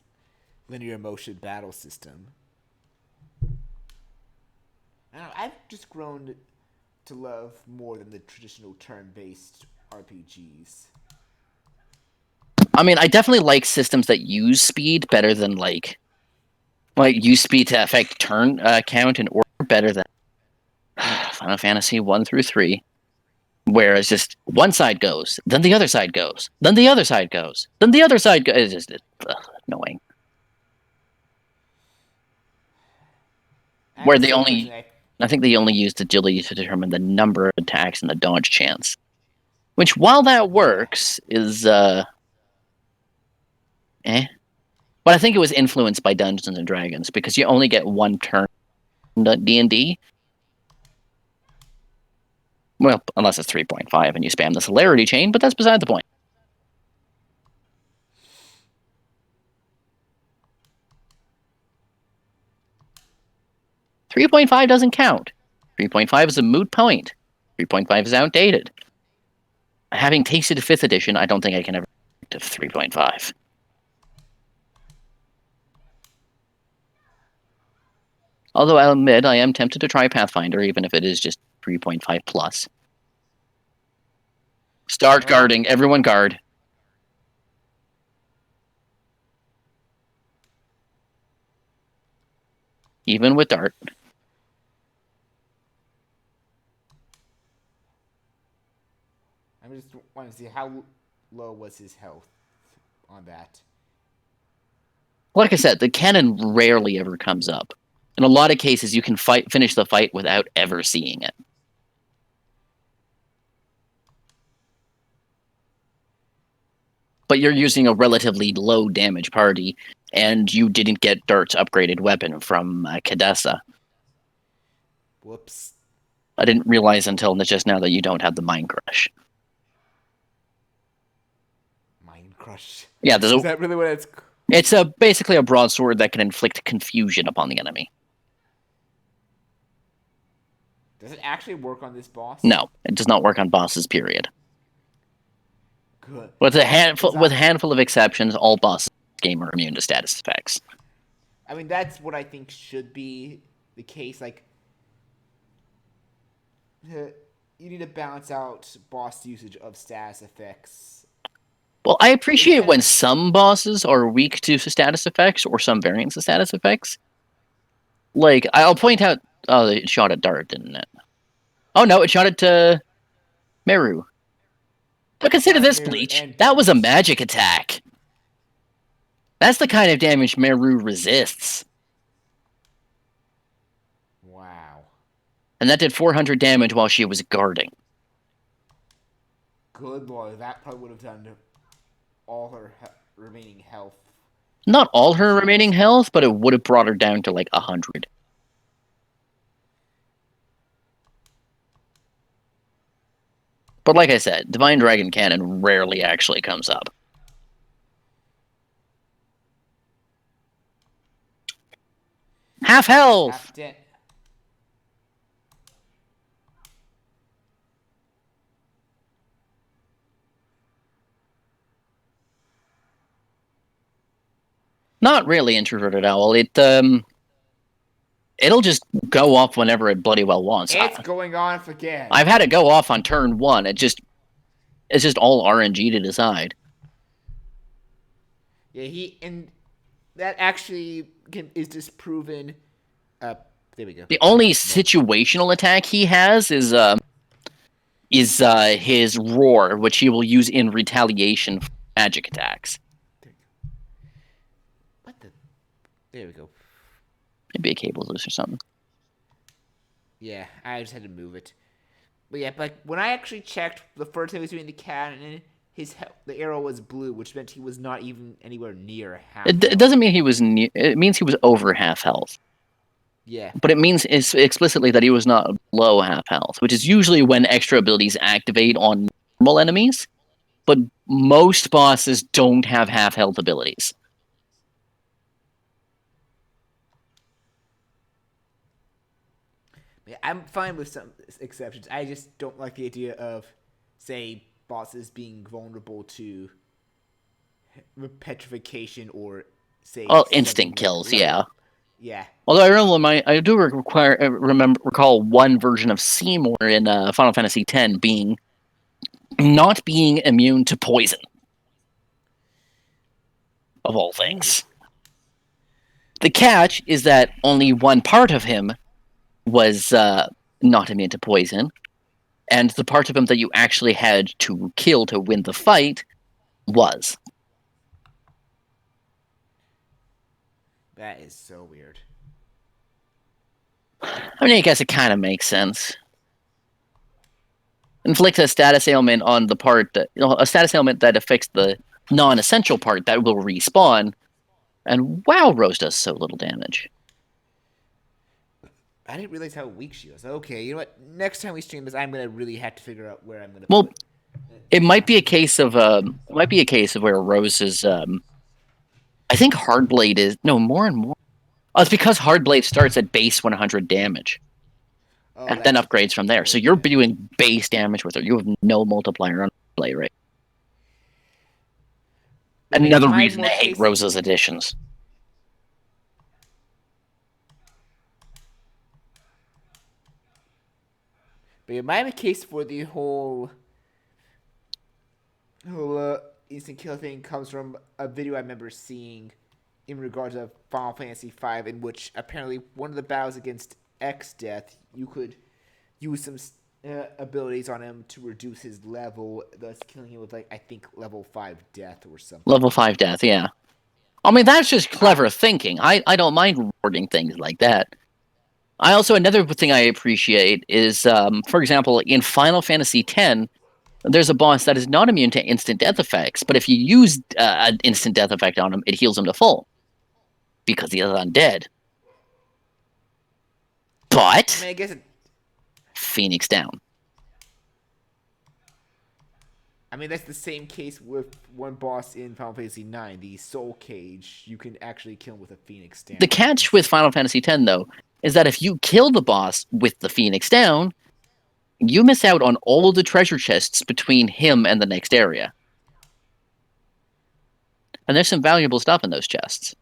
linear motion battle system. I don't know, I've just grown to love more than the traditional turn-based RPGs. I mean, I definitely like systems that use speed better than like use speed to affect turn count and order better than Final Fantasy 1 through 3. Whereas just one side goes, then the other side goes, then the other side goes, then the other side goes. It's just annoying. Where they only, I think they only used agility to determine the number of attacks and the dodge chance. Which, while that works, is But I think it was influenced by Dungeons and Dragons because you only get one turn in D&D. Well, unless it's 3.5 and you spam the celerity chain, but that's beside the point. .5 doesn't count. 3.5 is a moot point. 3.5 is outdated. Having tasted 5th edition, I don't think I can ever get to 3.5. Although I'll admit I am tempted to try Pathfinder, even if it is just 3.5 plus. Start guarding. Everyone guard. Even with Dart. I just want to see how low was his health on that. Like I said, the cannon rarely ever comes up. In a lot of cases, you can finish the fight without ever seeing it. But you're using a relatively low damage party, and you didn't get Dart's upgraded weapon from Kadessa. Whoops. I didn't realize until just now that you don't have the Mind Crush. Mind Crush? Yeah, is that really what it's... It's basically a broadsword that can inflict confusion upon the enemy. Does it actually work on this boss? No, it does not work on bosses, period. Good. With a handful of exceptions, all bosses in the game are immune to status effects. I mean, that's what I think should be the case. Like, you need to balance out boss usage of status effects. Well, I appreciate when some bosses are weak to status effects or some variants of status effects. Like, I'll point out... Oh, it shot at Dart, didn't it? Oh, no, it shot at Meru. But consider this, Bleach. That was a magic attack. That's the kind of damage Meru resists. Wow. And that did 400 damage while she was guarding. Good lord, that probably would have done all her remaining health. Not all her remaining health, but it would have brought her down to like 100. But like I said, Divine Dragon Cannon rarely actually comes up. Half health! Not really, Introverted Owl. it'll just go off whenever it bloody well wants. It's going off again. I've had it go off on turn 1. It's just all RNG to decide. Yeah, and that actually is disproven. There we go. The only situational attack he has is his roar, which he will use in retaliation for magic attacks. What the? There we go. Maybe a cable's loose or something. Yeah, I just had to move it. But yeah, but when I actually checked the first time he was doing the cannon, the arrow was blue, which meant he was not even anywhere near half. It doesn't mean he was near. It means he was over half health. Yeah. But it means explicitly that he was not below half health, which is usually when extra abilities activate on normal enemies. But most bosses don't have half health abilities. Yeah, I'm fine with some exceptions. I just don't like the idea of, say, bosses being vulnerable to petrification or, say... Well, instant kills, yeah. Yeah. Although I do recall one version of Seymour in Final Fantasy X not being immune to poison. Of all things. The catch is that only one part of him was not immune to poison, and the part of him that you actually had to kill to win the fight was. That is so weird. I mean, I guess it kind of makes sense. Inflict a status ailment on the part that, a status ailment that affects the non-essential part that will respawn, and wow, Rose does so little damage. I didn't realize how weak she was. Okay, you know what? Next time we stream this, I'm gonna really have to figure out where I'm gonna. Well, put it might be a case of where Rose is. I think Hardblade is more and more. Oh, it's because Hardblade starts at base 100 damage, and then upgrades from there. So you're doing base damage with her. You have no multiplier on play rate. Another reason I hate Rose's additions. But it might have a case for the whole instant kill thing comes from a video I remember seeing in regards of Final Fantasy V, in which apparently one of the battles against X-Death, you could use some abilities on him to reduce his level, thus killing him with, I think, level 5 death or something. Level 5 death, yeah. I mean, that's just clever thinking. I don't mind rewarding things like that. Another thing I appreciate is, for example, in Final Fantasy X, there's a boss that is not immune to instant death effects, but if you use an instant death effect on him, it heals him to full. Because he is undead. But I guess Phoenix down. I mean, that's the same case with one boss in Final Fantasy IX, the Soul Cage. You can actually kill him with a Phoenix down. The catch with Final Fantasy X, though, is that if you kill the boss with the Phoenix down, you miss out on all of the treasure chests between him and the next area. And there's some valuable stuff in those chests.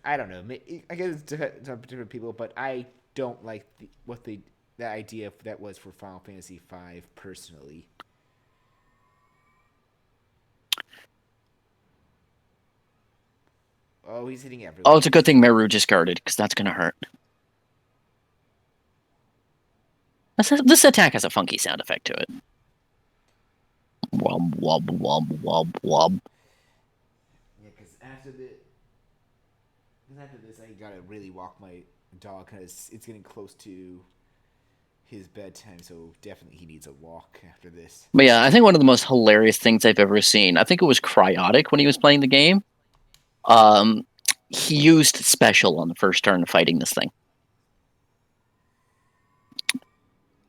I don't know. I guess it's different people, but I don't like the idea that was for Final Fantasy V personally. Oh, he's hitting everyone. Oh, it's a good thing Meru discarded, because that's going to hurt. This attack has a funky sound effect to it. Wob, wob, wob, wob, wob. Yeah, because after this, I gotta really walk my dog, because it's getting close to his bedtime, so definitely he needs a walk after this. But yeah, I think one of the most hilarious things I've ever seen, I think it was Cryotic when he was playing the game. He used special on the first turn fighting this thing.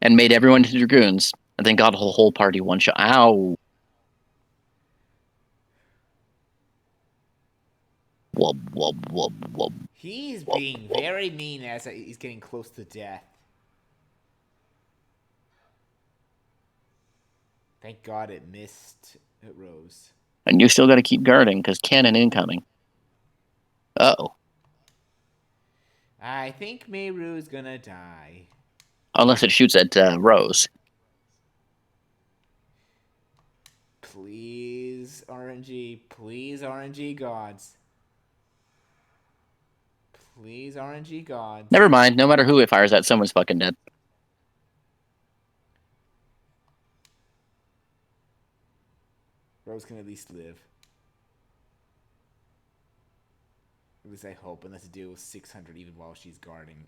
And made everyone into Dragoons, and then got a whole party one shot. Ow! Wub, wub, wub, wub. He's being very mean as he's getting close to death. Thank God it missed. It rose. And you still got to keep guarding, because cannon incoming. Uh-oh. I think Meiru's gonna die. Unless it shoots at Rose. Please, RNG. Please, RNG gods. Please, RNG gods. Never mind. No matter who it fires at, someone's fucking dead. Rose can at least live. At least I hope, unless it deals 600 even while she's guarding.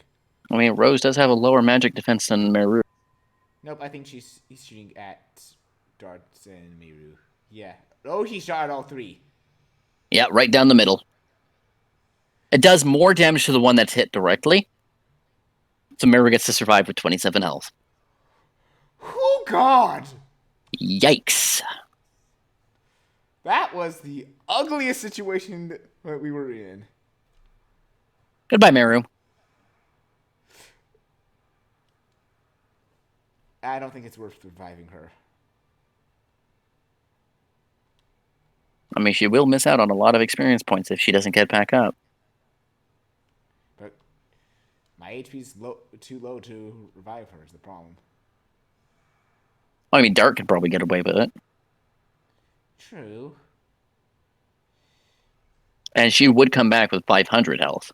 I mean, Rose does have a lower magic defense than Meru. Nope, I think he's shooting at darts and Meiru. Yeah. Oh, he shot at all three. Yeah, right down the middle. It does more damage to the one that's hit directly. So Meru gets to survive with 27 health. Oh, God! Yikes. That was the ugliest situation that we were in. Goodbye, Meru. I don't think it's worth reviving her. I mean, she will miss out on a lot of experience points if she doesn't get back up. But my HP's too low to revive her is the problem. I mean, Dark could probably get away with it. True. And she would come back with 500 health.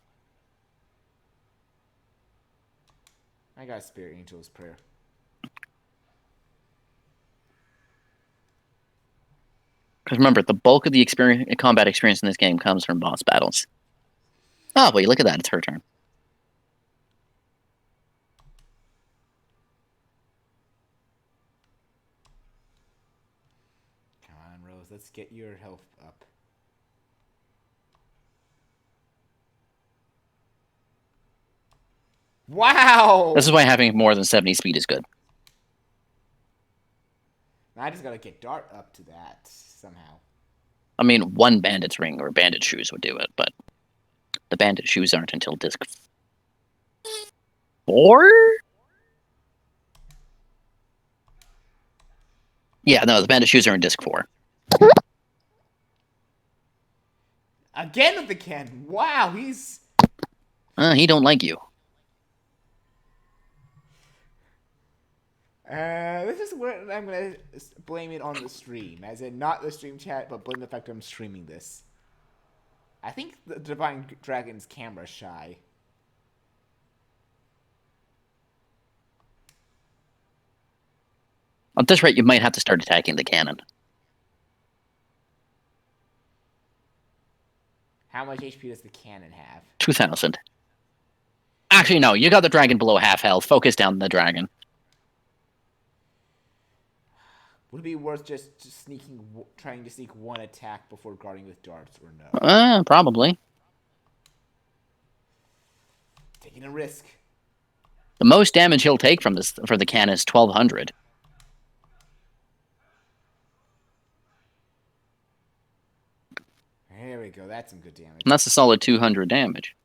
I got Spirit Angel's Prayer. Because remember, the bulk of the combat experience in this game comes from boss battles. Oh, wait, look at that. It's her turn. Come on, Rose. Let's get your health up. Wow! This is why having more than 70 speed is good. I just gotta get Dart up to that somehow. I mean, one bandit's ring or bandit shoes would do it, but the bandit shoes aren't until disc 4? Yeah, no, the bandit shoes are in disc 4. Again with the cannon. Wow, he's... He don't like you. This is where I'm gonna blame it on the stream, as in not the stream chat, but blame the fact I'm streaming this. I think the Divine Dragon's camera shy. At this rate, you might have to start attacking the cannon. How much HP does the cannon have? 2,000. Actually, no, you got the dragon below half health. Focus down the dragon. Would it be worth just trying to sneak one attack before guarding with darts, or no? Probably. Taking a risk. The most damage he'll take from this for the cannon is 1,200. There we go. That's some good damage. And that's a solid 200 damage.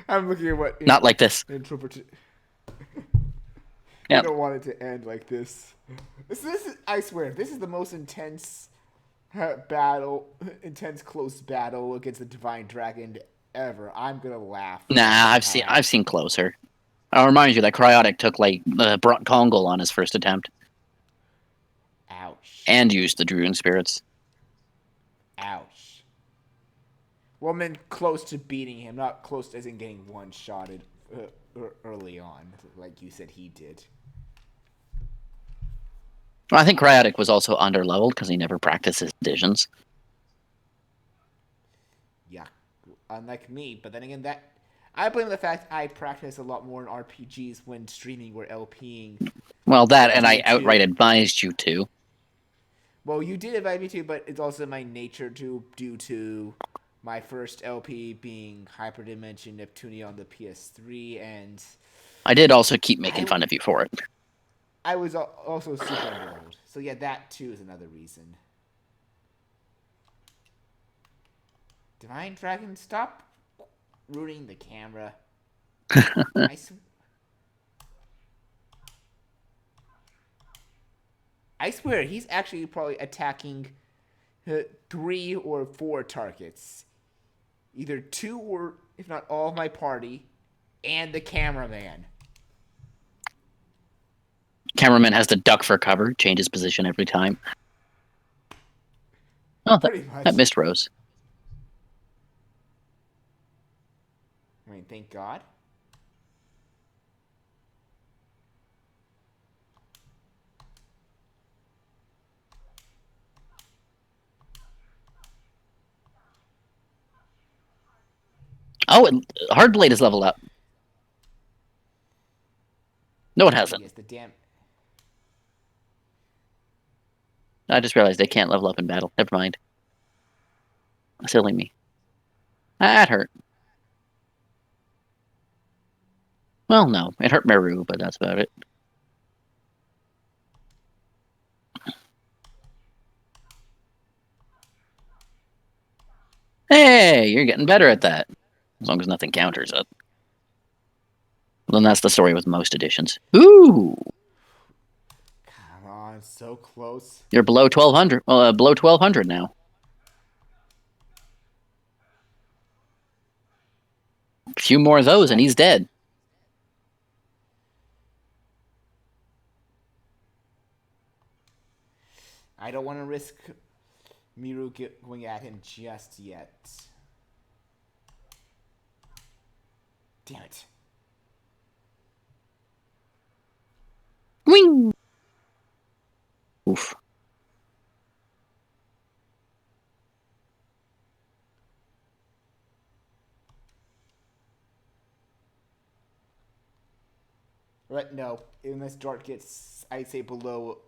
I'm looking at what... Not like this. I don't want it to end like this. This is, I swear, this is the most intense close battle against the Divine Dragon ever. I'm gonna laugh. Nah, I've seen closer. I'll remind you that Cryotic took like brought Kongol on his first attempt. Ouch. And used the Dragoon spirits. Ouch. Woman close to beating him, not close as in getting one-shotted early on, like you said he did. Well, I think Cryotic was also underleveled because he never practiced his visions. Yeah, unlike me. But then again, I blame the fact I practice a lot more in RPGs when streaming or LPing. Well, that and I outright advised you to. Well, you did advise me to, but it's also my nature to, due to my first LP being Hyperdimension Neptunia on the PS3, and I did also keep making fun of you for it. I was also super underleveled. So yeah, that too is another reason. Divine Dragon, stop ruining the camera. I swear, he's actually probably attacking 3 or 4 targets. Either 2 or, if not all, of my party, and the cameraman. Cameraman has to duck for cover, change his position every time. Oh, Pretty much. that missed Rose. I mean, thank God. Oh, Hardblade is leveled up. No, it hasn't. Yes, the damn. I just realized they can't level up in battle. Never mind. Silly me. That hurt. Well, no. It hurt Meru, but that's about it. Hey, you're getting better at that. As long as nothing counters it. Well, then that's the story with most editions. Ooh! Come on, so close. You're below 1200. Well, below 1200 now. A few more of those and he's dead. I don't want to risk Miru going at him just yet. Damn it. Wing! Oof. But no, unless Dart gets, I'd say, below.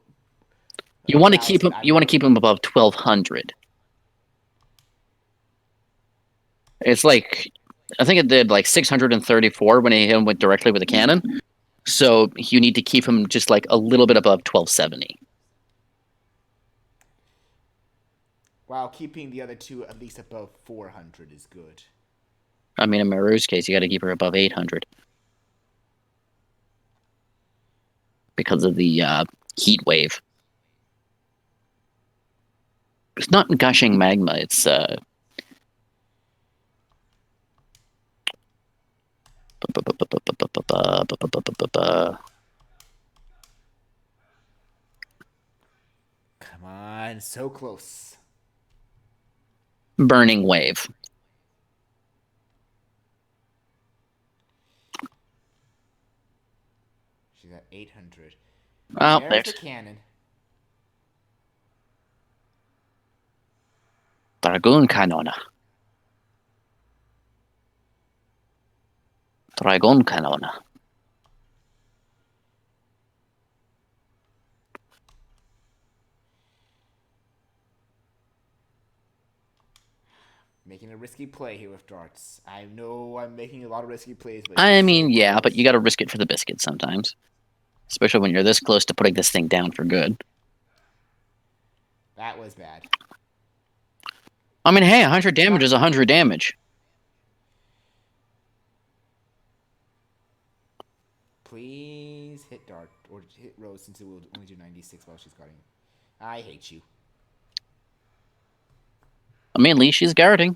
You want to keep him. 1,000, You want to keep him above 1200. It's like, I think it did like 634 when he went directly with a cannon. So you need to keep him just like a little bit above 1270. While keeping the other two at least above 400 is good. I mean, in Meru's case, you got to keep her above 800 because of the heat wave. It's not gushing magma. It's Come on, so close. burning wave. She's at 800. Oh, There's the cannon. Dragoon Canona. Dragon Canona. Making a risky play here with darts. I know I'm making a lot of risky plays, but I mean, yeah, but you got to risk it for the biscuit sometimes. Especially when you're this close to putting this thing down for good. that was bad. I mean, hey, 100 damage is 100 damage. Please hit dart or hit Rose since it will only do 96 while she's guarding. I hate you. I mean, at least she's guarding.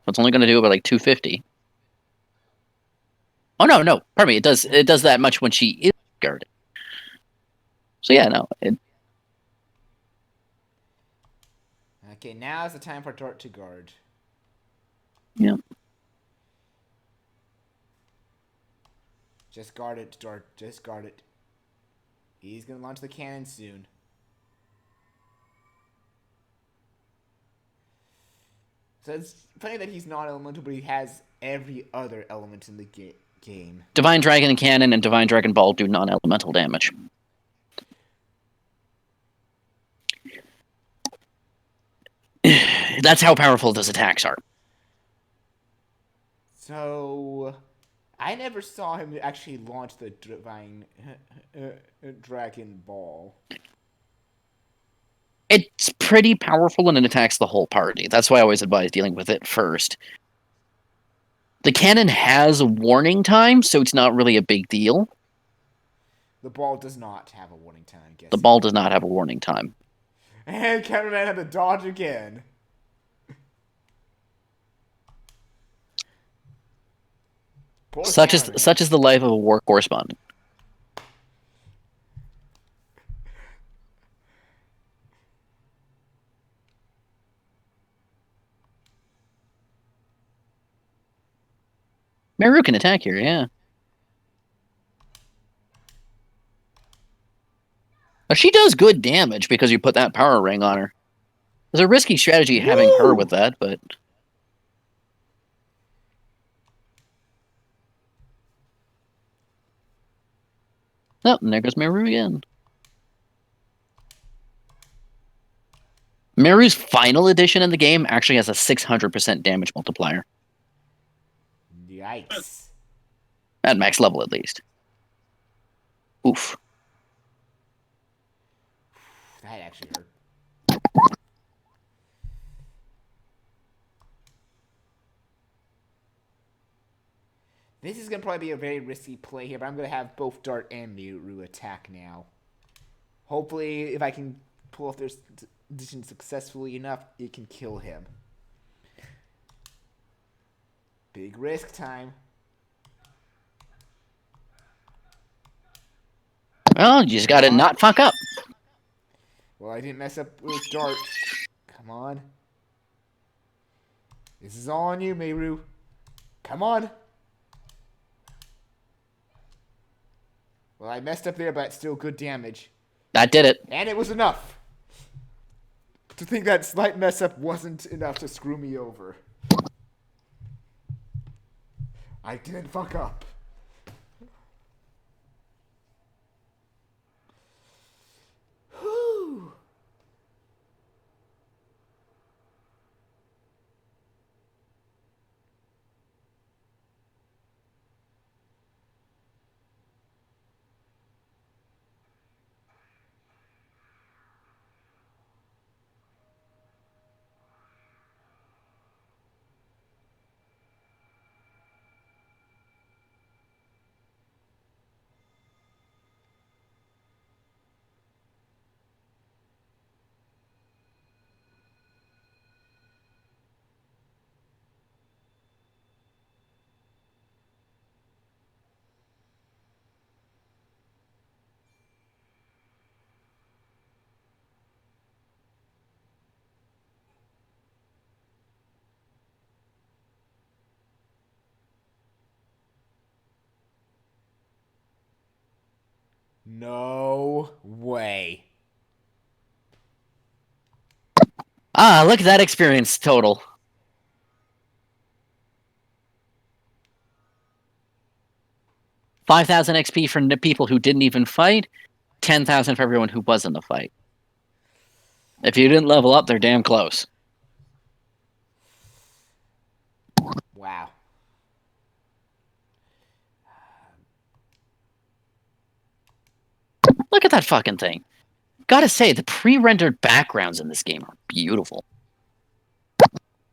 It's only going to do about like 250. Oh no, no, pardon me. It does that much when she is guarding. So yeah, no. Okay, now is the time for Dart to guard. Yeah. Just guard it, Dart. Just guard it. He's gonna launch the cannon soon. So it's funny that he's not elemental, but he has every other element in the game. Divine Dragon Cannon and Divine Dragon Ball do non-elemental damage. That's how powerful those attacks are. So, I never saw him actually launch the Divine Dragon Ball. It's pretty powerful and it attacks the whole party. That's why I always advise dealing with it first. The cannon has a warning time, so it's not really a big deal. The ball does not have a warning time, I'm The guessing. ball does not have a warning time. And cameraman had to dodge again. Poor cameraman. Such is the life of a war correspondent. Meru can attack here, yeah. Now, she does good damage because you put that power ring on her. There's a risky strategy having her with that, but... Oh, and there goes Meru again. Meru's final edition in the game actually has a 600% damage multiplier. Yikes. At max level, at least. Oof. That actually hurt. This is going to probably be a very risky play here, but I'm going to have both Dart and Meru attack now. Hopefully, if I can pull off this addition successfully enough, it can kill him. Big risk time. Well, you just gotta not fuck up. Well, I didn't mess up with Dart. Come on. This is all on you, Meru. Come on. Well, I messed up there, but it's still good damage. That did it. And it was enough. To think that slight mess up wasn't enough to screw me over. I didn't fuck up. Whew. No way. Ah, look at that experience total. 5,000 XP from the people who didn't even fight, 10,000 for everyone who was in the fight. If you didn't level up, they're damn close. Wow. Look at that fucking thing. Gotta say, the pre-rendered backgrounds in this game are beautiful.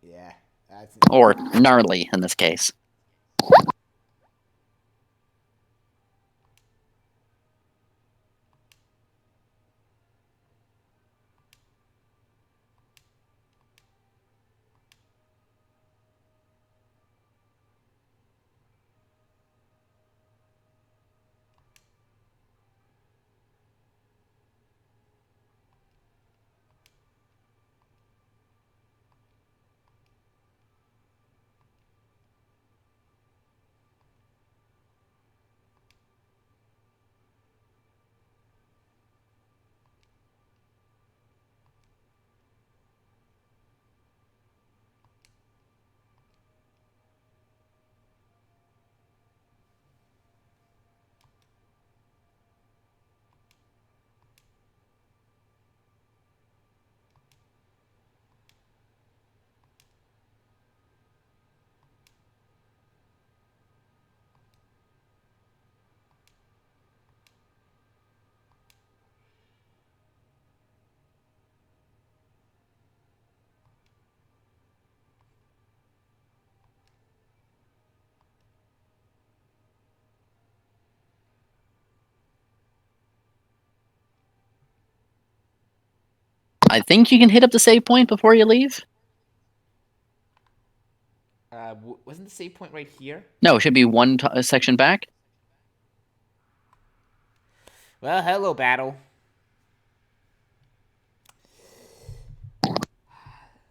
Yeah. That's Or gnarly, in this case. I think you can hit up the save point before you leave. Wasn't the save point right here? No, it should be one section back. Well, hello, battle.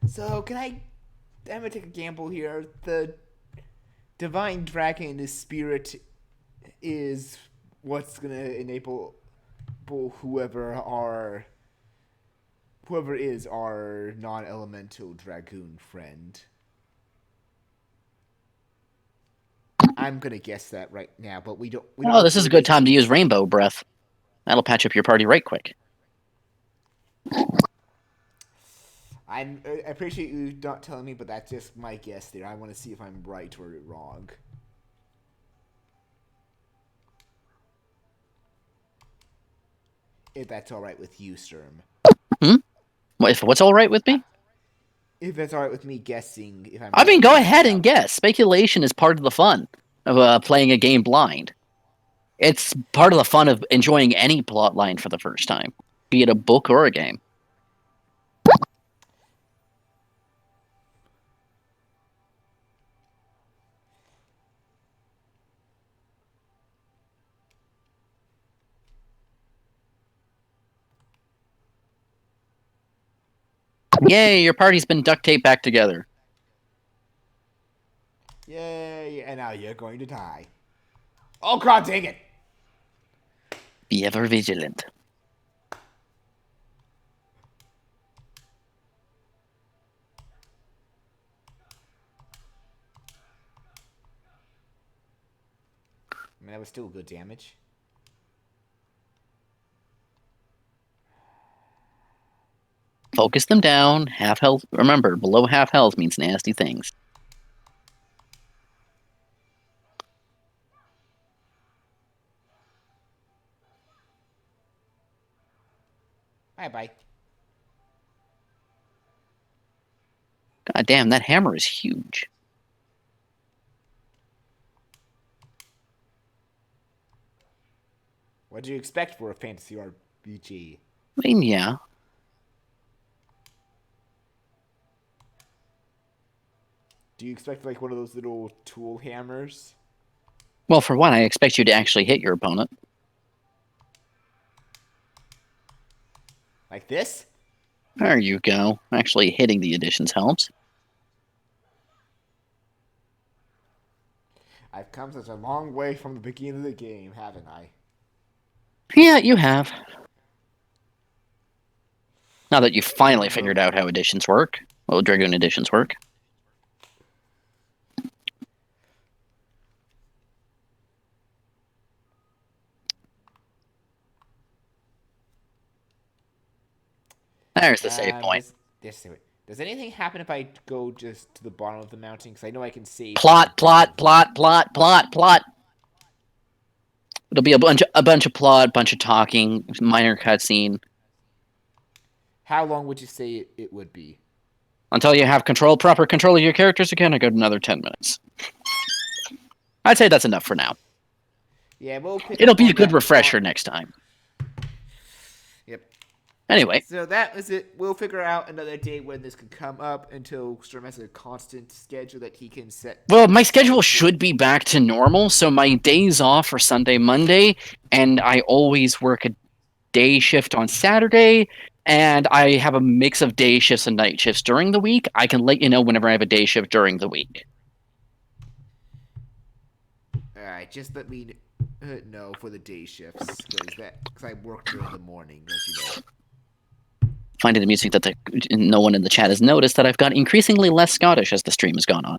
So, I'm gonna take a gamble here. The Divine Dragon in this spirit is what's gonna enable whoever is our non-elemental Dragoon friend. I'm gonna guess that right now, but we don't. Oh, this is a good time to use Rainbow Breath. That'll patch up your party right quick. I appreciate you not telling me, but that's just my guess there. I want to see if I'm right or wrong. If that's all right with you, Sturm. What's all right with me? If that's all right with me guessing, if I'm. I mean, go ahead and guess. Speculation is part of the fun of playing a game blind. It's part of the fun of enjoying any plot line for the first time, be it a book or a game. Yay, your party's been duct taped back together. Yay, and now you're going to die. Oh, God dang it! Be ever vigilant. I mean, that was still good damage. Focus them down. Half health. Remember, below half health means nasty things. Bye-bye. God damn, that hammer is huge. What do you expect for a fantasy RPG? I mean, yeah. Do you expect like one of those little tool hammers? Well, for one, I expect you to actually hit your opponent. Like this? There you go. Actually hitting the additions helps. I've come such a long way from the beginning of the game, haven't I? Yeah, you have. Now that you've finally figured out how additions work. Well, Dragoon additions work. There's the save point. Does anything happen if I go just to the bottom of the mountain? Because I know I can save. Plot. It'll be a bunch of plot, bunch of talking, minor cutscene. How long would you say it would be? Until you have proper control of your characters again, I go another 10 minutes. I'd say that's enough for now. Yeah, it'll be a good refresher next time. Yep. Anyway. So that was it. We'll figure out another day when this can come up until Sturm has a constant schedule that he can set. Well, my schedule should be back to normal, so my days off are Sunday, Monday, and I always work a day shift on Saturday, and I have a mix of day shifts and night shifts during the week. I can let you know whenever I have a day shift during the week. Alright, just let me know for the day shifts, because I work during the morning, as you know. Find it amusing that no one in the chat has noticed that I've got increasingly less Scottish as the stream has gone on.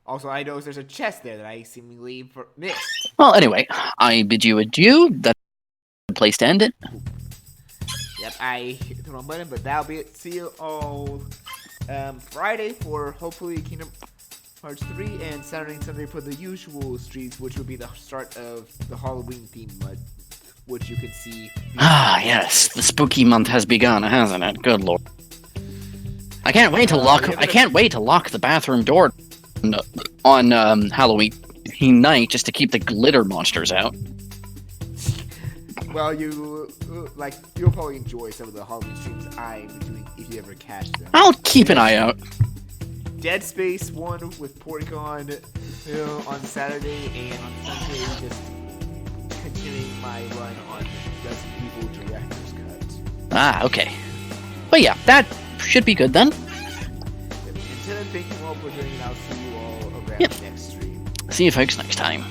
Also, I noticed there's a chest there that I seemingly missed. Well, anyway, I bid you adieu. That's a good place to end it. Yep, I hit the wrong button, but that'll be it. See you all Friday for hopefully Kingdom Hearts 3, and Saturday and Sunday for the usual streams, which will be the start of the Halloween theme month, which you can see. Ah, yes, the spooky month has begun, hasn't it? Good lord! I can't wait to lock. I can't wait to lock the bathroom door on Halloween night just to keep the glitter monsters out. Well, you'll probably enjoy some of the Halloween streams I'm doing if you ever catch them. I'll keep an eye out. Dead Space 1 with Porygon on Saturday, and on Sunday just continuing my run on Resident Evil Director's Cut. Ah, okay. But yeah, that should be good then. Until then, thank you all for joining, and I'll see you all around Yep. next stream. See you folks next time.